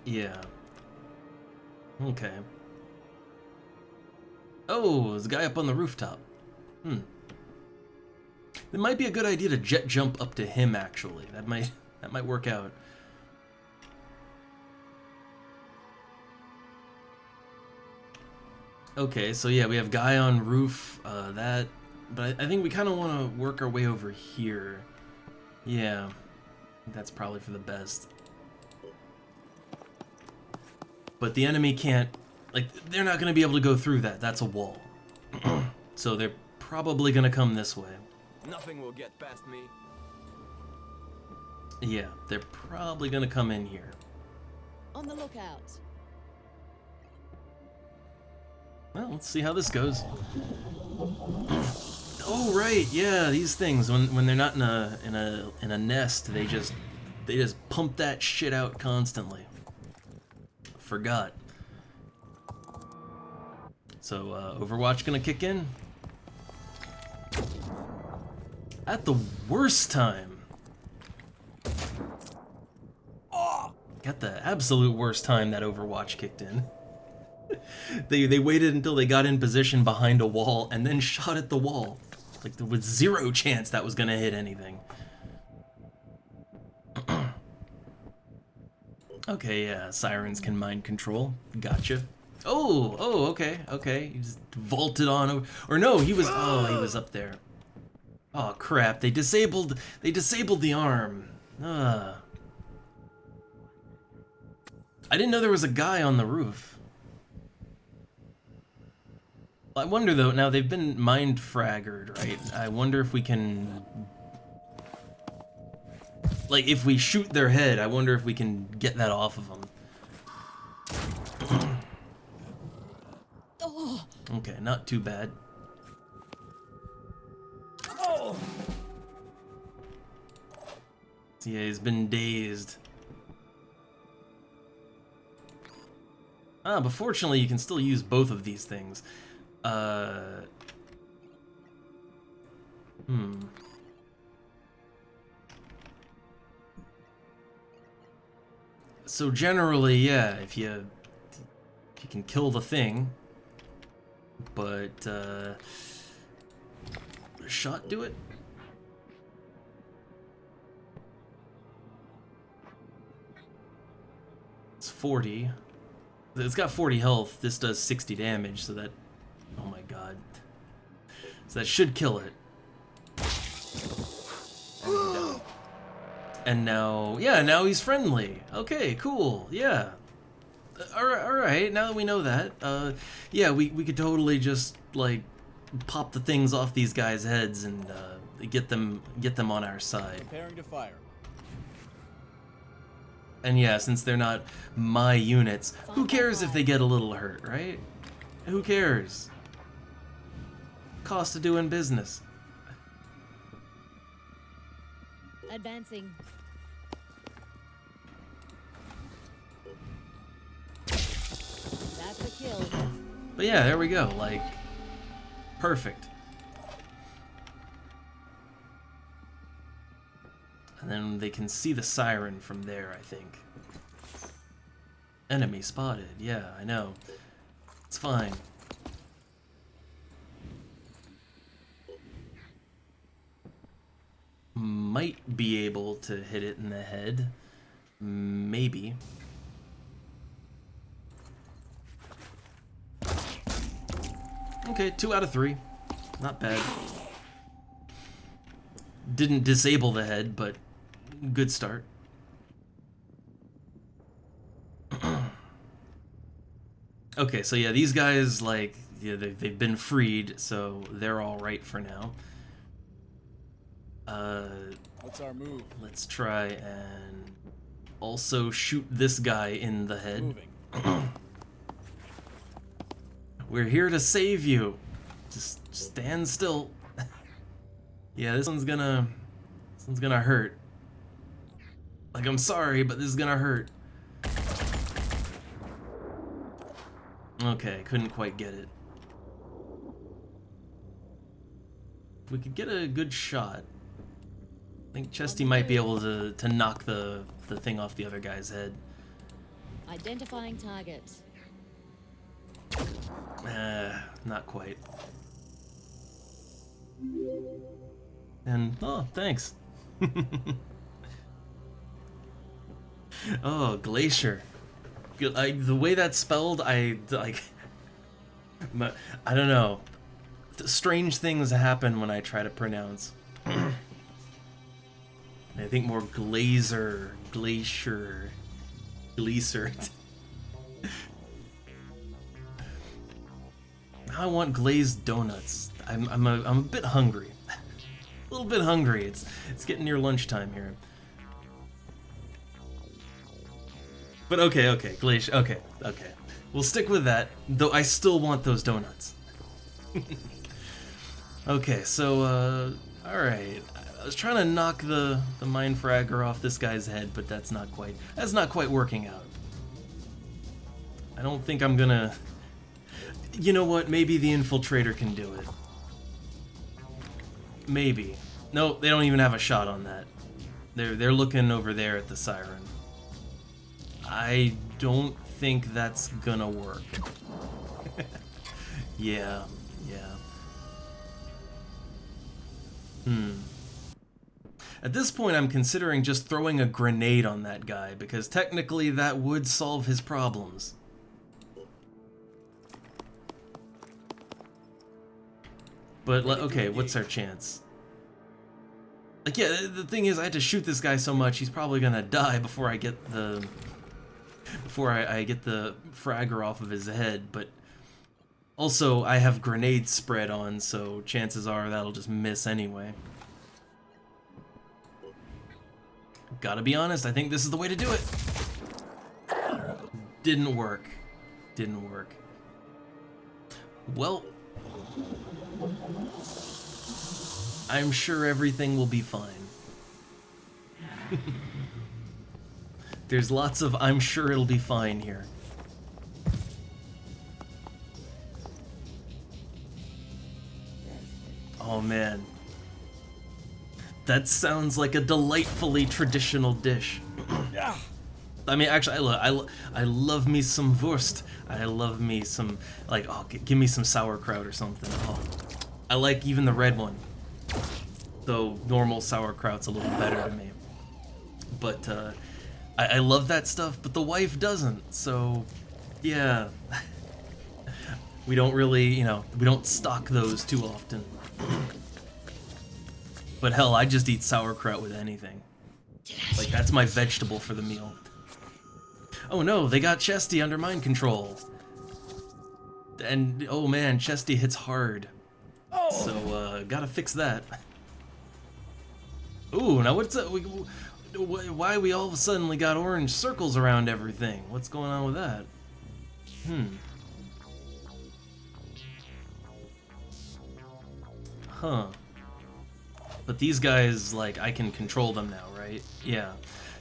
Yeah. Okay. Oh, there's a guy up on the rooftop. It might be a good idea to jet jump up to him, actually. That might work out. Okay, so yeah, we have guy on roof, but I think we kind of want to work our way over here. Yeah, that's probably for the best. But the enemy can't, like, they're not going to be able to go through that. That's a wall. So they're probably going to come this way. Nothing will get past me. Yeah, they're probably going to come in here. On the lookout. Well, let's see how this goes. Oh right, yeah, these things when they're not in a nest, they just pump that shit out constantly. Forgot. So Overwatch gonna kick in at the worst time. Got the absolute worst time that Overwatch kicked in. They waited until they got in position behind a wall and then shot at the wall. Like there was zero chance that was gonna hit anything. Okay, yeah, sirens can mind control. Gotcha. Oh, okay. He just vaulted on over. Or no, he was up there. Oh crap, they disabled the arm. I didn't know there was a guy on the roof. I wonder though, now they've been mind fraggered, right? I wonder if we can... like, if we shoot their head, I wonder if we can get that off of them. Okay, not too bad. So yeah, he's been dazed. But fortunately you can still use both of these things. So generally, yeah, if you can kill the thing, but shot do it? It's 40. It's got 40 health. This does 60 damage, so that... Oh my god. So that should kill it. And now... Yeah, now he's friendly. Okay, cool. Yeah. Alright, now that we know that, yeah, we could totally just, like, pop the things off these guys' heads and, get them on our side. Preparing to fire. And yeah, since they're not my units, who cares if they get a little hurt, right? Who cares? Cost of doing business. Advancing. That's a kill. But yeah, there we go, like, perfect. And then they can see the siren from there, I think. Enemy spotted, yeah, I know. It's fine. Might be able to hit it in the head. Maybe. Okay, 2 out of 3. Not bad. Didn't disable the head, but good start. Okay, so yeah, these guys, like, yeah, they've been freed, so they're all right for now. What's our move? Let's try and also shoot this guy in the head. Moving. We're here to save you. Just stand still. Yeah, this one's gonna hurt. Like, I'm sorry, but this is gonna hurt. Okay, couldn't quite get it. If we could get a good shot, I think Chesty might be able to knock the thing off the other guy's head. Identifying target. Not quite. And, oh, thanks. Oh, Glacier. The way that's spelled, I don't know. Strange things happen when I try to pronounce. I think more Glacier. I want glazed donuts. I'm a bit hungry. A little bit hungry. It's getting near lunchtime here. But okay, Glacier. Okay. We'll stick with that, though I still want those donuts. Okay, so, alright. I was trying to knock the Mind Fragger off this guy's head, but that's not quite working out. I don't think I'm gonna... You know what, maybe the Infiltrator can do it. Maybe. No, they don't even have a shot on that. They're looking over there at the siren. I don't think that's gonna work. Yeah. At this point, I'm considering just throwing a grenade on that guy, because technically that would solve his problems. But, okay, what's our chance? Like, yeah, the thing is, I had to shoot this guy so much, he's probably gonna die before I get the... Before I get the fragger off of his head, but... Also, I have grenades spread on, so chances are that'll just miss anyway. Gotta be honest, I think this is the way to do it. Didn't work. Well... I'm sure everything will be fine. There's lots of I'm sure it'll be fine here. Oh man. That sounds like a delightfully traditional dish. I mean, actually, I love me some Wurst. I love me some, like, oh, give me some sauerkraut or something. Oh, I like even the red one. Though normal sauerkraut's a little better to me. But I love that stuff, but the wife doesn't. So, yeah. We don't really, you know, we don't stock those too often. But hell, I just eat sauerkraut with anything. Like, that's my vegetable for the meal. Oh no, they got Chesty under mind control. And, oh man, Chesty hits hard. So, gotta fix that. Ooh, now what's up? Why we all of a sudden got orange circles around everything? What's going on with that? Huh. But these guys, like, I can control them now, right? Yeah.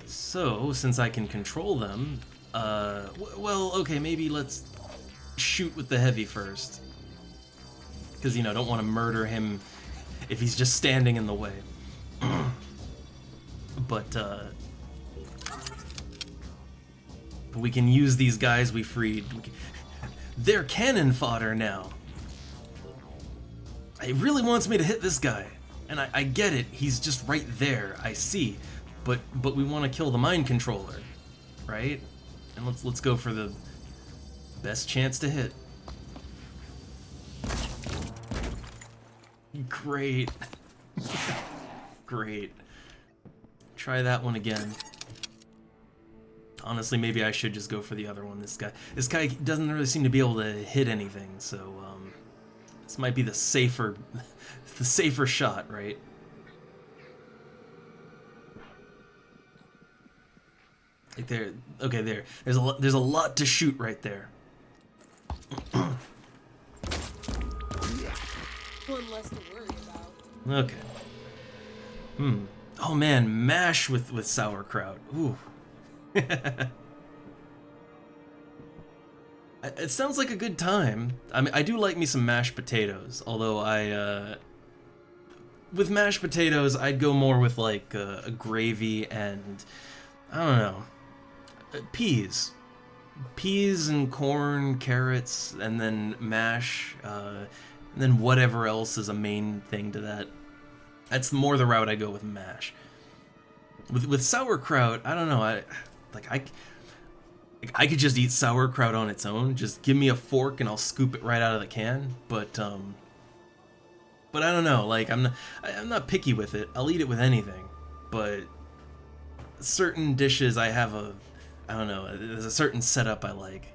So, since I can control them, well, okay, maybe let's shoot with the heavy first. Because, you know, don't want to murder him if he's just standing in the way. But we can use these guys we freed. They're cannon fodder now. It really wants me to hit this guy. And I get it, he's just right there, I see. But we want to kill the mind controller, right? And let's go for the best chance to hit. Great. Great. Try that one again. Honestly, maybe I should just go for the other one. This guy doesn't really seem to be able to hit anything, so this might be the safer shot, right? Right there. Okay, there. There's a lot to shoot right there. One less to worry about. Okay. Oh man, mash with sauerkraut. Ooh. It sounds like a good time. I mean, I do like me some mashed potatoes, although with mashed potatoes, I'd go more with like a gravy and, I don't know, peas. Peas and corn, carrots, and then mash, and then whatever else is a main thing to that. That's more the route I go with mash. With sauerkraut, I don't know, I could just eat sauerkraut on its own. Just give me a fork and I'll scoop it right out of the can. But I don't know. Like I'm not picky with it. I'll eat it with anything. But certain dishes I don't know. There's a certain setup I like.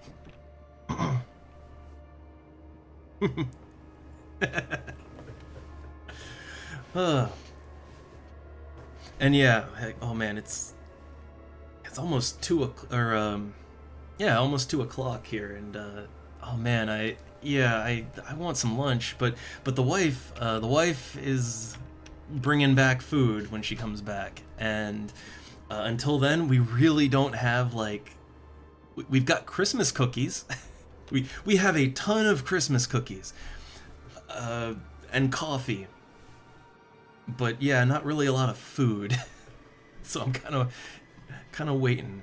And yeah. Oh man, it's almost 2 o'clock. Yeah, almost 2 o'clock here, and oh man, I want some lunch, but the wife is bringing back food when she comes back, and until then, we really don't have like, we've got Christmas cookies, we have a ton of Christmas cookies, and coffee, but yeah, not really a lot of food, so I'm kind of waiting.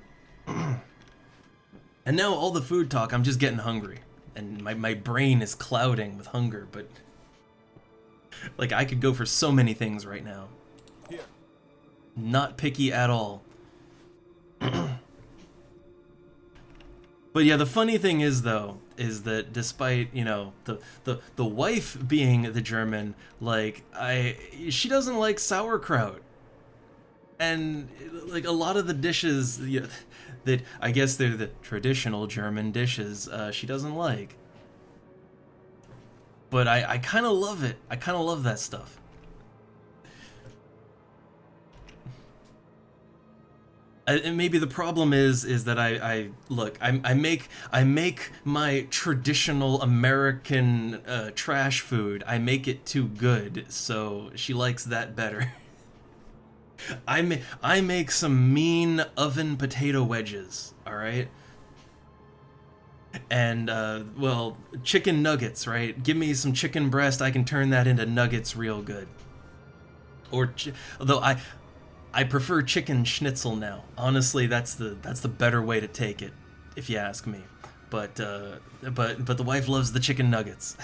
And now all the food talk, I'm just getting hungry. And my brain is clouding with hunger, but like I could go for so many things right now. Here. Not picky at all. But yeah, the funny thing is though, is that despite, you know, the wife being the German, like she doesn't like sauerkraut. And like a lot of the dishes that I guess they're the traditional German dishes, she doesn't like. But I kind of love it. I kind of love that stuff. And maybe the problem is that I make my traditional American trash food. I make it too good, so she likes that better. I make some mean oven potato wedges, all right? And, well, chicken nuggets, right? Give me some chicken breast, I can turn that into nuggets real good. Or, although I prefer chicken schnitzel now. Honestly, that's the better way to take it, if you ask me. But the wife loves the chicken nuggets.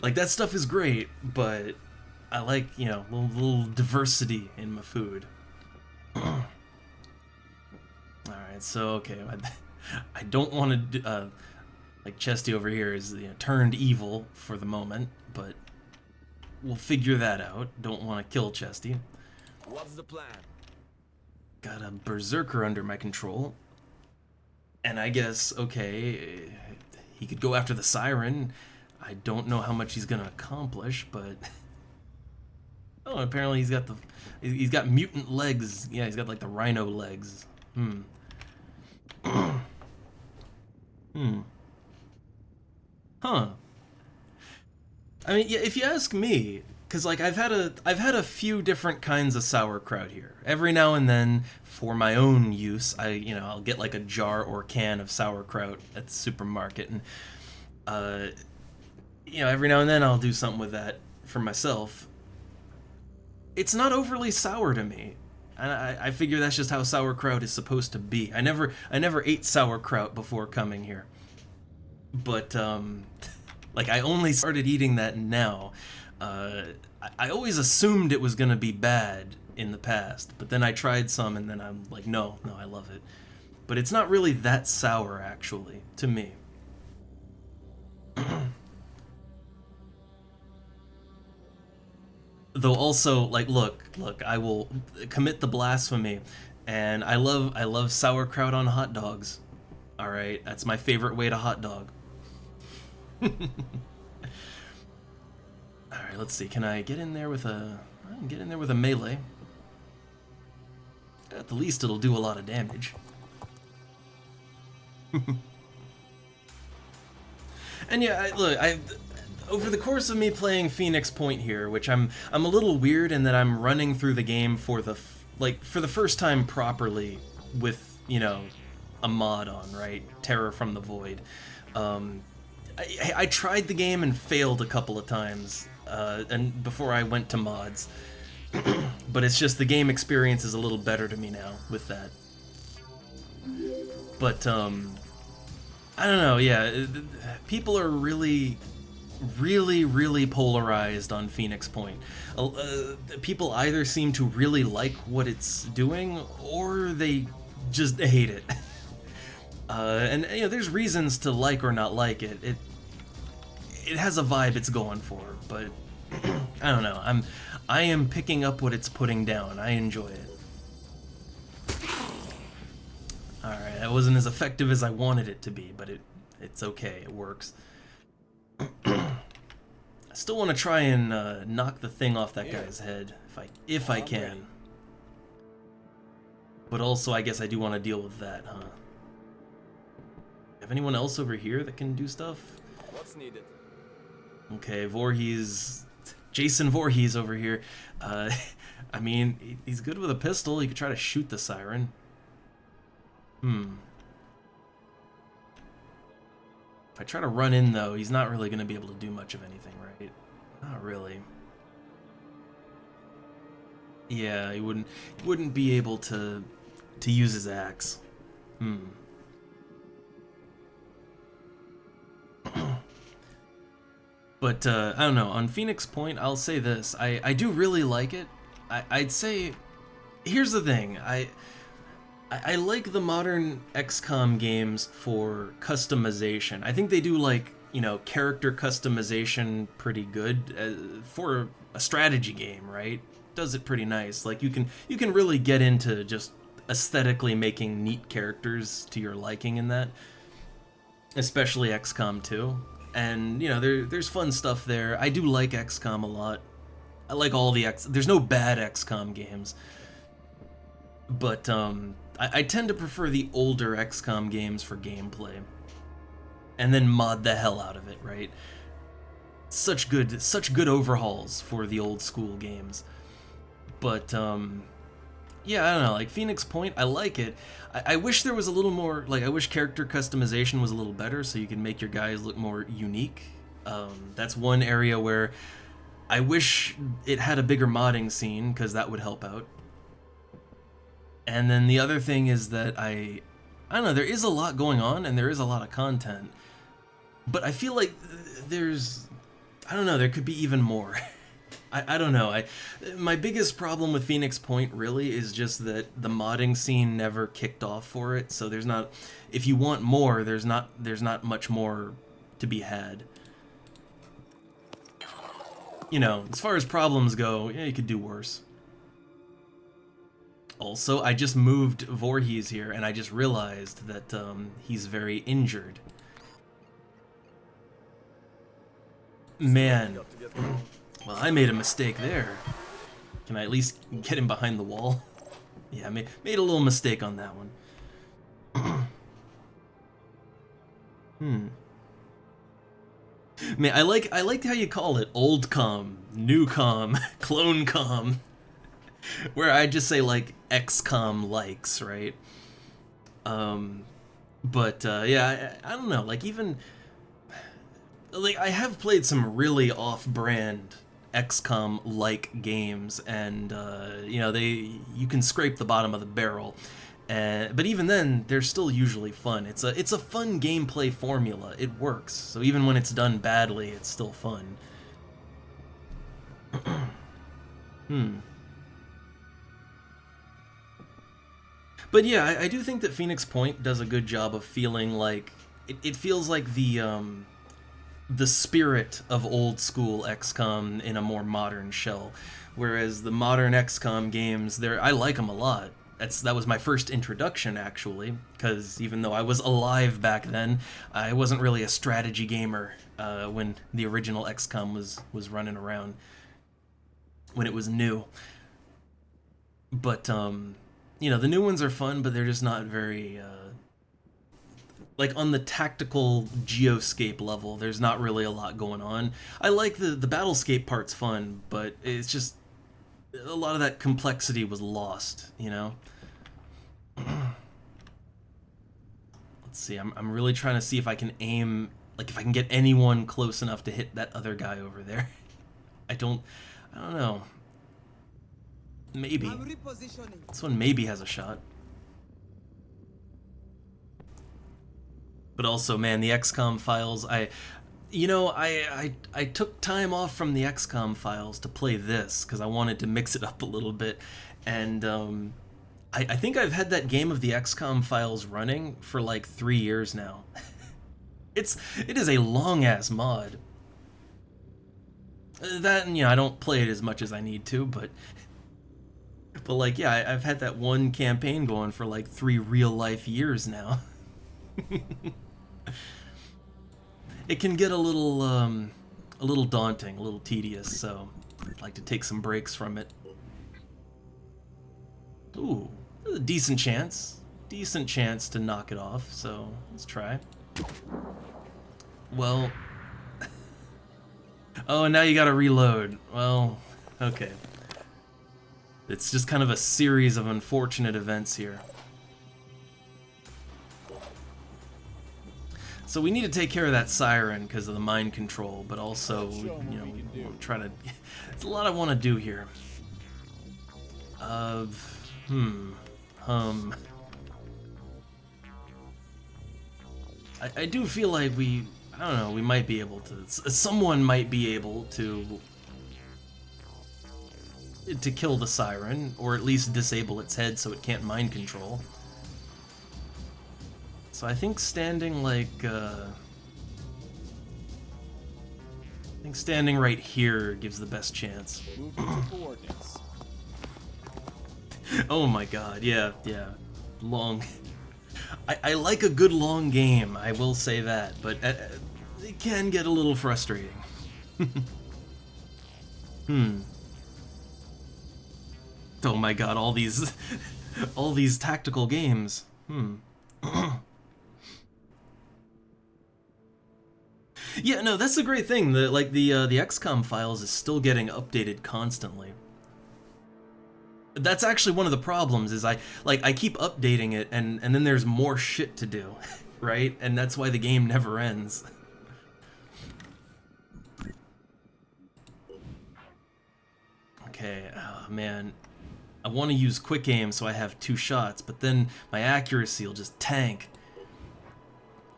Like, that stuff is great, but I like, you know, a little diversity in my food. Alright, so, okay, I don't want to, like, Chesty over here is, you know, turned evil for the moment, but we'll figure that out. Don't want to kill Chesty. What's the plan? Got a berserker under my control. And I guess, okay, he could go after the siren. I don't know how much he's gonna accomplish, but... Oh, apparently he's got mutant legs. Yeah, he's got like the rhino legs. Huh. I mean, yeah, if you ask me, because like I've had a few different kinds of sauerkraut here. Every now and then, for my own use, I'll get like a jar or can of sauerkraut at the supermarket, and every now and then I'll do something with that for myself. It's not overly sour to me. I figure that's just how sauerkraut is supposed to be. I never ate sauerkraut before coming here. But, like, I only started eating that now. I always assumed it was gonna be bad in the past, but then I tried some and then I'm like, no, I love it. But it's not really that sour, actually, to me. Though also, like, look, I will commit the blasphemy, and I love sauerkraut on hot dogs. All right, that's my favorite way to hot dog. All right, let's see. Can I get in there with a? I can get in there with a melee. At the least, it'll do a lot of damage. And yeah, over the course of me playing Phoenix Point here, which I'm a little weird in that I'm running through the game for the first time properly with, you know, a mod on, right? Terror from the Void. I tried the game and failed a couple of times, and before I went to mods. But it's just the game experience is a little better to me now with that. But I don't know, yeah, people are really polarized on Phoenix Point. People either seem to really like what it's doing, or they just hate it. And you know, there's reasons to like or not like it. It has a vibe it's going for, but I don't know. I am picking up what it's putting down. I enjoy it. Alright, that wasn't as effective as I wanted it to be, but it's okay, it works. I still want to try and knock the thing off that guy's head, if I can. But also, I guess I do want to deal with that, huh? Have anyone else over here that can do stuff? What's needed? Okay, Voorhees, Jason Voorhees over here. I mean, he's good with a pistol. He could try to shoot the siren. If I try to run in, though, he's not really going to be able to do much of anything, right? Not really. Yeah, he wouldn't be able to use his axe. But, I don't know, on Phoenix Point, I'll say this. I do really like it. I'd say... Here's the thing. I like the modern XCOM games for customization. I think they do, like, you know, character customization pretty good for a strategy game, right? Does it pretty nice. Like, you can really get into just aesthetically making neat characters to your liking in that. Especially XCOM 2. And, you know, there's fun stuff there. I do like XCOM a lot. I like all the there's no bad XCOM games. But, I tend to prefer the older XCOM games for gameplay. And then mod the hell out of it, right? Such good overhauls for the old school games. But, yeah, I don't know, like Phoenix Point, I like it. I wish there was a little more, like, I wish character customization was a little better so you can make your guys look more unique. That's one area where I wish it had a bigger modding scene, because that would help out. And then the other thing is that I don't know, there is a lot going on and there is a lot of content, but I feel like there's, I don't know, there could be even more. I don't know. My biggest problem with Phoenix Point really is just that the modding scene never kicked off for it. So there's not, if you want more, there's not much more to be had. You know, as far as problems go, yeah, you could do worse. Also, I just moved Voorhees here, and I just realized that he's very injured. Man. Well, I made a mistake there. Can I at least get him behind the wall? Yeah, I made a little mistake on that one. Man, I like how you call it old com, new com, clone com. Where I just say like XCOM likes, right? Yeah, I don't know, like even like I have played some really off-brand XCOM like games, and you know, you can scrape the bottom of the barrel, but even then they're still usually fun. It's a fun gameplay formula. It works. So even when it's done badly, it's still fun. But yeah, I do think that Phoenix Point does a good job of feeling like it feels like the spirit of old school XCOM in a more modern shell, whereas the modern XCOM games, I like them a lot. That was my first introduction, actually, because even though I was alive back then, I wasn't really a strategy gamer when the original XCOM was running around, when it was new. But you know, the new ones are fun, but they're just not very like on the tactical geoscape level, there's not really a lot going on. I like the battlescape part's fun, but it's just a lot of that complexity was lost, you know? Let's see, I'm really trying to see if I can aim, like if I can get anyone close enough to hit that other guy over there. I don't know. Maybe. This one maybe has a shot. But also, man, the XCOM files, I took time off from the XCOM files to play this, because I wanted to mix it up a little bit, and I think I've had that game of the XCOM files running for like 3 years now. It is a long-ass mod. That, and, you know, I don't play it as much as I need to, but like, yeah, I've had that one campaign going for like 3 real-life years now. It can get a little daunting, a little tedious, so I'd like to take some breaks from it. Ooh, a decent chance to knock it off, so let's try. Well, oh, and now you gotta reload. Well, okay. It's just kind of a series of unfortunate events here. So we need to take care of that siren because of the mind control, but also, you know, we're trying to... There's a lot I want to do here. I do feel like I don't know, we might be able to... Someone might be able to kill the siren, or at least disable its head so it can't mind control. So I think standing like, I think standing right here gives the best chance. Oh my god, yeah. Long. I like a good long game, I will say that, but it can get a little frustrating. Oh my god, all these tactical games. Yeah, no, that's the great thing. The XCOM files is still getting updated constantly. That's actually one of the problems, is I keep updating it, and then there's more shit to do, right? And that's why the game never ends. Okay, oh man. I want to use quick aim so I have 2 shots, but then my accuracy will just tank.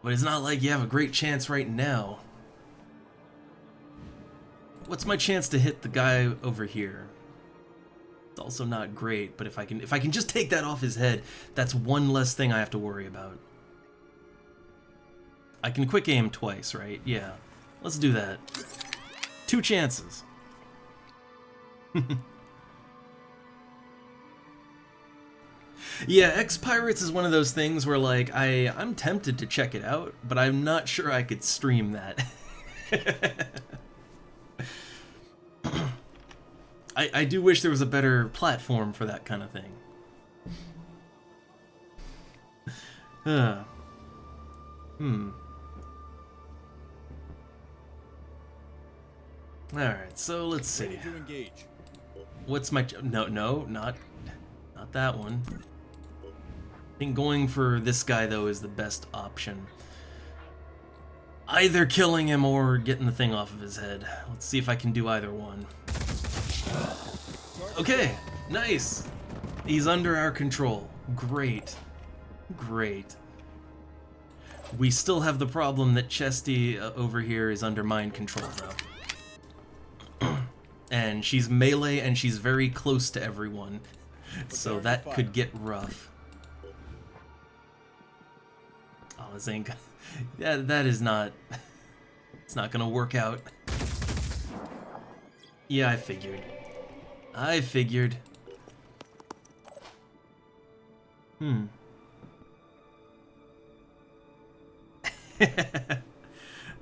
But it's not like you have a great chance right now. What's my chance to hit the guy over here? It's also not great, but if I can just take that off his head, that's one less thing I have to worry about. I can quick aim twice, right? Yeah. Let's do that. 2 chances. Yeah, X-Pirates is one of those things where, like, I'm tempted to check it out, but I'm not sure I could stream that. I do wish there was a better platform for that kind of thing. Alright, so let's see. Ready to engage. What's my... No, not that one. I think going for this guy, though, is the best option. Either killing him or getting the thing off of his head. Let's see if I can do either one. Okay, nice. He's under our control. Great. Great. We still have the problem that Chesty over here is under mind control, though. And she's melee and she's very close to everyone. So that could get rough. Oh, this ain't... that is not... It's not gonna work out. Yeah, I figured.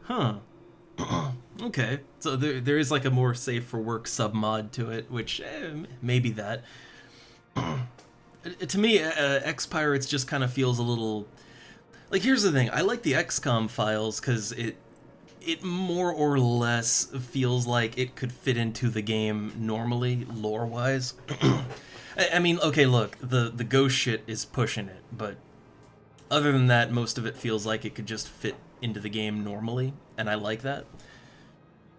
Huh. Okay, so there is like a more safe for work submod to it, which maybe that. To me, X-Pirates just kind of feels a little... Like, here's the thing, I like the XCOM files because it more or less feels like it could fit into the game normally, lore-wise. I mean, okay, look, the ghost shit is pushing it, but other than that, most of it feels like it could just fit into the game normally, and I like that.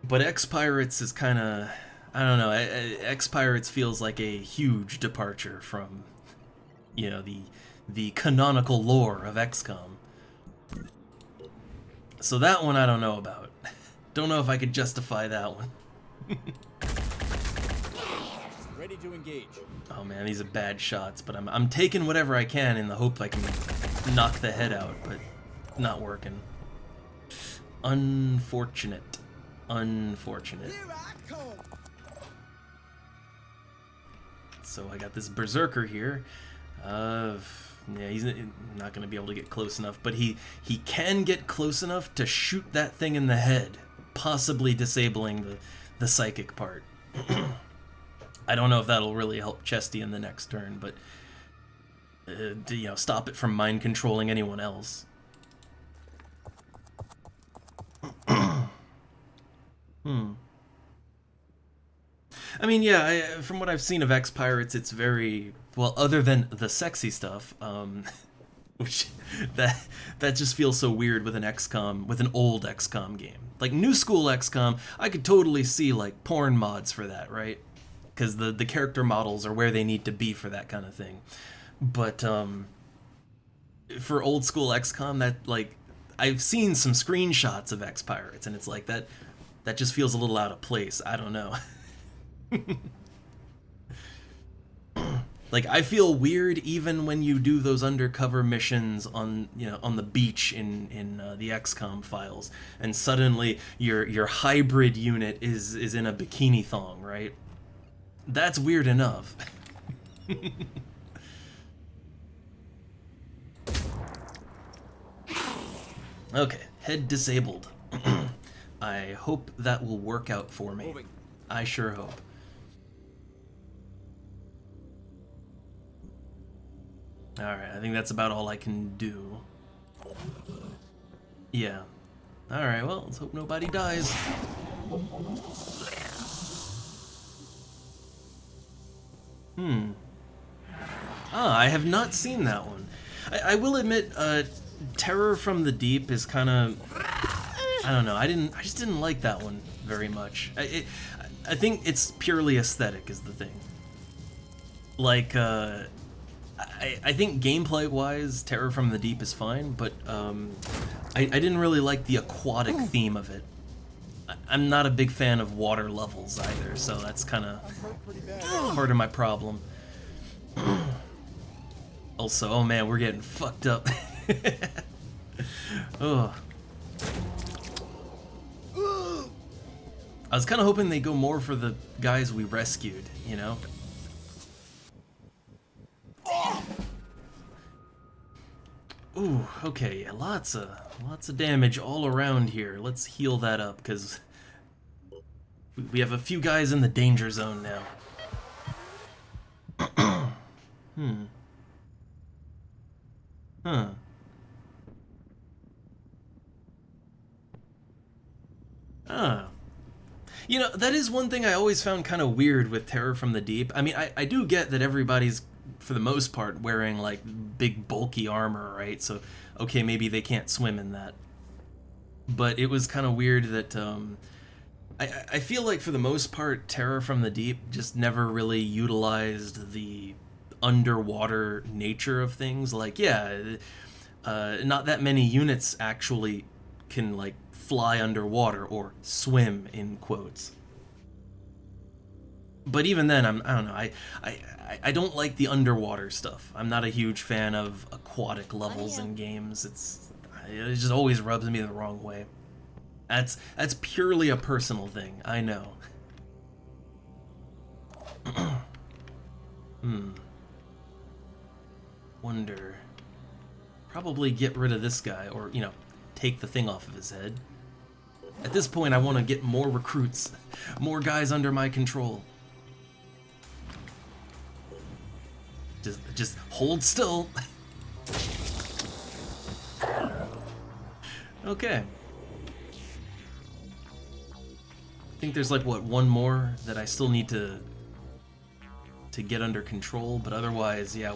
But X-Pirates is kind of... I don't know, X-Pirates feels like a huge departure from, you know, the canonical lore of XCOM. So that one I don't know about. Don't know if I could justify that one. Ready to engage. Oh man, these are bad shots, but I'm taking whatever I can in the hope I can knock the head out, but not working. Unfortunate. Unfortunate. Here I come. So I got this Berserker here. Yeah, he's not going to be able to get close enough, but he can get close enough to shoot that thing in the head, possibly disabling the psychic part. I don't know if that'll really help Chesty in the next turn, but you know, stop it from mind controlling anyone else. I mean, yeah, from what I've seen of X-Pirates, it's very... Well, other than the sexy stuff, which that just feels so weird with an XCOM, with an old XCOM game. Like, new school XCOM, I could totally see, like, porn mods for that, right? Because the character models are where they need to be for that kind of thing. But, for old school XCOM, that, like... I've seen some screenshots of X-Pirates, and it's like, that just feels a little out of place. I don't know. Like, I feel weird even when you do those undercover missions on, you know, on the beach in the XCOM files, and suddenly your hybrid unit is in a bikini thong, right? That's weird enough. Okay, head disabled. I hope that will work out for me. Moving. I sure hope. Alright, I think that's about all I can do. Yeah. Alright, well, let's hope nobody dies. Ah, I have not seen that one. I will admit, Terror from the Deep is kind of, I don't know. I just didn't like that one very much. I think it's purely aesthetic is the thing. Like, I think gameplay-wise, Terror from the Deep is fine, but I didn't really like the aquatic theme of it. I'm not a big fan of water levels either, so that's kind of part of my problem. Also, oh man, we're getting fucked up. Oh. I was kind of hoping they go more for the guys we rescued, you know? Ooh, okay, yeah, lots of damage all around here. Let's heal that up, because we have a few guys in the danger zone now. Huh. Ah. You know, that is one thing I always found kind of weird with Terror from the Deep. I mean, I do get that everybody's, for the most part, wearing, like, big, bulky armor, right? So, okay, maybe they can't swim in that. But it was kind of weird that, I feel like, for the most part, Terror from the Deep just never really utilized the underwater nature of things. Like, yeah, not that many units actually can, like, fly underwater or swim in quotes. But even then, I don't know. I don't like the underwater stuff. I'm not a huge fan of aquatic levels in games. It just always rubs me the wrong way. That's purely a personal thing. I know. Wonder. Probably get rid of this guy, or, you know, take the thing off of his head. At this point, I want to get more recruits, more guys under my control. Just hold still. Okay. I think there's like, what, one more that I still need to get under control, but otherwise, yeah,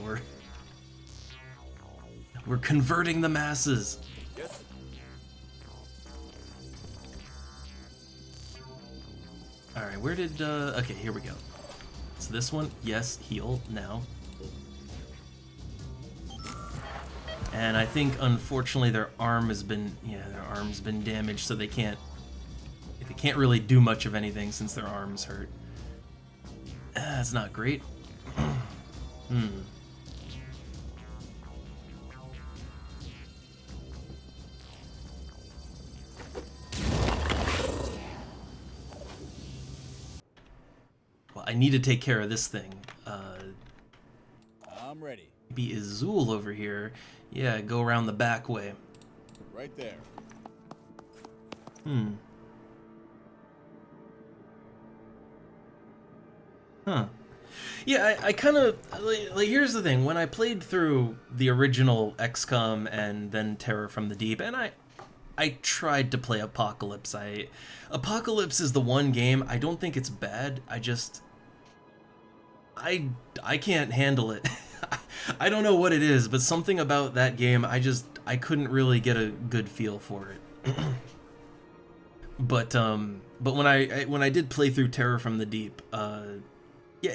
we're converting the masses. Yes. Alright, where did, okay, here we go. So this one, yes, heal now. And I think, unfortunately, their arm's been damaged, so they can't really do much of anything since their arm's hurt. That's not great. Well, I need to take care of this thing. I'm ready. Maybe Azul over here. Yeah, go around the back way. Right there. Huh. Yeah, I kind of, like, here's the thing. When I played through the original XCOM and then Terror from the Deep, and I tried to play Apocalypse. Apocalypse is the one game, I don't think it's bad, I can't handle it. I don't know what it is, but something about that game, I couldn't really get a good feel for it. But when I did play through Terror from the Deep, yeah,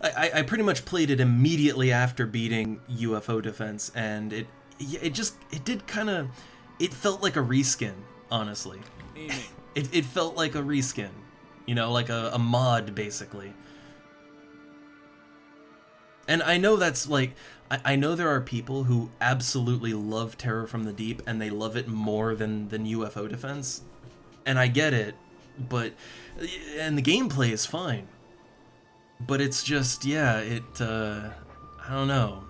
I pretty much played it immediately after beating UFO Defense, and it felt like a reskin, honestly. It felt like a reskin, you know, like a mod, basically. And I know that's like, I know there are people who absolutely love Terror from the Deep, and they love it more than UFO Defense, and I get it, and the gameplay is fine. But it's just, yeah, I don't know.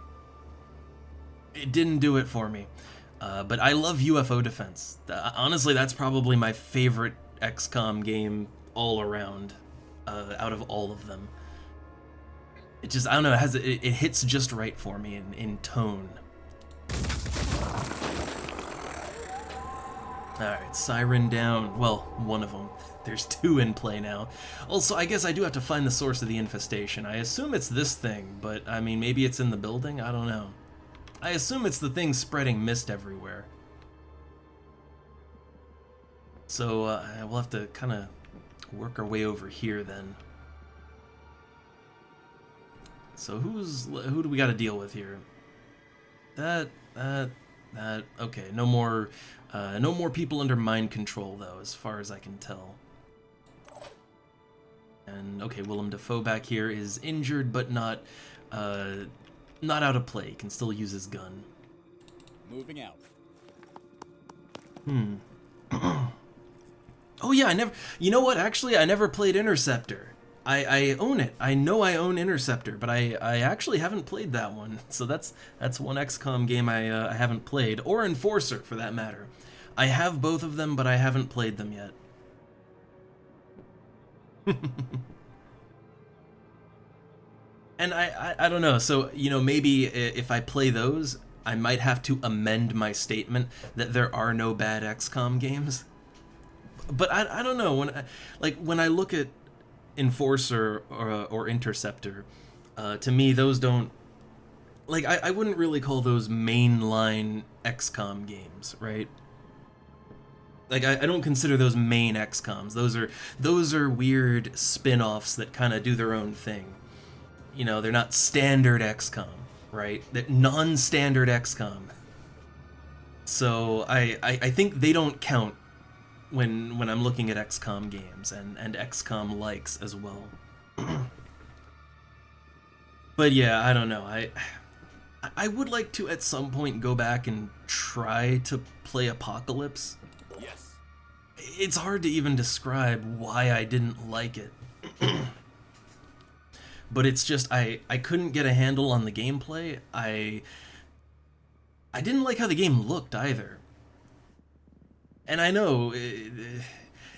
It didn't do it for me. But I love UFO Defense. Honestly, that's probably my favorite XCOM game all around, out of all of them. It just, I don't know, it hits just right for me in tone. Alright, Siren down. Well, one of them. There's two in play now. Also, I guess I do have to find the source of the infestation. I assume it's this thing, but I mean, maybe it's in the building? I don't know. I assume it's the thing spreading mist everywhere. So, we'll have to kind of work our way over here then. So who do we got to deal with here? That, okay, no more people under mind control though, as far as I can tell. And okay, Willem Dafoe back here is injured, but not out of play. He can still use his gun. Moving out. Oh yeah, you know what? Actually, I never played Interceptor. I own it. I know I own Interceptor, but I actually haven't played that one. So that's one XCOM game I haven't played, or Enforcer for that matter. I have both of them, but I haven't played them yet. And I don't know. So, you know, maybe if I play those, I might have to amend my statement that there are no bad XCOM games. But I don't know, when I look at Enforcer or Interceptor, to me those don't, like, I wouldn't really call those mainline XCOM games, right? Like, I don't consider those main XCOMs. Those are weird spin-offs that kind of do their own thing. You know, they're not standard XCOM, right? They're non-standard XCOM. So I think they don't count when I'm looking at XCOM games and XCOM likes as well. But yeah, I don't know. I would like to at some point go back and try to play Apocalypse. Yes. It's hard to even describe why I didn't like it. But it's just I couldn't get a handle on the gameplay. I didn't like how the game looked either. And I know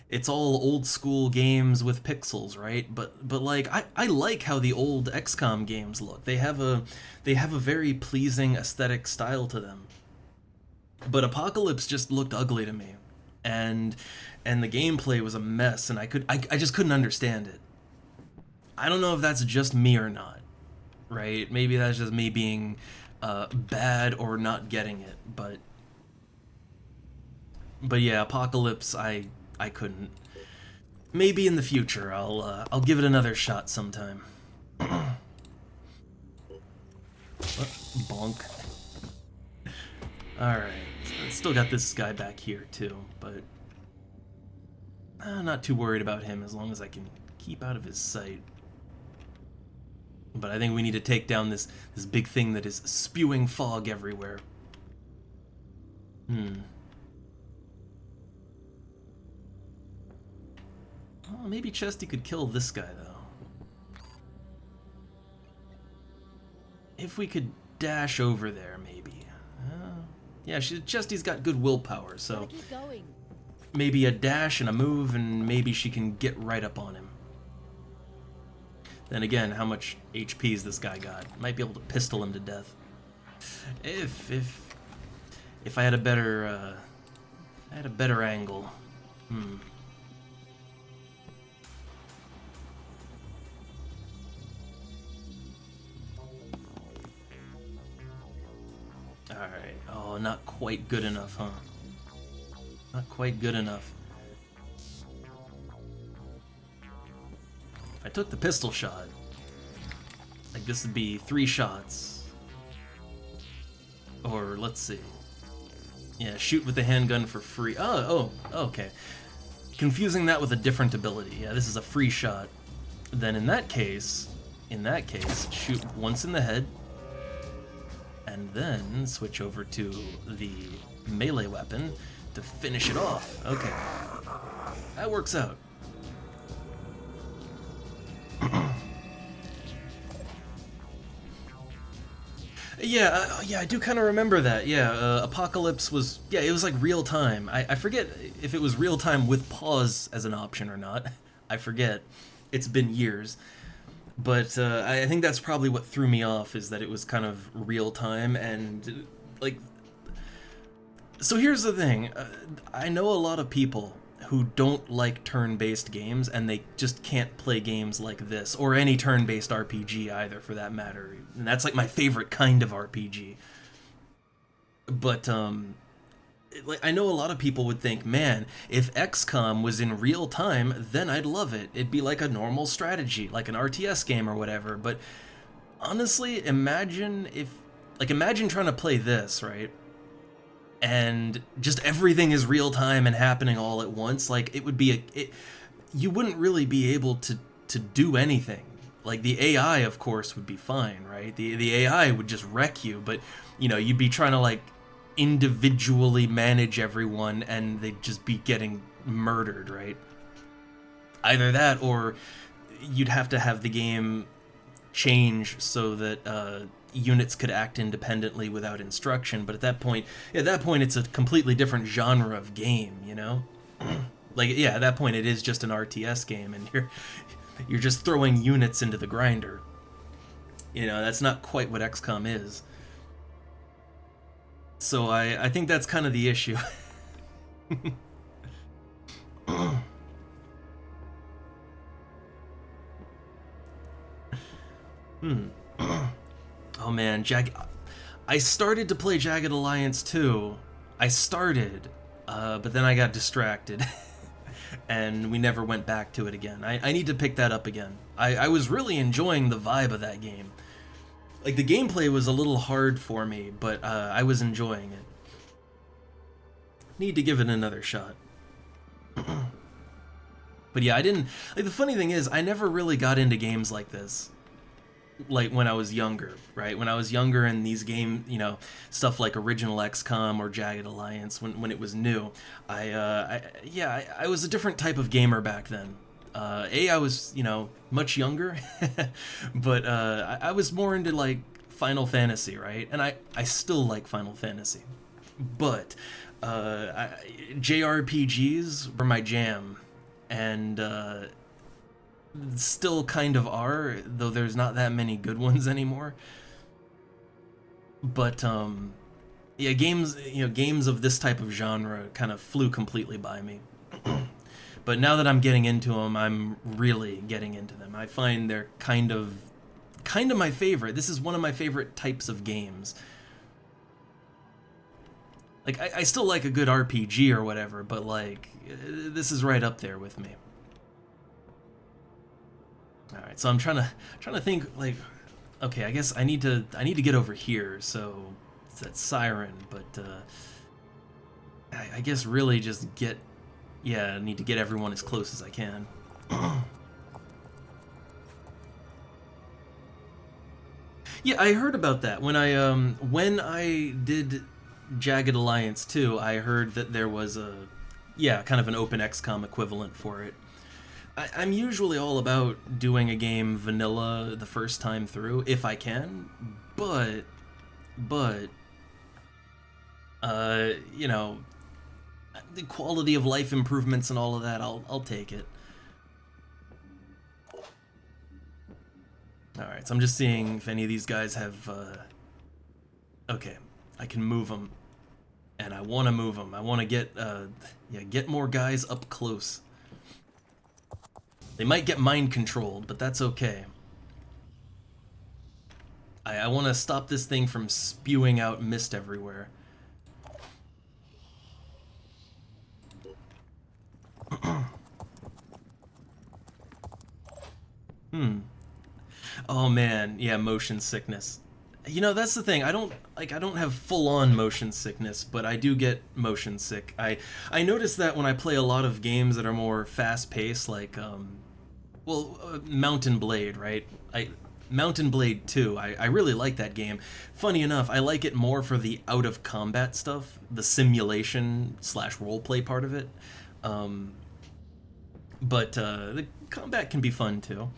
it's all old school games with pixels, right? But like I like how the old XCOM games look. They have a very pleasing aesthetic style to them. But Apocalypse just looked ugly to me. And the gameplay was a mess, and I just couldn't understand it. I don't know if that's just me or not, right? Maybe that's just me being bad or not getting it, but yeah, Apocalypse, I couldn't. Maybe in the future I'll give it another shot sometime. Bonk. All right, still got this guy back here too, but I'm not too worried about him as long as I can keep out of his sight. But I think we need to take down this big thing that is spewing fog everywhere. Oh, maybe Chesty could kill this guy, though. If we could dash over there, maybe. Yeah, Chesty's got good willpower, so Keep going. maybe a dash and a move, and maybe she can get right up on him. Then again, how much HP's this guy got? Might be able to pistol him to death. If I had a better angle. Alright. Oh, not quite good enough, huh? Not quite good enough. If I took the pistol shot, like this would be 3 shots. Or let's see. Yeah, shoot with the handgun for free. Oh, okay. Confusing that with a different ability. Yeah, this is a free shot. Then in that case, shoot once in the head, and then switch over to the melee weapon to finish it off. Okay. That works out. Yeah, I do kind of remember that. Yeah, Apocalypse was, it was like real time. I forget if it was real time with pause as an option or not. I forget. It's been years. But I think that's probably what threw me off, is that it was kind of real time, and like So here's the thing. I know a lot of people who don't like turn-based games, and they just can't play games like this, or any turn-based RPG either, for that matter. And that's like my favorite kind of RPG. But, like, I know a lot of people would think, man, if XCOM was in real time, then I'd love it. It'd be like a normal strategy, like an RTS game or whatever. But honestly, imagine trying to play this, right? And just everything is real time and happening all at once. Like, it would be you wouldn't really be able to do anything. Like, the AI, of course, would be fine, right? The AI would just wreck you, but, you know, you'd be trying to, like, individually manage everyone, and they'd just be getting murdered, right? Either that, or you'd have to have the game change so that units could act independently without instruction. But at that point it's a completely different genre of game, you know? Like, yeah, at that point it is just an RTS game, and you're just throwing units into the grinder. You know, that's not quite what XCOM is. So I think that's kind of the issue. Oh man, I started to play Jagged Alliance 2. But then I got distracted. And we never went back to it again. I need to pick that up again. I was really enjoying the vibe of that game. Like, the gameplay was a little hard for me, but I was enjoying it. Need to give it another shot. But yeah, I didn't... Like, the funny thing is, I never really got into games like this. Like, when I was younger, right? When I was younger and these game, you know, stuff like Original XCOM or Jagged Alliance, when it was new, I was a different type of gamer back then. I was, you know, much younger, but I was more into, like, Final Fantasy, right? And I still like Final Fantasy. But JRPGs were my jam, and still kind of are, though there's not that many good ones anymore. But yeah, games of this type of genre kind of flew completely by me. But now that I'm getting into them, I'm really getting into them. I find they're kind of my favorite. This is one of my favorite types of games. Like, I still like a good RPG or whatever, but, like, this is right up there with me. All right, so I'm trying to think, like, okay, I guess I need to get over here. So it's that siren, but I guess really just I need to get everyone as close as I can. Yeah, I heard about that when I did Jagged Alliance 2. I heard that there was kind of an open XCOM equivalent for it. I'm usually all about doing a game vanilla the first time through, if I can, but you know, the quality of life improvements and all of that, I'll take it. Alright, so I'm just seeing if any of these guys have, okay, I can move them, and I want to move them. I want to get more guys up close. They might get mind controlled, but that's okay. I want to stop this thing from spewing out mist everywhere. Oh man, yeah, motion sickness. You know, that's the thing. I don't have full-on motion sickness, but I do get motion sick. I notice that when I play a lot of games that are more fast-paced, like Mount and Blade, right? Mount and Blade 2, I really like that game. Funny enough, I like it more for the out-of-combat stuff, the simulation/roleplay part of it. But the combat can be fun too.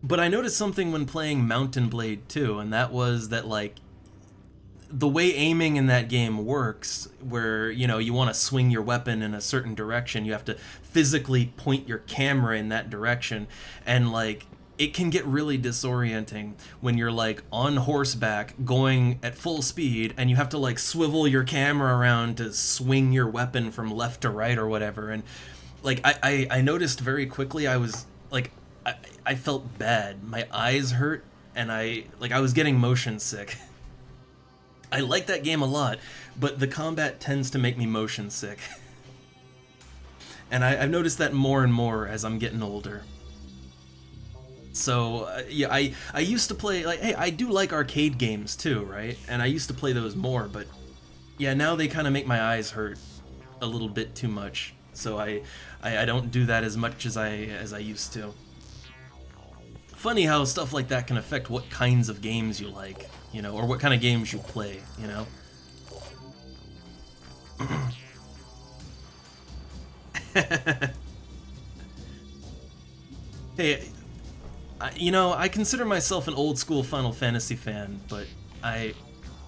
But I noticed something when playing Mount and Blade 2, and that was that, like, the way aiming in that game works, where, you know, you want to swing your weapon in a certain direction, you have to physically point your camera in that direction, and, like, it can get really disorienting when you're like on horseback going at full speed and you have to like swivel your camera around to swing your weapon from left to right or whatever. And like I noticed very quickly I was like I felt bad. My eyes hurt and I was getting motion sick. I like that game a lot, but the combat tends to make me motion sick. And I've noticed that more and more as I'm getting older. So, yeah, I used to play, like, hey, I do like arcade games too, right? And I used to play those more, but yeah, now they kind of make my eyes hurt a little bit too much. So I don't do that as much as I used to. Funny how stuff like that can affect what kinds of games you like, you know, or what kind of games you play, you know? Hey, you know, I consider myself an old school Final Fantasy fan, but I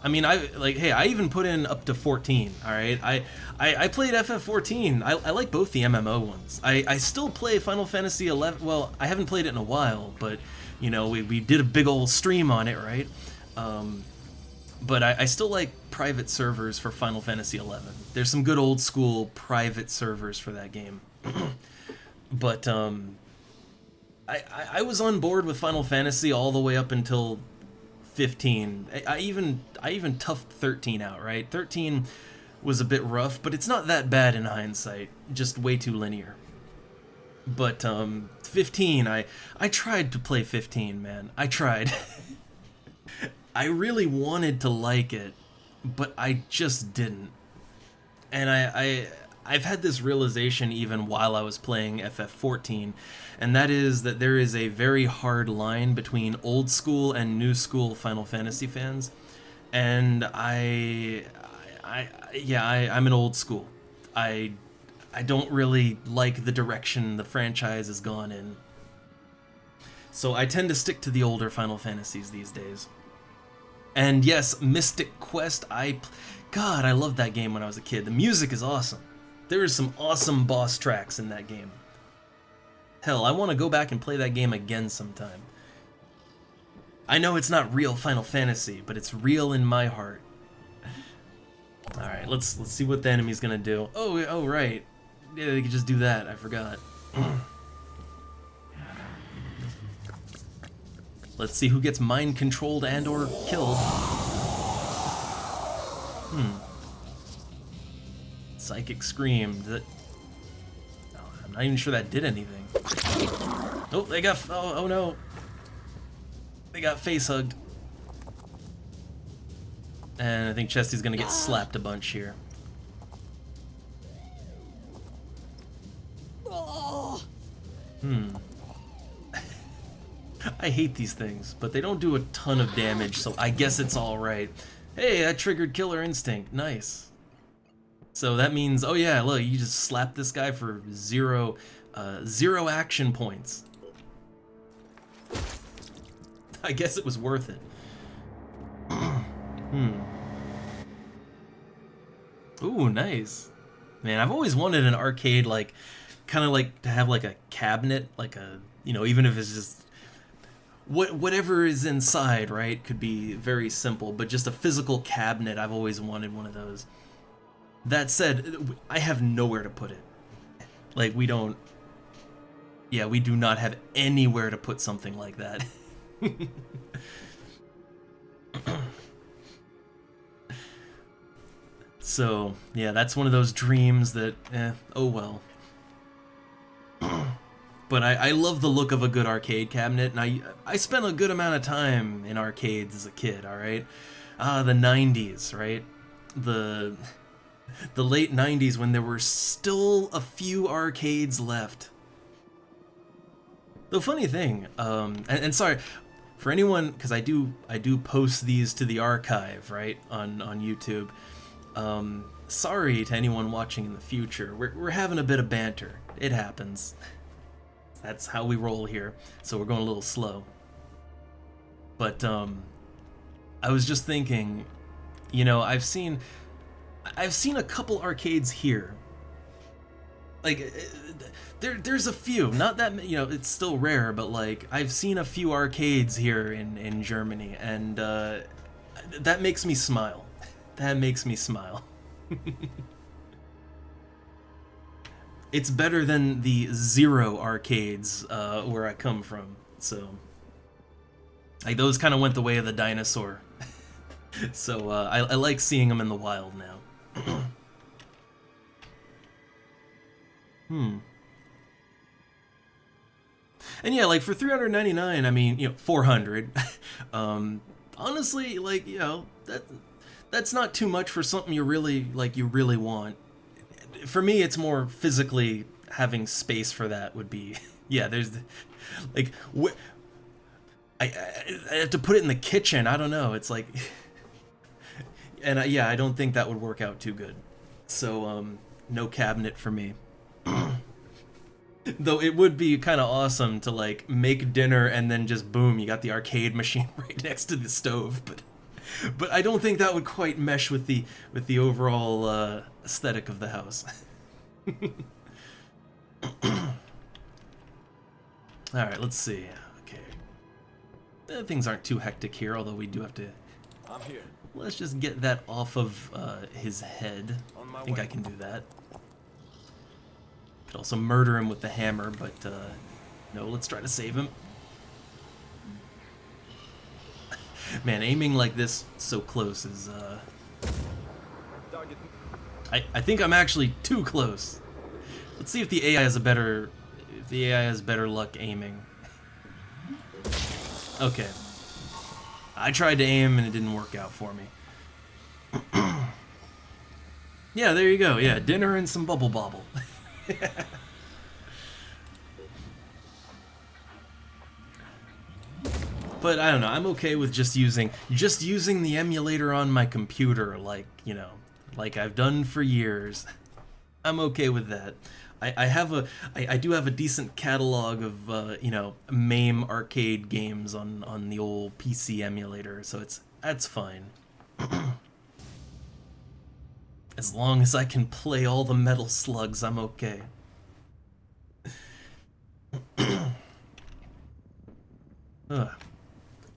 mean, hey, I even put in up to 14, alright? I played FF14. I like both the MMO ones. I still play Final Fantasy 11. Well, I haven't played it in a while, but, you know, we did a big old stream on it, right? But I still like private servers for Final Fantasy 11. There's some good old school private servers for that game. But, I was on board with Final Fantasy all the way up until 15. I even toughed 13 out, right? 13 was a bit rough, but it's not that bad in hindsight. Just way too linear. But 15, I tried to play 15, man. I tried. I really wanted to like it, but I just didn't. And I've had this realization even while I was playing FF14, and that is that there is a very hard line between old school and new school Final Fantasy fans, and I'm an old school. I don't really like the direction the franchise has gone in, so I tend to stick to the older Final Fantasies these days. And yes, Mystic Quest, God, I loved that game when I was a kid. The music is awesome. There is some awesome boss tracks in that game. Hell, I want to go back and play that game again sometime. I know it's not real Final Fantasy, but it's real in my heart. Alright, let's see what the enemy's gonna do. Oh, right. Yeah, they could just do that. I forgot. Let's see who gets mind-controlled and or killed. Psychic Scream. I'm not even sure that did anything. Oh, they got... Oh no. They got face-hugged. And I think Chesty's gonna get slapped a bunch here. I hate these things, but they don't do a ton of damage, so I guess it's alright. Hey, that triggered Killer Instinct. Nice. So that means, oh yeah, look, you just slap this guy for zero action points. I guess it was worth it. Ooh, nice. Man, I've always wanted an arcade, like, kind of like to have like a cabinet, like a, you know, even if it's just whatever is inside, right? Could be very simple, but just a physical cabinet. I've always wanted one of those. That said, I have nowhere to put it. Like, we do not have anywhere to put something like that. So, yeah, that's one of those dreams that, oh well. But I love the look of a good arcade cabinet, and I spent a good amount of time in arcades as a kid, alright? The 90s, right? The late 90s when there were still a few arcades left. The funny thing, and sorry, for anyone, because I do post these to the archive, right, on YouTube. Sorry to anyone watching in the future. We're having a bit of banter. It happens. That's how we roll here. So we're going a little slow. But I was just thinking, you know, I've seen a couple arcades here. like there's a few, not that it's still rare, but like I've seen a few arcades here in Germany, and that makes me smile. That makes me smile. It's better than the zero arcades where I come from. So, like, those kind of went the way of the dinosaur. So I like seeing them in the wild now. And yeah, like for $399, I mean, 400. Honestly, like, that's not too much for something you really want. For me, it's more physically having space for that would be, yeah, there's, like, I have to put it in the kitchen, I don't know, it's like, and yeah, I don't think that would work out too good. So, no cabinet for me. Though it would be kind of awesome to, like, make dinner and then just boom, you got the arcade machine right next to the stove, but I don't think that would quite mesh with the overall aesthetic of the house. All right, let's see. Okay, things aren't too hectic here, although we do have to. I'm here. Let's just get that off of his head. I think I can do that. Could also murder him with the hammer, but no, let's try to save him. Man, aiming like this so close is I think I'm actually too close. Let's see if the AI has better luck aiming. Okay. I tried to aim and it didn't work out for me. Yeah, there you go. Yeah, dinner and some bubble bobble. But I don't know, I'm okay with just using the emulator on my computer, like, like I've done for years. I'm okay with that. I do have a decent catalog of MAME arcade games on the old PC emulator, so that's fine. As long as I can play all the Metal Slugs, I'm okay.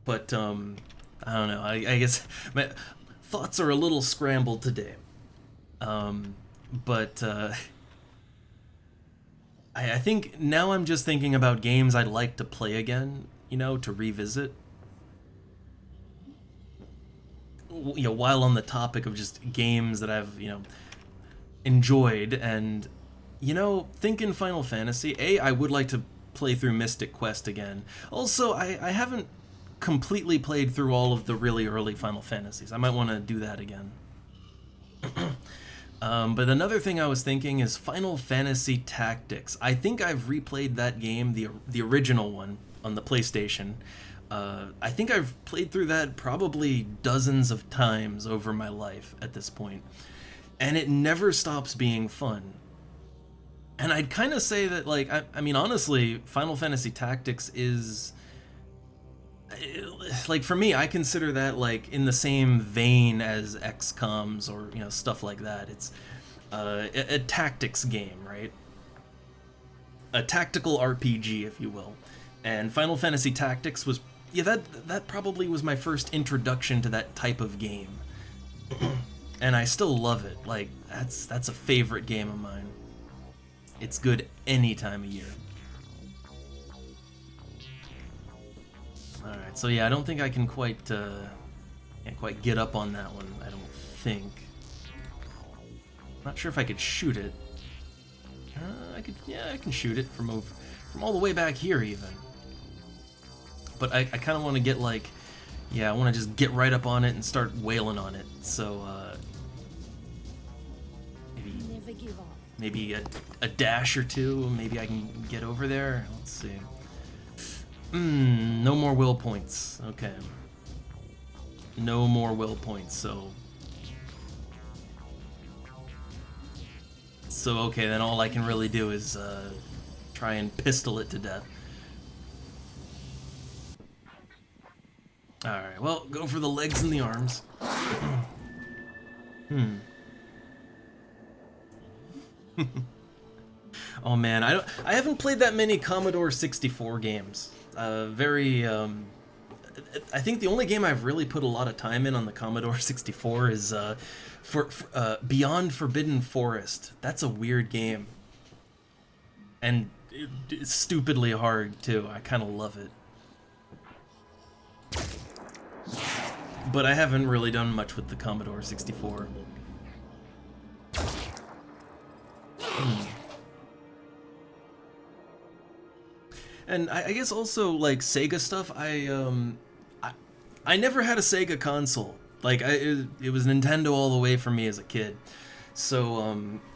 But I don't know. I guess my thoughts are a little scrambled today. But I think now I'm just thinking about games I'd like to play again, to revisit. While on the topic of just games that I've, enjoyed, and, thinking Final Fantasy, I would like to play through Mystic Quest again. Also, I haven't completely played through all of the really early Final Fantasies. I might want to do that again. But another thing I was thinking is Final Fantasy Tactics. I think I've replayed that game, the original one, on the PlayStation. I think I've played through that probably dozens of times over my life at this point. And it never stops being fun. And I'd kind of say that, like, I mean, honestly, Final Fantasy Tactics is, like, for me, I consider that, like, in the same vein as XCOMs or, stuff like that. It's a tactics game, right? A tactical RPG, if you will. And Final Fantasy Tactics was, that probably was my first introduction to that type of game. And I still love it. Like, that's a favorite game of mine. It's good any time of year. Alright, so yeah, I don't think I can quite get up on that one, I don't think. Not sure if I could shoot it. I can shoot it from all the way back here even. But I kind of want to get, like, I want to just get right up on it and start wailing on it. So Never give up. maybe a dash or two, maybe I can get over there. Let's see. No more will points. Okay. No more will points, so okay, then all I can really do is try and pistol it to death. Alright, well, go for the legs and the arms. Oh man, I haven't played that many Commodore 64 games. I think the only game I've really put a lot of time in on the Commodore 64 is for Beyond Forbidden Forest. That's a weird game. And it's stupidly hard too. I kind of love it. But I haven't really done much with the Commodore 64. And I guess also like Sega stuff. I never had a Sega console. Like it was Nintendo all the way for me as a kid. So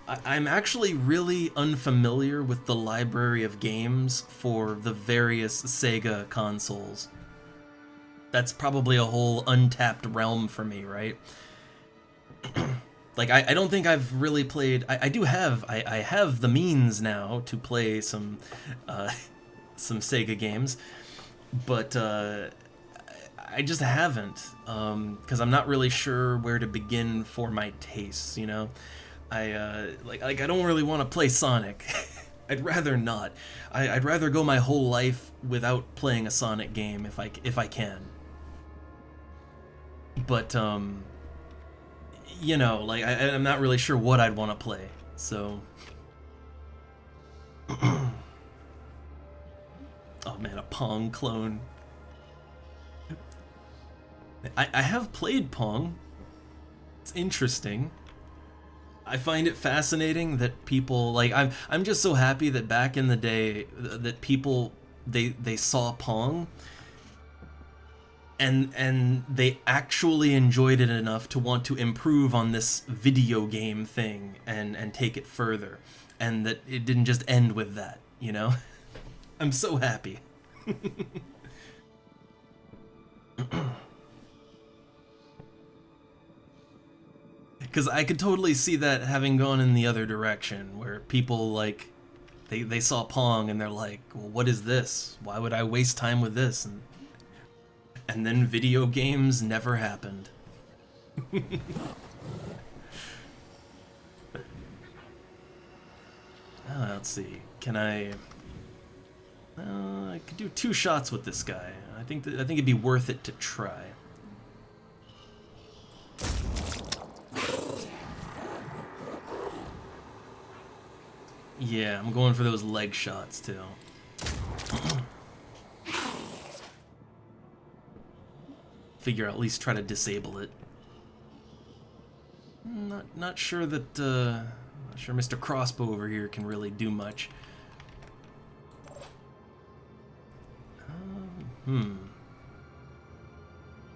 I'm actually really unfamiliar with the library of games for the various Sega consoles. That's probably a whole untapped realm for me, right? Like I don't think I've really played. I have the means now to play some Sega games, but I just haven't, because I'm not really sure where to begin for my tastes. You know, I don't really want to play Sonic. I'd rather not. I'd rather go my whole life without playing a Sonic game if I can. But you know, like I'm not really sure what I'd want to play. So. Oh man, a Pong clone. I have played Pong. It's interesting. I find it fascinating that people like I'm just so happy that back in the day that people they saw Pong and they actually enjoyed it enough to want to improve on this video game thing and take it further, and that it didn't just end with that, you know? I'm so happy. Because I could totally see that having gone in the other direction, where people, like, they saw Pong and they're like, well, what is this? Why would I waste time with this? And then video games never happened. Let's see. Can I could do 2 shots with this guy. I think it'd be worth it to try. Yeah, I'm going for those leg shots too. Figure at least try to disable it. Not sure that not sure Mr. Crossbow over here can really do much.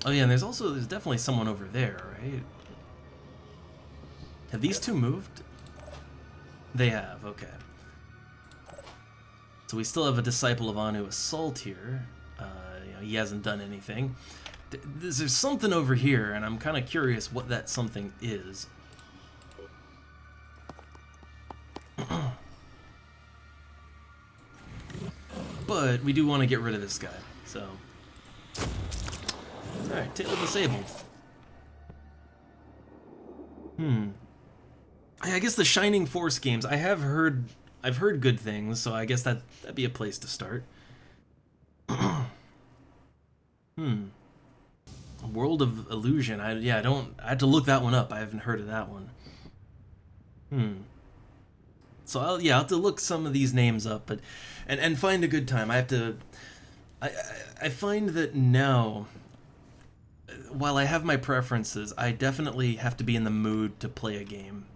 Oh yeah, and there's definitely someone over there, right? Have these two moved? They have, okay. So we still have a Disciple of Anu Assault here. You know, he hasn't done anything. There's something over here, and I'm kind of curious what that something is. But we do want to get rid of this guy, so... Alright, tail disabled. I guess the Shining Force games, I've heard good things, so I guess that'd be a place to start. World of Illusion. I had to look that one up. I haven't heard of that one. So I'll have to look some of these names up, but and find a good time. I find that now, while I have my preferences, I definitely have to be in the mood to play a game.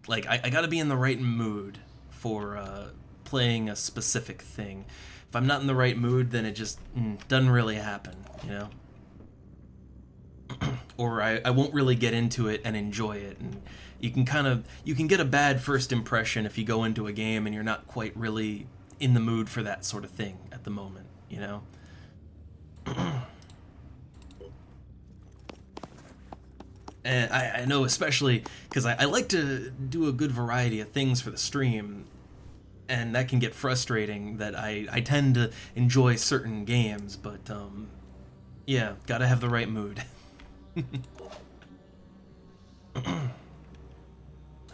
Like I gotta be in the right mood for playing a specific thing. If I'm not in the right mood, then it just doesn't really happen, you know? Or I won't really get into it and enjoy it, and you can get a bad first impression if you go into a game and you're not quite really in the mood for that sort of thing at the moment, you know? And I know, especially because I like to do a good variety of things for the stream, and that can get frustrating that I tend to enjoy certain games, but yeah, gotta have the right mood.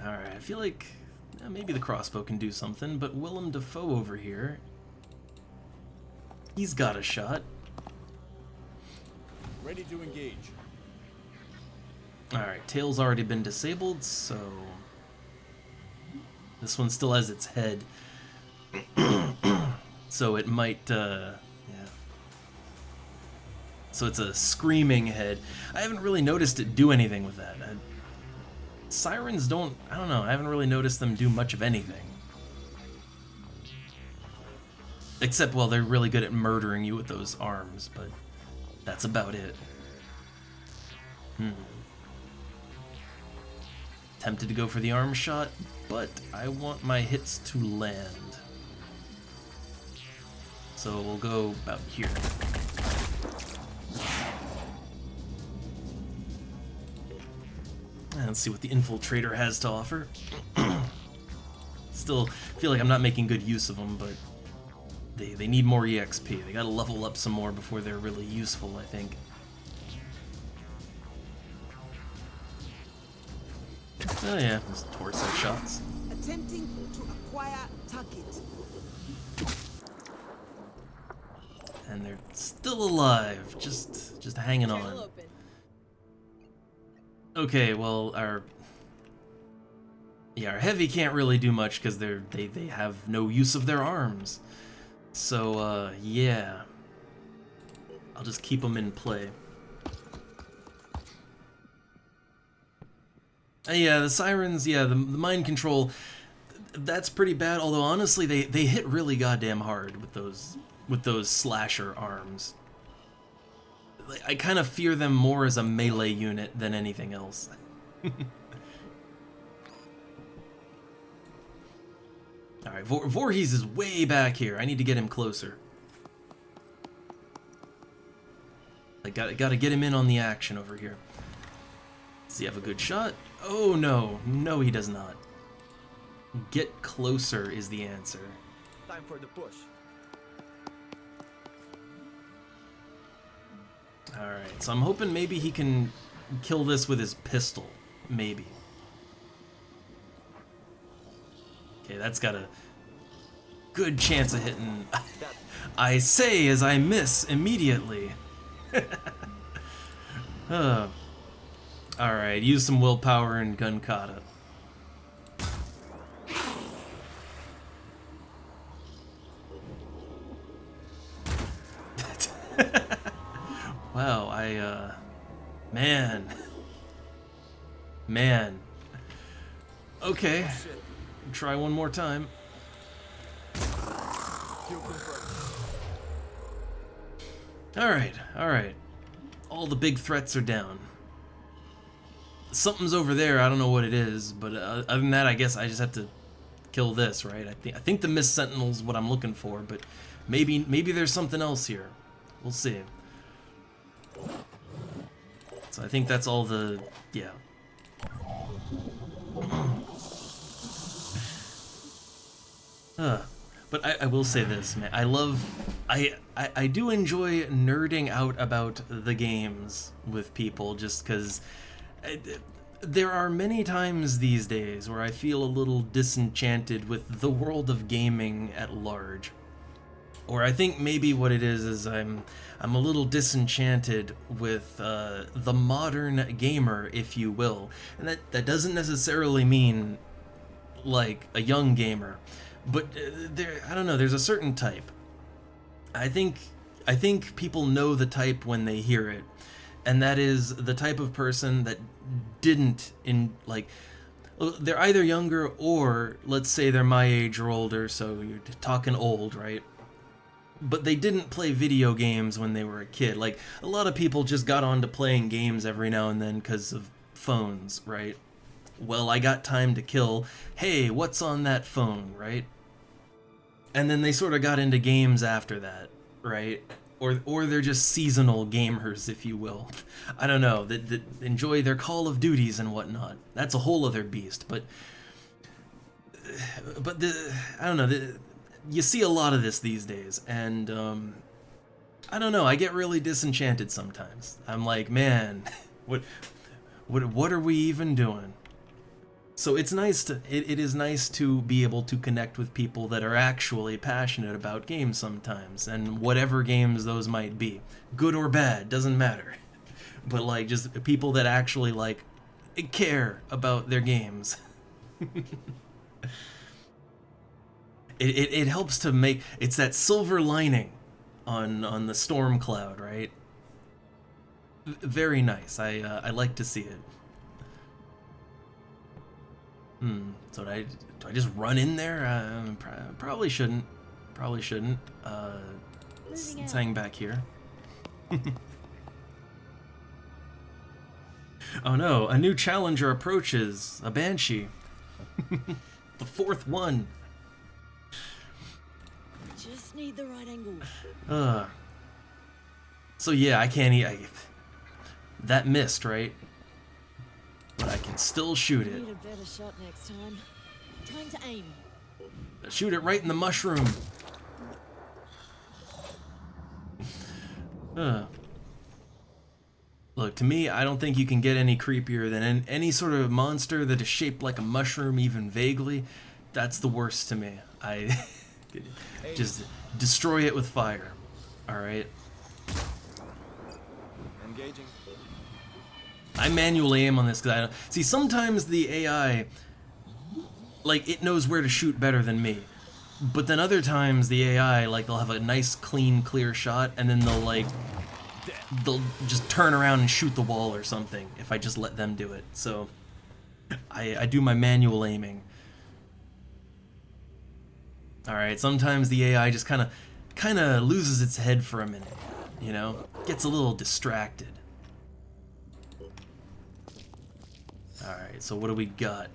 Alright, I feel like maybe the crossbow can do something, but Willem Dafoe over here, he's got a shot. Ready to engage. Alright, tail's already been disabled, so this one still has its head. So it might, yeah. So it's a screaming head. I haven't really noticed it do anything with that. Sirens don't, I don't know, I haven't really noticed them do much of anything. Except, well, they're really good at murdering you with those arms, but that's about it. Tempted to go for the arm shot, but I want my hits to land. So we'll go about here. And let's see what the Infiltrator has to offer. Still feel like I'm not making good use of them, but they need more EXP. They gotta level up some more before they're really useful, I think. Oh yeah, just torso shots. Attempting to acquire target. And they're still alive, just hanging Channel on. open. Okay, well, our heavy can't really do much because they have no use of their arms. So yeah, I'll just keep them in play. Yeah, the sirens, yeah, the mind control, that's pretty bad. Although honestly, they hit really goddamn hard with those slasher arms. I kind of fear them more as a melee unit than anything else. Alright, Voorhees is way back here. I need to get him closer. I gotta get him in on the action over here. Does he have a good shot? Oh no, no he does not. Get closer is the answer. Time for the push. Alright, so I'm hoping maybe he can kill this with his pistol. Maybe. Okay, that's got a good chance of hitting. I say as I miss immediately. Alright, use some willpower and gun kata. Wow, Man. Okay. Try one more time. Alright. All the big threats are down. Something's over there, I don't know what it is, but other than that, I guess I just have to kill this, right? I think the Mist Sentinel's what I'm looking for, but maybe there's something else here. We'll see. So I think that's all the, yeah. But I will say this, man. I do enjoy nerding out about the games with people just because there are many times these days where I feel a little disenchanted with the world of gaming at large. Or I think maybe what it is I'm a little disenchanted with the modern gamer, if you will. And that doesn't necessarily mean like a young gamer. But I don't know, there's a certain type. I think people know the type when they hear it. And that is the type of person that didn't they're either younger or let's say they're my age or older, so you're talking old, right? But they didn't play video games when they were a kid. Like, a lot of people just got on to playing games every now and then because of phones, right? Well, I got time to kill. Hey, what's on that phone, right? And then they sort of got into games after that, right? Or they're just seasonal gamers, if you will. I don't know, that enjoy their Call of Duties and whatnot. That's a whole other beast, but I don't know, you see a lot of this these days, and I don't know, I get really disenchanted sometimes. I'm like, man, what are we even doing? So it's nice to it is nice to be able to connect with people that are actually passionate about games sometimes, and whatever games those might be, good or bad, doesn't matter. But like just people that actually like care about their games. It helps to make it's that silver lining on the storm cloud, right? Very nice. I like to see it. So do I just run in there? Probably shouldn't. Probably shouldn't. Let's hang back here. Oh no, a new challenger approaches. A banshee. The fourth one. Just need the right angle. So yeah, I can't eat. That missed, right? But I can still shoot it. Need a better shot next time. Trying to aim. Shoot it right in the mushroom. Look, to me, I don't think you can get any creepier than any sort of monster that is shaped like a mushroom, even vaguely. That's the worst to me. I just destroy it with fire. All right. Engaging. I manually aim on this because I don't see. Sometimes the AI, like, it knows where to shoot better than me, but then other times the AI, like, they'll have a nice, clean, clear shot, and then they'll just turn around and shoot the wall or something if I just let them do it. So I do my manual aiming. All right. Sometimes the AI just kind of loses its head for a minute, you know, gets a little distracted. All right, so what do we got?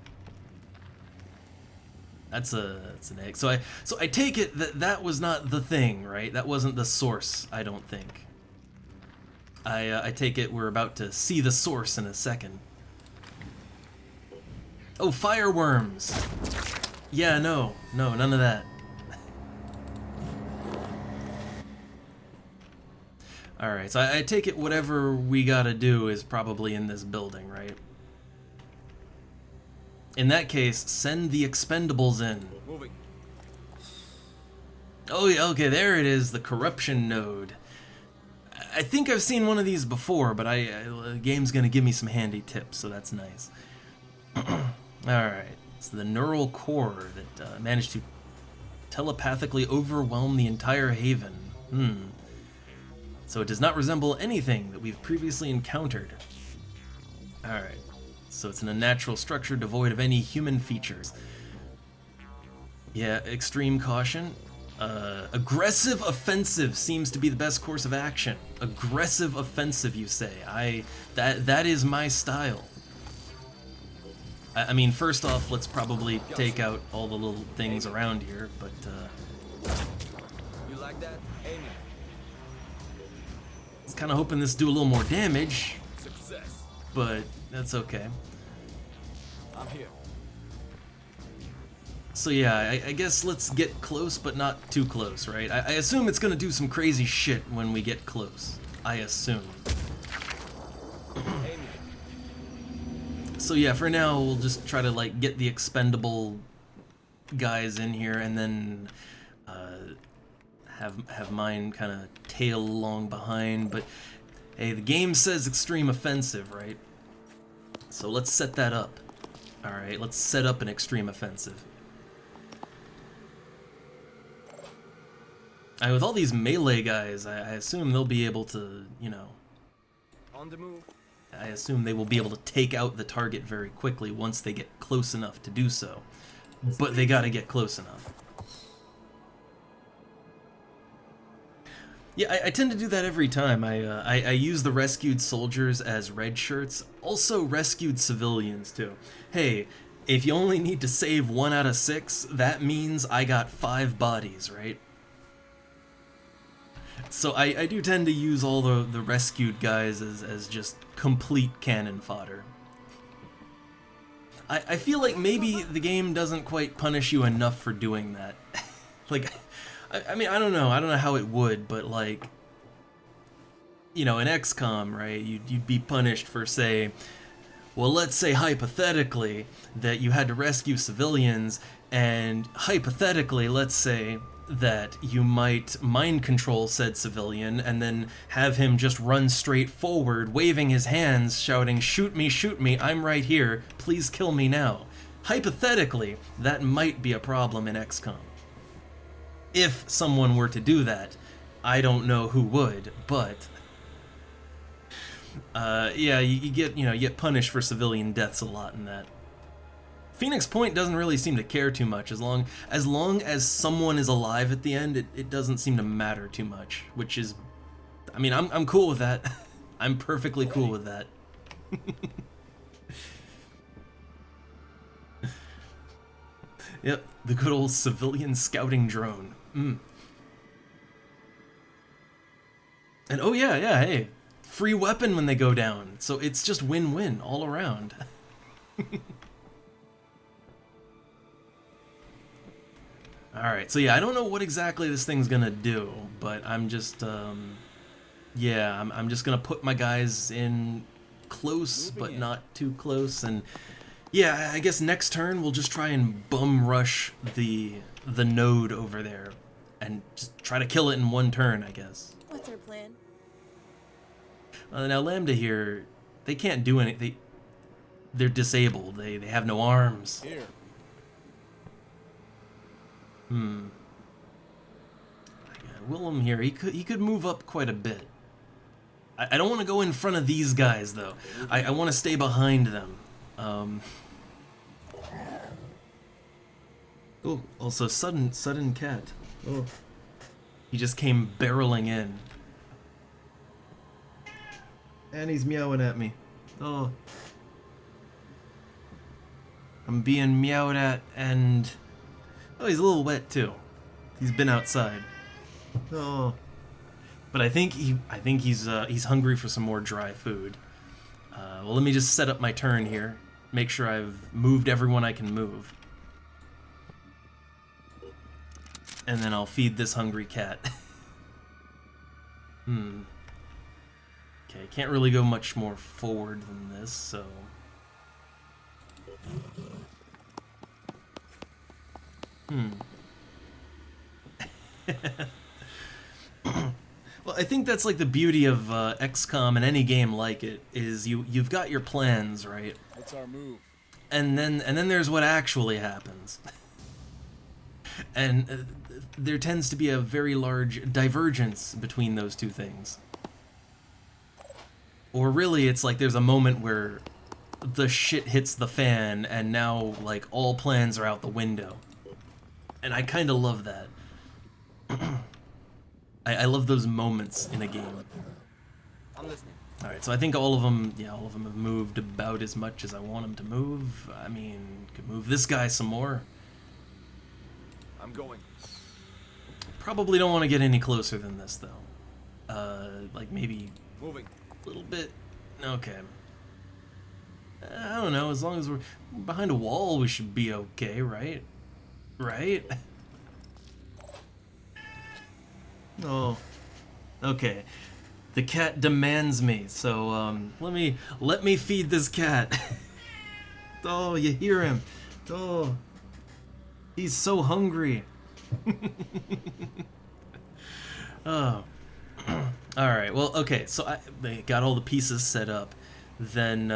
That's an egg. So I take it that was not the thing, right? That wasn't the source, I don't think. I take it we're about to see the source in a second. Oh, fireworms. Yeah, no, none of that. All right, so I take it whatever we gotta do is probably in this building, right? In that case, send the expendables in. Moving. Oh yeah, okay, there it is, the corruption node. I think I've seen one of these before, but the game's gonna give me some handy tips, so that's nice. Alright, so the neural core that managed to telepathically overwhelm the entire haven. So it does not resemble anything that we've previously encountered. Alright. So it's an unnatural structure devoid of any human features. Yeah, extreme caution. Aggressive offensive seems to be the best course of action. Aggressive offensive, you say? That is my style. I mean, first off, let's probably take out all the little things around here, but You like that? Aiming. I was kind of hoping this do a little more damage, Success. but that's okay. I'm here. So yeah, I guess let's get close, but not too close, right? I assume it's gonna do some crazy shit when we get close. I assume. Aiming. So yeah, for now we'll just try to like get the expendable guys in here, and then have mine kind of tail along behind. But hey, the game says extreme offensive, right? So let's set that up. All right, let's set up an extreme offensive. With all these melee guys, I assume they'll be able to, you know, On the move. I assume they will be able to take out the target very quickly once they get close enough to do so. But they gotta get close enough. Yeah, I tend to do that every time. I use the rescued soldiers as red shirts, also rescued civilians too. Hey, if you only need to save 1 out of 6, that means I got 5 bodies, right? So I do tend to use all the rescued guys as just complete cannon fodder. I feel like maybe the game doesn't quite punish you enough for doing that. Like, I mean, I don't know how it would, but like, you know, in XCOM, right, you'd be punished for, say, well, let's say hypothetically that you had to rescue civilians, and hypothetically, let's say that you might mind control said civilian and then have him just run straight forward, waving his hands, shouting, shoot me, I'm right here, please kill me now. Hypothetically, that might be a problem in XCOM. If someone were to do that, I don't know who would, but yeah, you get punished for civilian deaths a lot in that. Phoenix Point doesn't really seem to care too much. As long as someone is alive at the end, it doesn't seem to matter too much, which is, I mean, I'm cool with that. I'm perfectly cool with that. Yep, the good old civilian scouting drone. And oh yeah, hey, free weapon when they go down. So it's just win-win all around. Alright, so yeah, I don't know what exactly this thing's gonna do, but I'm just, yeah, I'm just gonna put my guys in close, but not too close, and yeah, I guess next turn we'll just try and bum rush the node over there, and just try to kill it in one turn, I guess. What's our plan? Now Lambda here, they can't do anything, they're disabled, they have no arms. Here. Willem here, he could move up quite a bit. I don't want to go in front of these guys though. I want to stay behind them. Oh, also sudden cat. Oh, he just came barreling in, and he's meowing at me. Oh, I'm being meowed at, and oh, he's a little wet too. He's been outside. Oh, but I think he's hungry for some more dry food. Well, let me just set up my turn here. Make sure I've moved everyone I can move, and then I'll feed this hungry cat. Okay, can't really go much more forward than this, so. Well, I think that's like the beauty of XCOM and any game like it, is you've got your plans, right? It's our move. And then there's what actually happens. And there tends to be a very large divergence between those two things. Or really, it's like there's a moment where the shit hits the fan and now like all plans are out the window. And I kind of love that. I love those moments in a game. I'm listening. Alright, so I think all of them have moved about as much as I want them to move. I mean, could move this guy some more. I'm going. Probably don't want to get any closer than this, though. Like maybe Moving. a little bit. Okay. I don't know, as long as we're behind a wall, we should be okay, right? Right? Oh. Okay. The cat demands me, so let me feed this cat. Oh, you hear him. Oh. He's so hungry. Oh. Alright, well, okay, so they got all the pieces set up. Then,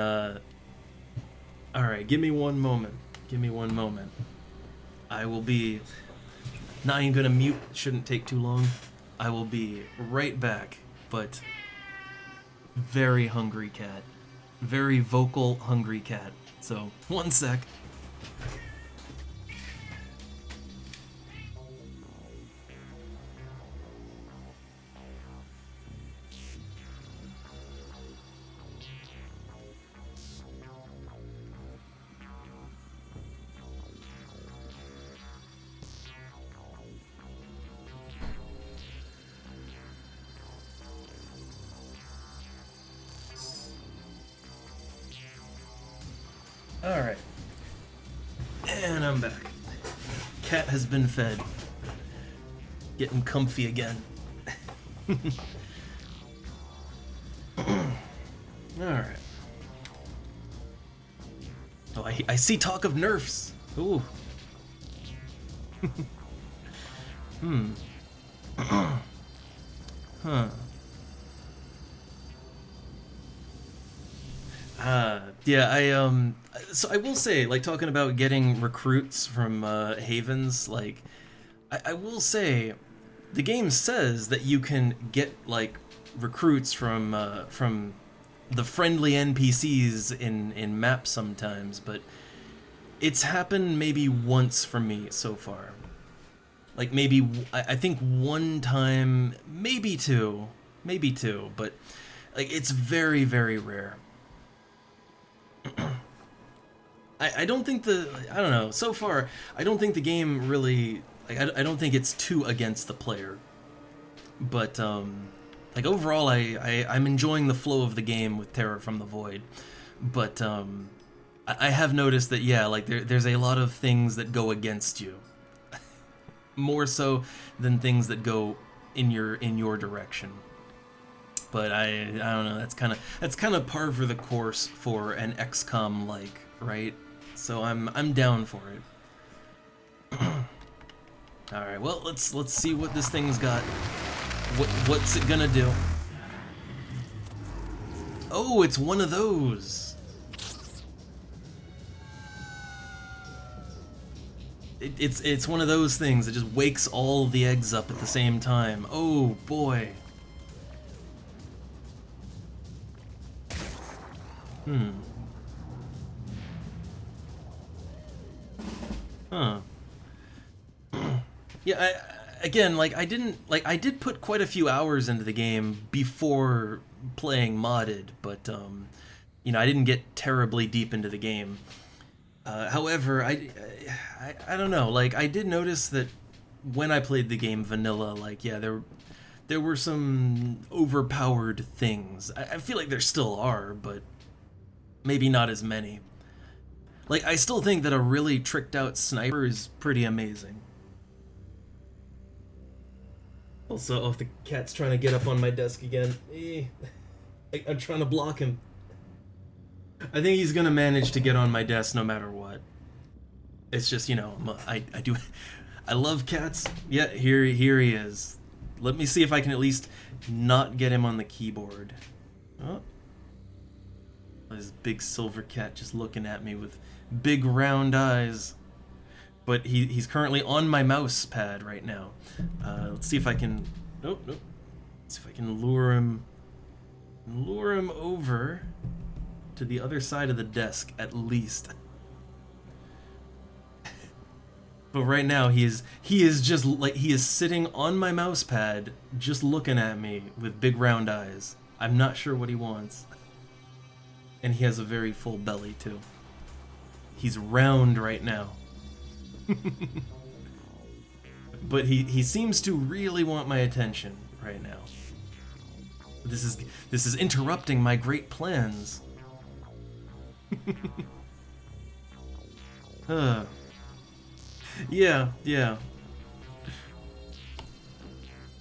alright, give me one moment. Give me one moment. I will be... Not even gonna mute, shouldn't take too long. I will be right back, but... Very hungry cat. Very vocal, hungry cat. So, one sec. Alright. And I'm back. Cat has been fed. Getting comfy again. Alright. Oh, I see talk of nerfs. Ooh. Huh. Yeah, so I will say, like, talking about getting recruits from havens, like, I will say, the game says that you can get, like, recruits from the friendly NPCs in maps sometimes, but it's happened maybe once for me so far. Like, maybe, I think one time, maybe two, but, like, it's very, very rare. I don't think I don't know, so far, I don't think the game really, like, I don't think it's too against the player. But, like, overall, I'm enjoying the flow of the game with Terror from the Void. But, I have noticed that, yeah, like, there's a lot of things that go against you. More so than things that go in your direction. But I don't know, that's kind of par for the course for an XCOM like, right? So I'm down for it. All right, well, let's see what this thing's got. What's it gonna do? Oh, it's one of those. It's one of those things that just wakes all the eggs up at the same time. Oh boy. Huh. Yeah, again, like, I did put quite a few hours into the game before playing modded, but, you know, I didn't get terribly deep into the game. However, I don't know, like, I did notice that when I played the game vanilla, like, yeah, there were some overpowered things. I feel like there still are, but maybe not as many. Like, I still think that a really tricked out sniper is pretty amazing. Also, oh, the cat's trying to get up on my desk again. I'm trying to block him. I think he's gonna manage to get on my desk no matter what. It's just, you know, I love cats. Yeah, here he is. Let me see if I can at least not get him on the keyboard. Oh. This big silver cat just looking at me with big round eyes. But he's currently on my mouse pad right now. Let's see if I can... Nope. Let's see if I can lure him over to the other side of the desk, at least. But right now, he is just like, he is sitting on my mouse pad, just looking at me with big round eyes. I'm not sure what he wants. And he has a very full belly, too. He's round right now. But he seems to really want my attention right now. This is interrupting my great plans. Yeah.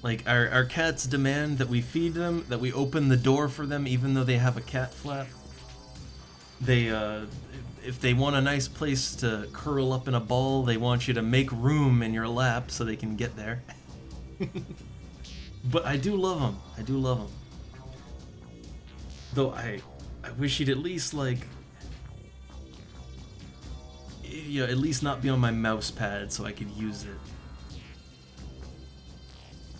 Like, our cats demand that we feed them, that we open the door for them even though they have a cat flap. They, if they want a nice place to curl up in a ball, they want you to make room in your lap so they can get there. But I do love them. Though I wish he'd at least, like, you know, at least not be on my mouse pad so I could use it.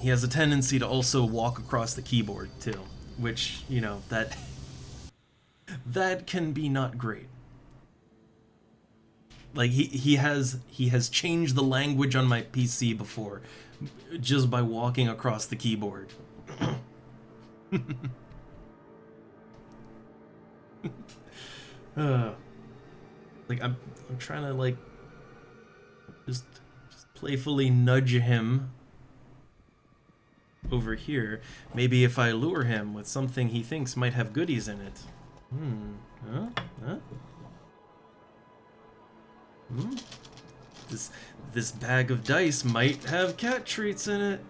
He has a tendency to also walk across the keyboard too, which, you know, that can be not great. Like, he has changed the language on my PC before just by walking across the keyboard. Like, I'm trying to, like, just playfully nudge him over here. Maybe if I lure him with something he thinks might have goodies in it. This bag of dice might have cat treats in it.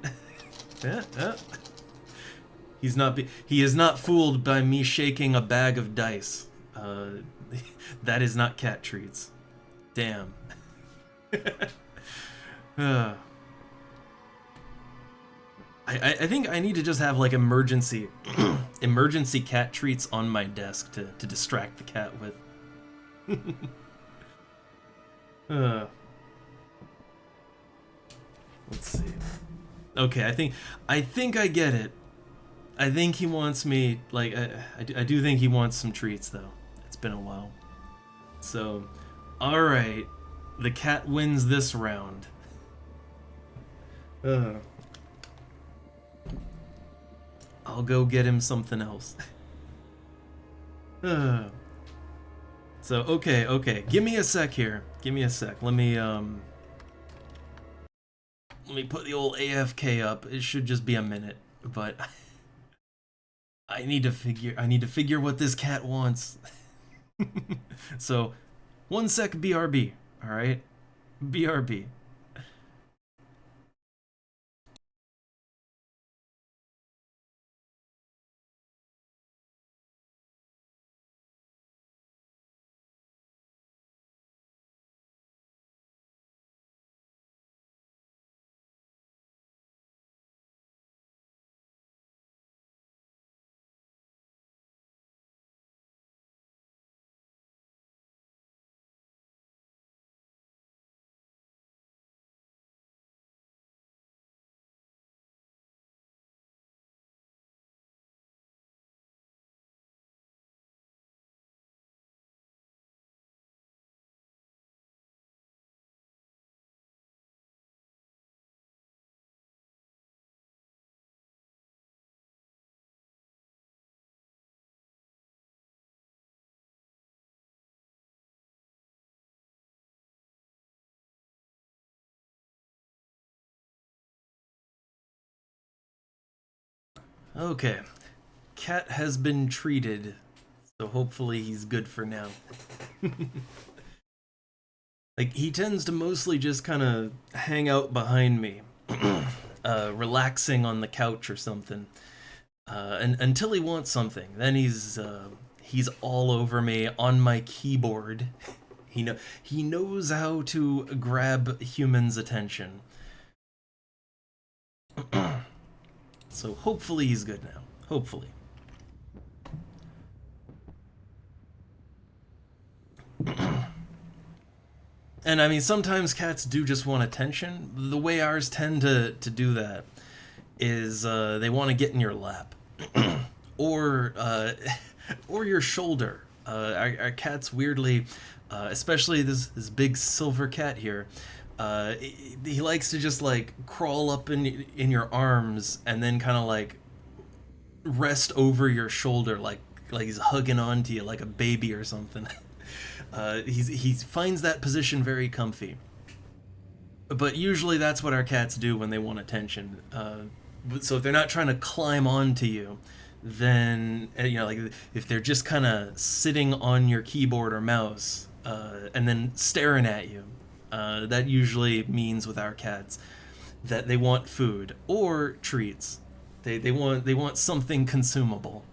He is not fooled by me shaking a bag of dice. That is not cat treats. Damn. I think I need to just have like emergency emergency cat treats on my desk to distract the cat with. Let's see. Okay, I think I get it. I think he wants me, like, I do think he wants some treats though. It's been a while. So, alright. The cat wins this round. I'll go get him something else. So, okay. Give me a sec here. Give me a sec. Let me put the old AFK up. It should just be a minute, but I need to figure what this cat wants. So, 1 sec BRB, all right? BRB. Okay, cat has been treated, so hopefully he's good for now. Like, he tends to mostly just kind of hang out behind me, relaxing on the couch or something, and until he wants something. Then he's all over me on my keyboard. He knows how to grab humans' attention. So hopefully he's good now. Hopefully. And I mean, sometimes cats do just want attention. The way ours tend to do that is they want to get in your lap. Or your shoulder. Our cats weirdly, especially this big silver cat here, he likes to just like crawl up in your arms and then kind of like rest over your shoulder like he's hugging onto you like a baby or something. He finds that position very comfy. But usually that's what our cats do when they want attention. So if they're not trying to climb onto you, then like if they're just kind of sitting on your keyboard or mouse and then staring at you, that usually means with our cats that they want food or treats. They want something consumable.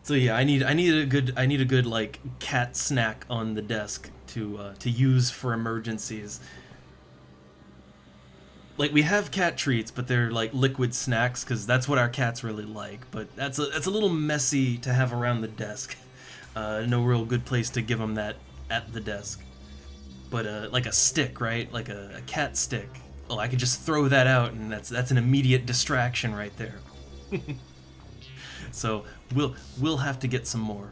So yeah, I need a good like cat snack on the desk to use for emergencies. Like, we have cat treats, but they're like liquid snacks because that's what our cats really like. But that's a little messy to have around the desk. No real good place to give them that at the desk. But like a stick, right? Like a cat stick. Oh, I could just throw that out, and that's an immediate distraction right there. So we'll have to get some more.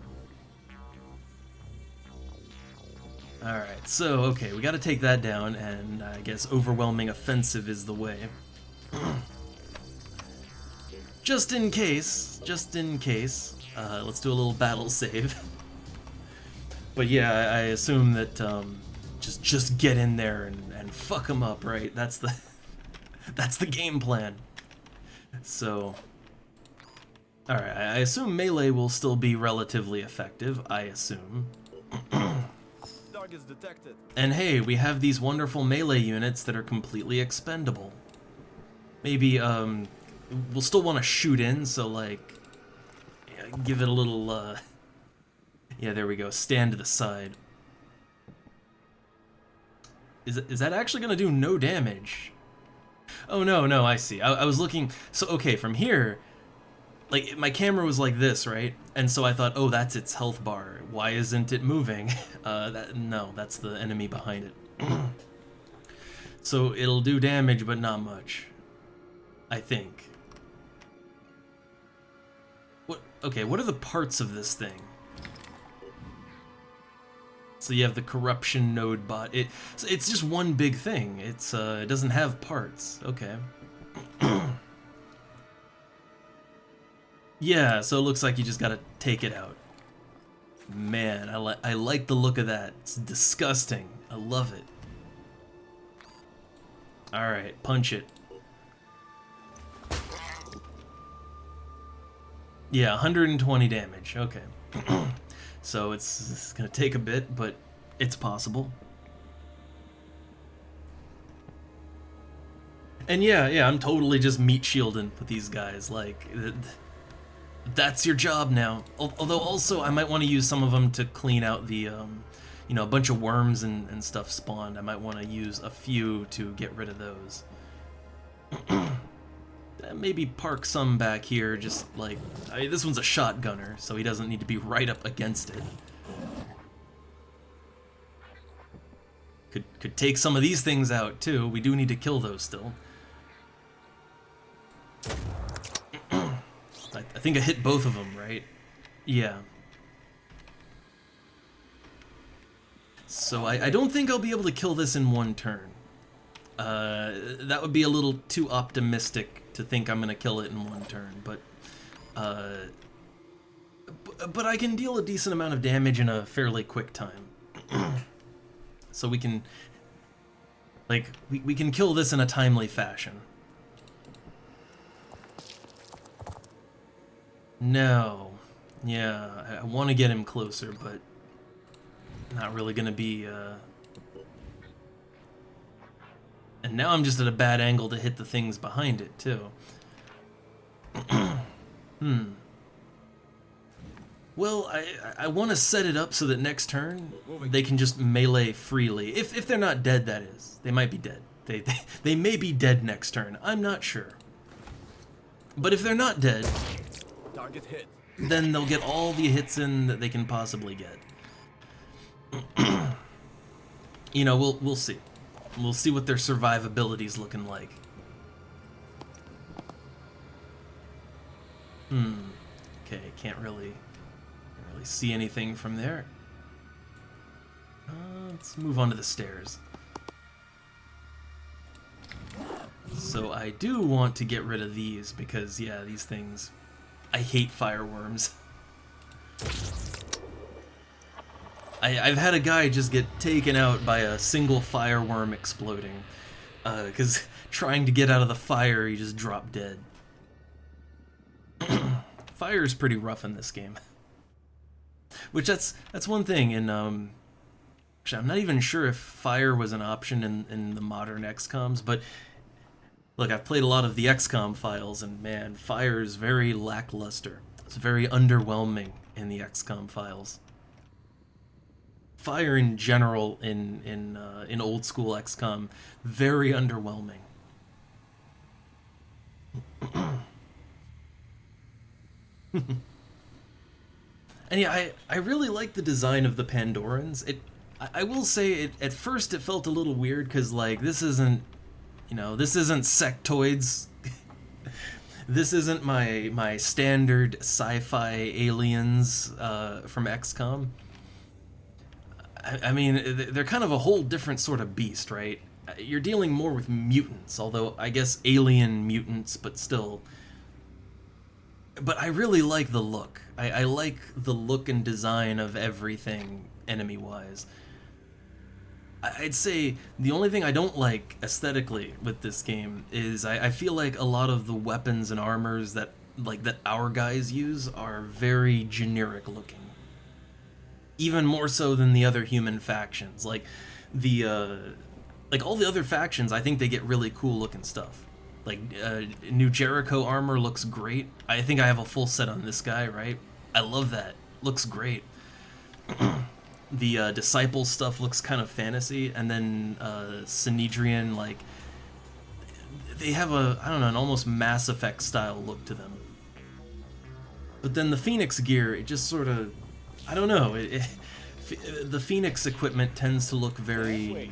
Alright, so, okay, we gotta take that down, and I guess overwhelming offensive is the way. Just in case, let's do a little battle save. But yeah, I assume that, just get in there and fuck them up, right? That's the game plan. So, alright, I assume melee will still be relatively effective, I assume. Is detected. And hey, we have these wonderful melee units that are completely expendable. maybe we'll still want to shoot in, so like give it a little yeah, there we go, stand to the side. Is that actually gonna do no damage? Oh no, I see. I was looking, so okay, from here, like my camera was like this, right? And so I thought, oh, that's its health bar. Why isn't it moving? No, that's the enemy behind it. So it'll do damage, but not much, I think. Okay, what are the parts of this thing? So you have the corruption node bot. It's just one big thing. It doesn't have parts. Okay. Yeah, so it looks like you just gotta take it out. Man, I like the look of that. It's disgusting. I love it. Alright, punch it. Yeah, 120 damage. Okay. So it's gonna take a bit, but it's possible. And yeah, I'm totally just meat shielding with these guys. Like, that's your job now. Although also, I might want to use some of them to clean out the, you know, a bunch of worms and stuff spawned. I might want to use a few to get rid of those. Maybe park some back here, just like, this one's a shotgunner, so he doesn't need to be right up against it. Could take some of these things out too. We do need to kill those still. I think I hit both of them, right? Yeah. So I don't think I'll be able to kill this in one turn. That would be a little too optimistic to think I'm gonna kill it in one turn, but I can deal a decent amount of damage in a fairly quick time. So we can, like, we can kill this in a timely fashion. No. Yeah, I want to get him closer, but not really gonna be, And now I'm just at a bad angle to hit the things behind it, too. Well, I want to set it up so that next turn they can just melee freely. If they're not dead, that is. They might be dead. They may be dead next turn. I'm not sure. But if they're not dead, Target hit. then they'll get all the hits in that they can possibly get. You know, we'll see. We'll see what their survivability's looking like. Okay, can't really see anything from there. Let's move on to the stairs. So I do want to get rid of these because, yeah, these things... I hate fireworms. I've had a guy just get taken out by a single fireworm exploding. Because trying to get out of the fire, he just dropped dead. Fire is pretty rough in this game. Which that's one thing in actually I'm not even sure if fire was an option in the modern XCOMs, but look, I've played a lot of the XCOM files, and man, fire is very lackluster. It's very underwhelming in the XCOM files. Fire in general in old school XCOM, very underwhelming. And yeah, I really like the design of the Pandorans. I will say, at first it felt a little weird, because, like, this isn't, you know, this isn't sectoids. This isn't my standard sci-fi aliens from XCOM. I mean, they're kind of a whole different sort of beast, right? You're dealing more with mutants, although I guess alien mutants, but still. But I really like the look. I like the look and design of everything enemy-wise. I'd say the only thing I don't like aesthetically with this game is I feel like a lot of the weapons and armors that our guys use are very generic looking. Even more so than the other human factions. Like all the other factions, I think they get really cool looking stuff. Like, New Jericho armor looks great. I think I have a full set on this guy, right? I love that. Looks great. The Disciple stuff looks kind of fantasy, and then Synedrian, like, they have I don't know, an almost Mass Effect style look to them. But then the Phoenix gear, it just sort of, I don't know, the Phoenix equipment tends to look very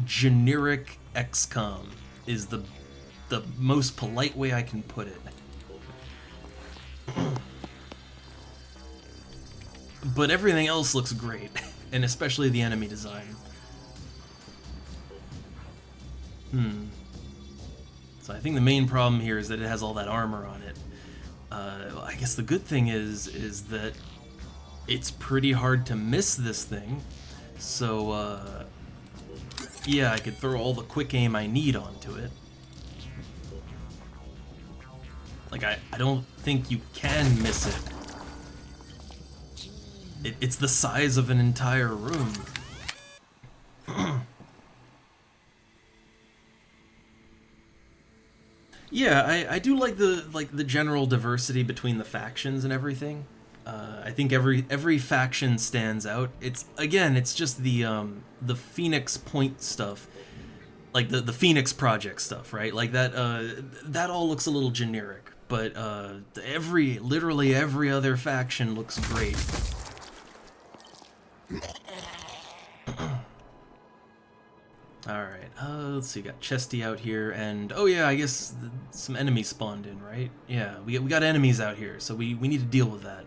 generic XCOM, is the most polite way I can put it. But everything else looks great, and especially the enemy design. So I think the main problem here is that it has all that armor on it. I guess the good thing is that it's pretty hard to miss this thing. So yeah, I could throw all the quick aim I need onto it. Like, I don't think you can miss it. It's the size of an entire room. Yeah, I do like the general diversity between the factions and everything. I think every faction stands out. It's just the Phoenix Point stuff, like the Phoenix Project stuff, right? Like that all looks a little generic, but literally every other faction looks great. Alright, let's see, got Chesty out here, and oh yeah, I guess some enemies spawned in, right? Yeah, we got enemies out here, so we need to deal with that.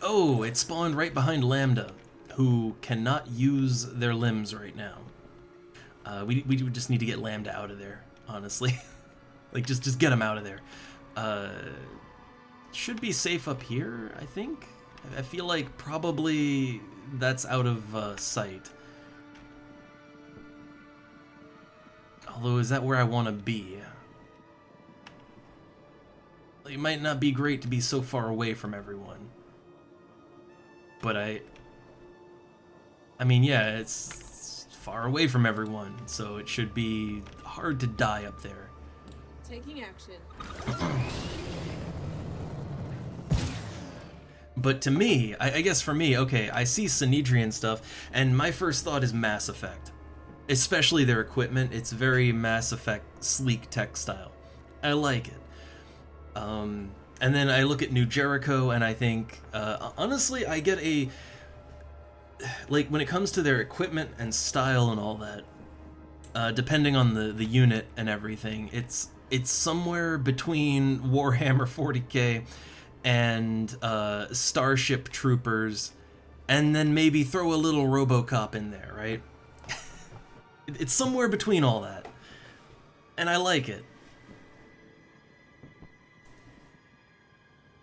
Oh, it spawned right behind Lambda, who cannot use their limbs right now. We just need to get Lambda out of there, honestly. Like, just get him out of there. Should be safe up here, I think? I feel like probably that's out of sight. Although, is that where I want to be? It might not be great to be so far away from everyone. But I mean, yeah, it's far away from everyone, so it should be hard to die up there. Taking action. But to me, I guess for me, okay, I see Synedrian stuff, and my first thought is Mass Effect. Especially their equipment, it's very Mass Effect sleek tech style. I like it. And then I look at New Jericho, and I think, honestly, I get like, when it comes to their equipment and style and all that, depending on the unit and everything, it's somewhere between Warhammer 40k and Starship Troopers, and then maybe throw a little RoboCop in there, right? It's somewhere between all that, and I like it.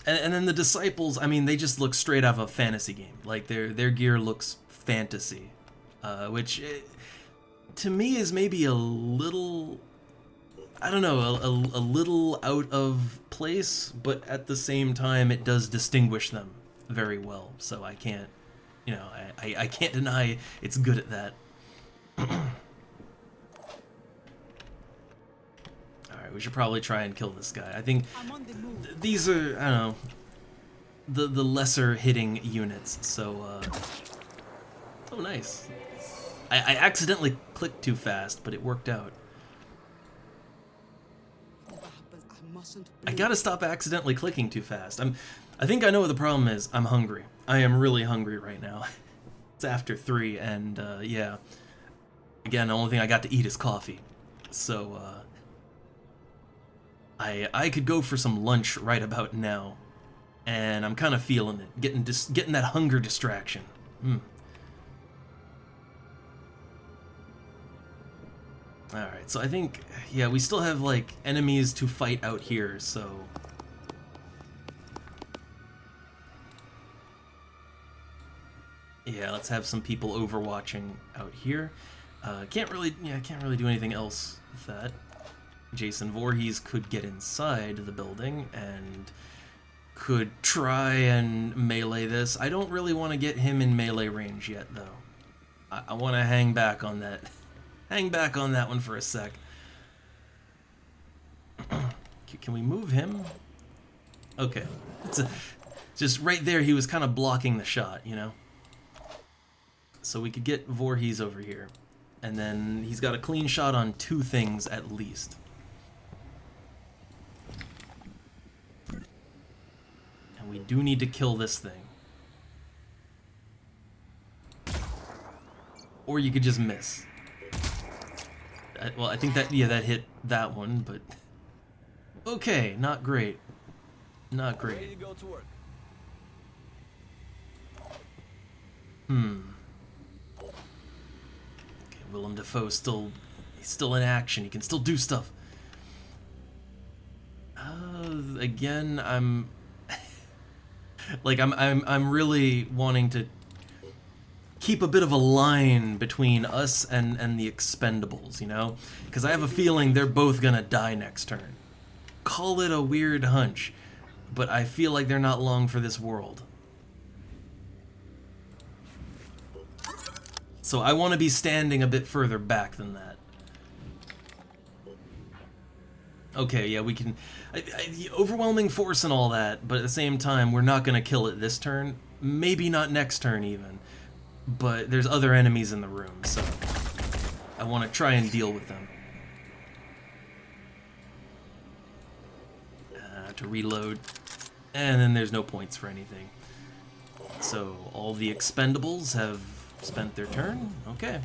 And then the Disciples, I mean, they just look straight out of a fantasy game. Like, their gear looks fantasy, which to me is maybe a little, I don't know, a little out of place, but at the same time it does distinguish them very well. So I can't, you know, I can't deny it's good at that. Alright, we should probably try and kill this guy. I think these are, I don't know, the lesser hitting units, so, oh nice. I accidentally clicked too fast, but it worked out. I gotta stop accidentally clicking too fast. I think I know what the problem is. I'm hungry. I am really hungry right now. It's after 3, and, yeah. Again, the only thing I got to eat is coffee. So, I could go for some lunch right about now, and I'm kind of feeling it, getting that hunger distraction. Alright, so I think, yeah, we still have, like, enemies to fight out here, so... Yeah, let's have some people overwatching out here. Can't really do anything else with that. Jason Voorhees could get inside the building and could try and melee this. I don't really want to get him in melee range yet, though. I want to hang back on that. Hang back on that one for a sec. Can we move him? Okay. Just right there, he was kind of blocking the shot, you know? So we could get Voorhees over here. And then he's got a clean shot on 2 things at least. And we do need to kill this thing. Or you could just miss. Well, I think that, yeah, that hit that one, but... Okay, not great. Not Ready great. to go to work. Okay, Willem Dafoe's he's still in action. He can still do stuff. Again, I'm like I'm really wanting to keep a bit of a line between us and the Expendables, you know? Because I have a feeling they're both gonna die next turn. Call it a weird hunch, but I feel like they're not long for this world. So I want to be standing a bit further back than that. Okay, yeah, we can... overwhelming force and all that, but at the same time, we're not going to kill it this turn. Maybe not next turn, even. But there's other enemies in the room, so... I want to try and deal with them. To reload. And then there's no points for anything. So, all the Expendables have spent their turn? Okay.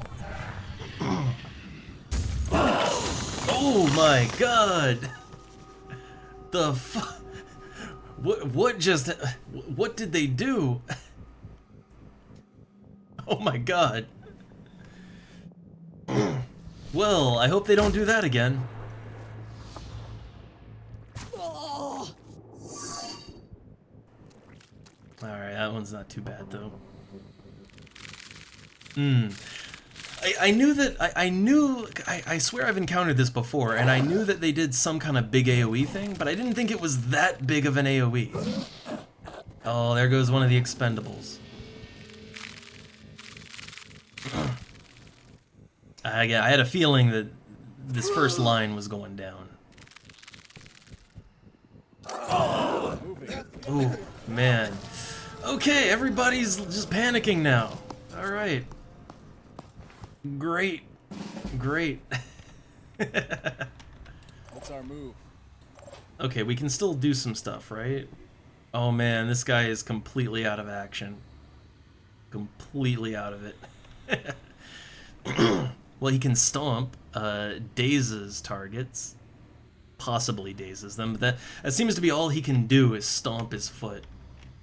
Oh my god! The what did they do? Oh my god. Well, I hope they don't do that again. Alright, that one's not too bad though. I knew that, I swear I've encountered this before, and I knew that they did some kind of big AoE thing, but I didn't think it was that big of an AoE. Oh, there goes one of the Expendables. I had a feeling that this first line was going down. Oh, man. Okay, everybody's just panicking now. Alright. Great. Great. What's our move? Okay, we can still do some stuff, right? Oh man, this guy is completely out of action. Completely out of it. Well, he can stomp, dazes targets. Possibly dazes them, but that seems to be all he can do is stomp his foot.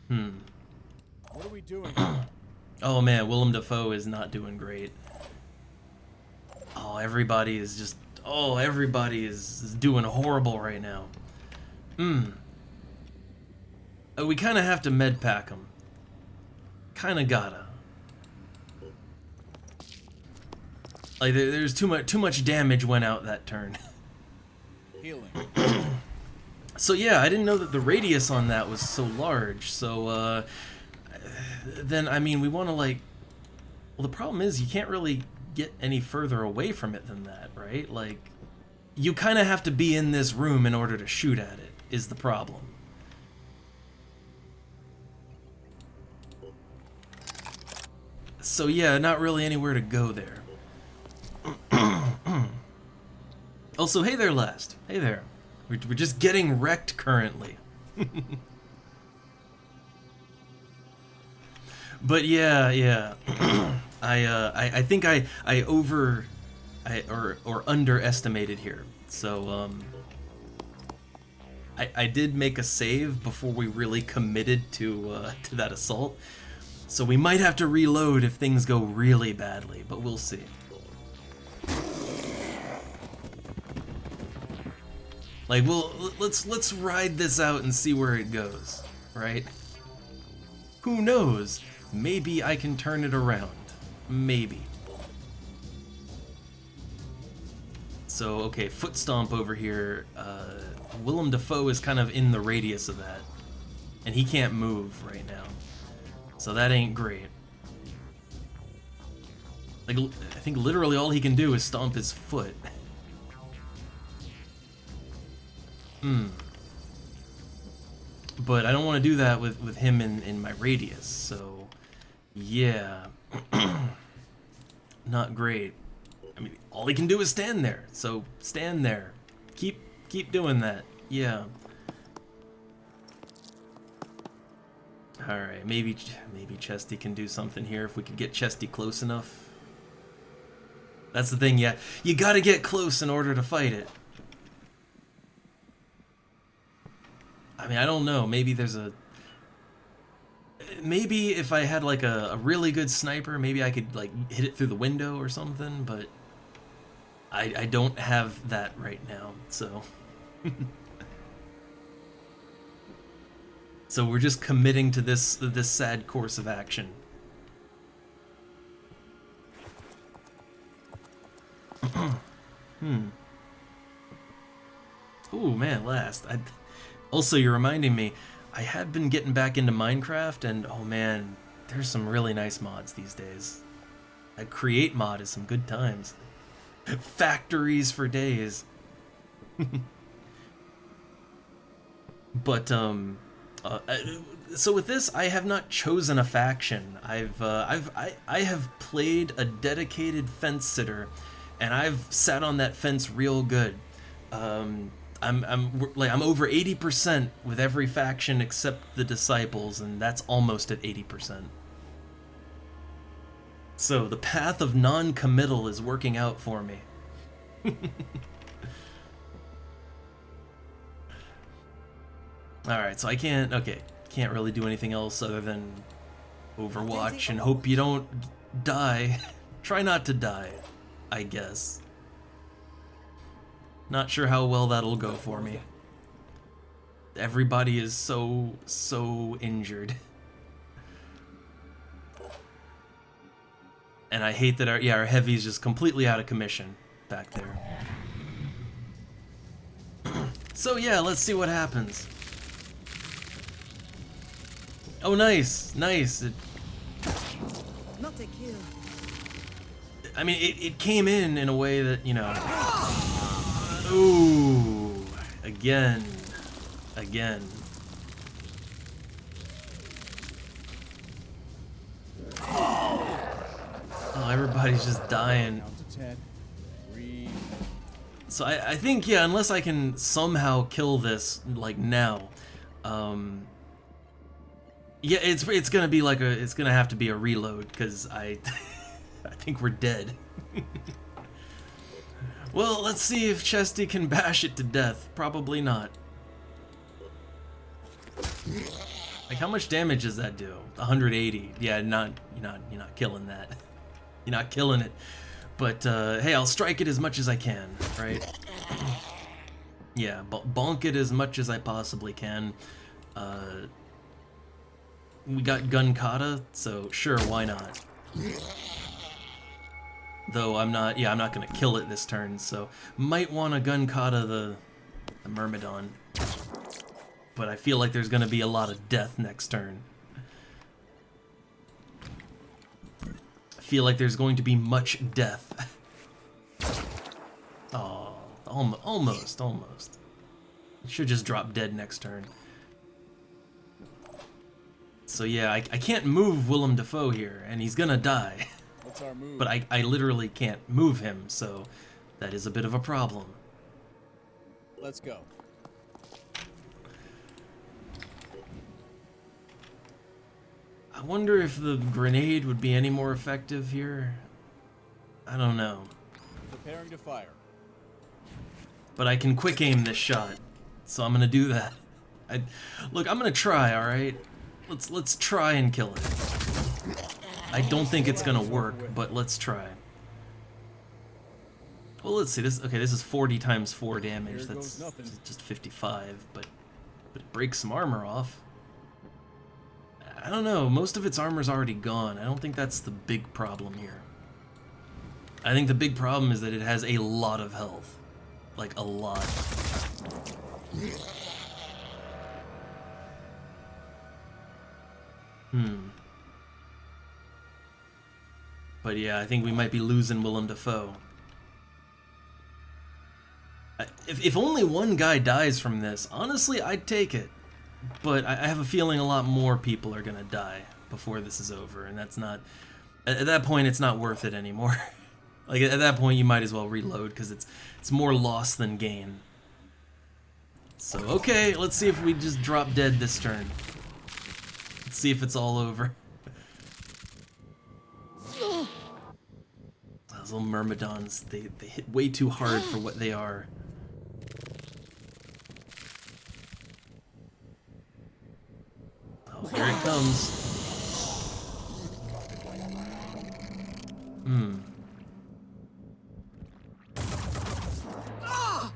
What are we doing? Oh man, Willem Dafoe is not doing great. Oh, everybody is just... Oh, everybody is doing horrible right now. We kind of have to med pack him. Kind of gotta. Like, there's too much damage went out that turn. Healing. So yeah, I didn't know that the radius on that was so large, so, then, I mean, we want to, like... Well, the problem is, you can't really get any further away from it than that, right? Like, you kind of have to be in this room in order to shoot at it, is the problem. So yeah, not really anywhere to go there. Also, hey there, Last. Hey there. We're just getting wrecked currently. But yeah. I think I underestimated here. So I did make a save before we really committed to that assault. So we might have to reload if things go really badly, but we'll see. Like, let's ride this out and see where it goes, right? Who knows? Maybe I can turn it around. Maybe. So, okay, foot stomp over here. Willem Dafoe is kind of in the radius of that. And he can't move right now. So that ain't great. Like, I think literally all he can do is stomp his foot. But I don't want to do that with him in my radius, so yeah. Not great. I mean, all he can do is stand there, so stand there. Keep doing that. Yeah. Alright, maybe Chesty can do something here if we could get Chesty close enough. That's the thing, yeah. You gotta get close in order to fight it. I mean, I don't know. Maybe there's a... Maybe if I had like a really good sniper, maybe I could like hit it through the window or something, but I don't have that right now, so... So we're just committing to this sad course of action. Ooh, man, last. Also, you're reminding me, I had been getting back into Minecraft, and oh man, there's some really nice mods these days. That Create mod is some good times. Factories for days. But, so with this, I have not chosen a faction. I have played a dedicated fence sitter, and I've sat on that fence real good. I'm over 80% with every faction except the Disciples, and that's almost at 80%. So the path of non-committal is working out for me. Alright, so I can't really do anything else other than Overwatch and hope you don't die. Try not to die, I guess. Not sure how well that'll go for me. Everybody is so injured. And I hate that our heavy's just completely out of commission back there. So yeah, let's see what happens. Oh, nice. Not a kill. I mean, it came in a way that, you know... Ooh, again. Oh, everybody's just dying. Count to 10. Breathe. So I think, yeah, unless I can somehow kill this, like, now, yeah, it's gonna be like it's gonna have to be a reload, because I think we're dead. Well, let's see if Chesty can bash it to death. Probably not. Like, how much damage does that do? 180. Yeah, you're not killing that. You're not killing it. But hey, I'll strike it as much as I can, right? Yeah, bonk it as much as I possibly can. We got Gun Kata, so sure, why not? Though I'm not gonna kill it this turn, so might want to Gun Kata the Myrmidon. But I feel like there's gonna be a lot of death next turn. I feel like there's going to be much death. Oh, almost. It should just drop dead next turn. So yeah, I can't move Willem Dafoe here, and he's gonna die. What's our move? But I literally can't move him, so that is a bit of a problem. Let's go. I wonder if the grenade would be any more effective here. I don't know. Preparing to fire. But I can quick aim this shot, so I'm gonna do that. Look, I'm gonna try, alright? Let's try and kill it. I don't think it's gonna work, but let's try. Well, let's see. This is 40 times 4 damage. That's just 55, but it breaks some armor off. I don't know. Most of its armor's already gone. I don't think that's the big problem here. I think the big problem is that it has a lot of health. Like, a lot. But yeah, I think we might be losing Willem Dafoe. if only one guy dies from this, honestly, I'd take it. But I have a feeling a lot more people are gonna die before this is over, and that's not... At that point, it's not worth it anymore. Like, at that point, you might as well reload, because it's more loss than gain. So, okay, let's see if we just drop dead this turn. Let's see if it's all over. Those little Myrmidons, they hit way too hard for what they are. Oh, here it comes.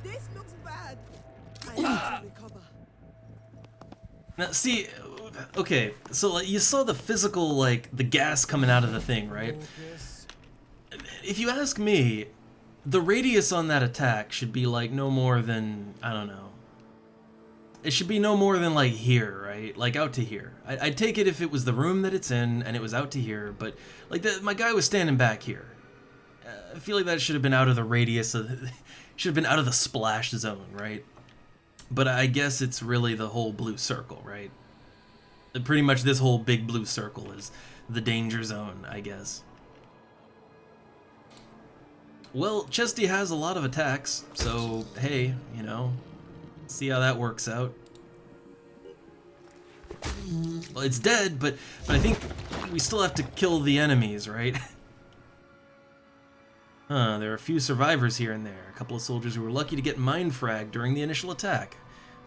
This looks bad. I have to recover. Now, see, okay, so like, you saw the physical, like, the gas coming out of the thing, right? If you ask me, the radius on that attack should be, like, no more than, I don't know. It should be no more than, like, here, right? Like, out to here. I'd take it if it was the room that it's in and it was out to here, but, like, my guy was standing back here. I feel like that should have been out of the radius of... should have been out of the splash zone, right? But I guess it's really the whole blue circle, right? Pretty much this whole big blue circle is the danger zone, I guess. Well, Chesty has a lot of attacks, so hey, you know, see how that works out. Well, it's dead, but I think we still have to kill the enemies, right? There are a few survivors here and there. A couple of soldiers who were lucky to get mind-fragged during the initial attack.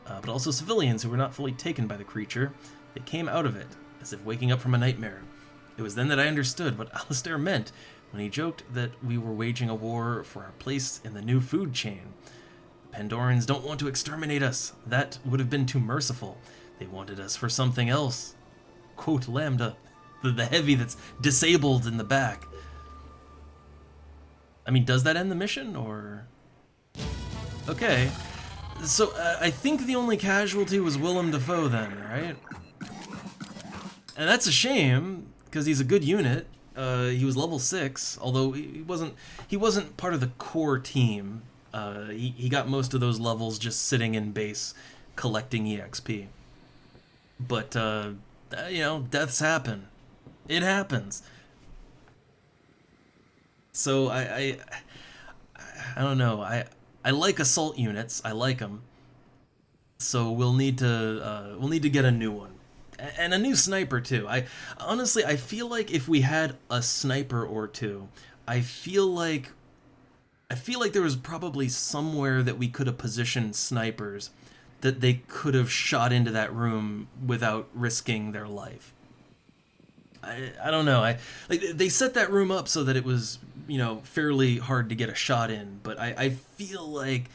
But also civilians who were not fully taken by the creature. They came out of it, as if waking up from a nightmare. It was then that I understood what Alistair meant when he joked that we were waging a war for our place in the new food chain. The Pandorans don't want to exterminate us. That would have been too merciful. They wanted us for something else. Quote Lambda, the heavy that's disabled in the back. I mean, does that end the mission, or...? Okay. So, I think the only casualty was Willem Dafoe then, right? And that's a shame, because he's a good unit. He was level 6, although he wasn't part of the core team. He got most of those levels just sitting in base, collecting EXP. But, you know, deaths happen. It happens. So I don't know. I like assault units. I like them. So we'll need to get a new one, and a new sniper too. Honestly I feel like if we had a sniper or two, I feel like there was probably somewhere that we could have positioned snipers that they could have shot into that room without risking their life. I don't know. Like they set that room up so that it was, you know, fairly hard to get a shot in, but I feel like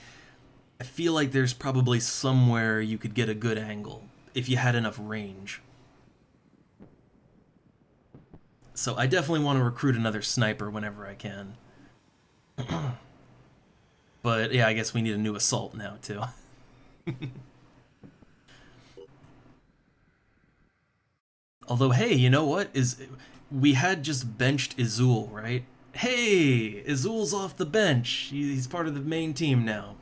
there's probably somewhere you could get a good angle if you had enough range. So I definitely want to recruit another sniper whenever I can. But yeah, I guess we need a new assault now too. Although, hey, you know what? We had just benched Izul, right? Hey, Izul's off the bench. He's part of the main team now.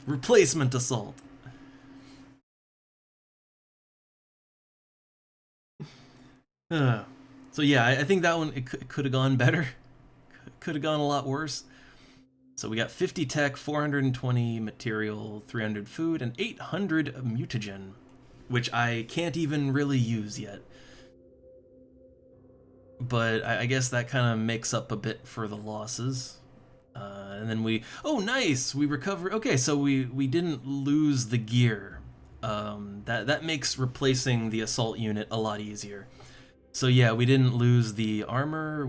Replacement assault. So yeah, I think that one, it could have gone better. Could have gone a lot worse. So we got 50 tech, 420 material, 300 food, and 800 mutagen, which I can't even really use yet. But I guess that kind of makes up a bit for the losses. And then oh nice, we recovered. Okay, so we didn't lose the gear. That makes replacing the assault unit a lot easier. So yeah, we didn't lose the armor.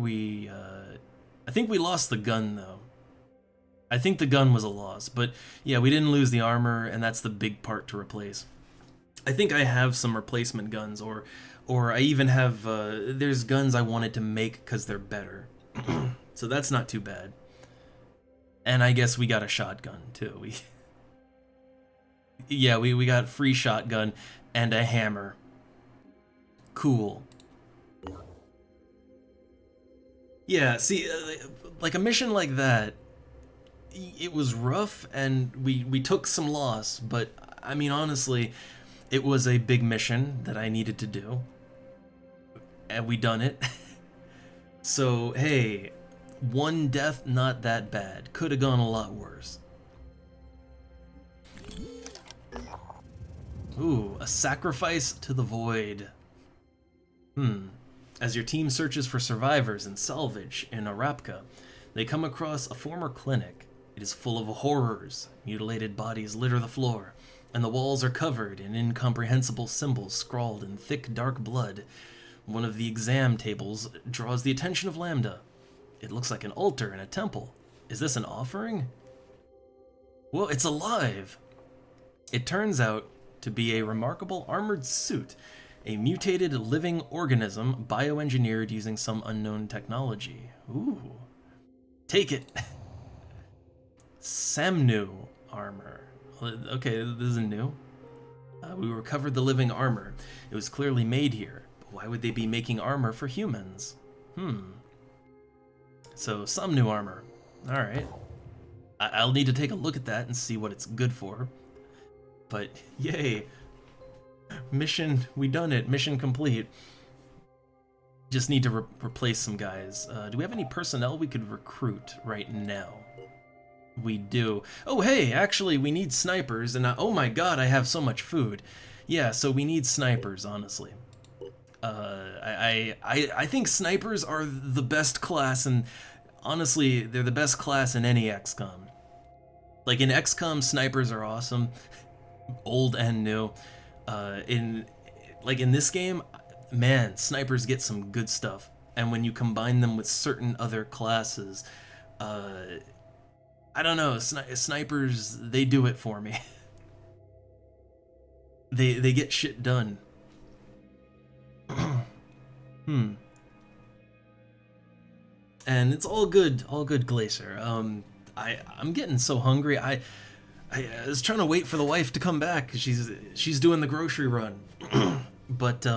I think we lost the gun though. I think the gun was a loss, but yeah, we didn't lose the armor, and that's the big part to replace. I think I have some replacement guns, or I even have, there's guns I wanted to make because they're better. So that's not too bad. And I guess we got a shotgun too. We got free shotgun and a hammer. Cool. Yeah, see, like a mission like that, it was rough, and we took some loss, but I mean, honestly, it was a big mission that I needed to do, and we done it. So, hey, one death, not that bad. Could have gone a lot worse. Ooh, a sacrifice to the void. As your team searches for survivors and salvage in Arapka, they come across a former clinic. It is full of horrors. Mutilated bodies litter the floor, and the walls are covered in incomprehensible symbols scrawled in thick, dark blood. One of the exam tables draws the attention of Lambda. It looks like an altar in a temple. Is this an offering? Well, it's alive! It turns out to be a remarkable armored suit, a mutated living organism bioengineered using some unknown technology. Ooh. Take it! Samnu armor. Okay, this isn't new. We recovered the living armor. It was clearly made here. But why would they be making armor for humans? So, some new armor. Alright. I'll need to take a look at that and see what it's good for. But, yay. Mission, we done it. Mission complete. Just need to replace some guys. Do we have any personnel we could recruit right now? We do. Oh, hey, actually, we need snipers, and oh my god, I have so much food. Yeah, so we need snipers, honestly. I think snipers are the best class, and honestly, they're the best class in any XCOM. Like, in XCOM, snipers are awesome, old and new. In this game, man, snipers get some good stuff, and when you combine them with certain other classes, I don't know, snipers, they do it for me. They get shit done. And it's all good, Glacier. I'm getting so hungry. I was trying to wait for the wife to come back, 'cause she's doing the grocery run. But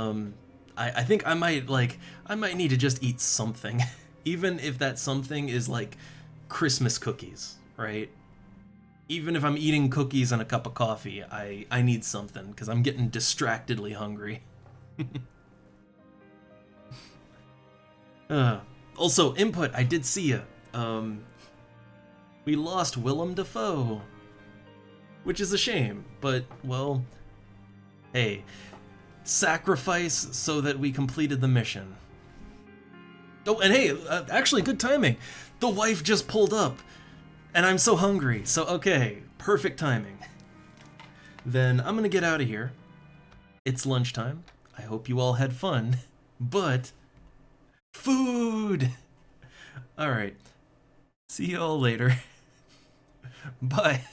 I think I might need to just eat something, even if that something is like Christmas cookies, right? Even if I'm eating cookies and a cup of coffee, I need something, because I'm getting distractedly hungry. Also, input, I did see ya. We lost Willem Dafoe, which is a shame, but, well, hey, sacrifice so that we completed the mission. Oh, and hey, actually, good timing. The wife just pulled up, and I'm so hungry, so okay, perfect timing. Then I'm gonna get out of here. It's lunchtime. I hope you all had fun, but food! Alright, see you all later. Bye.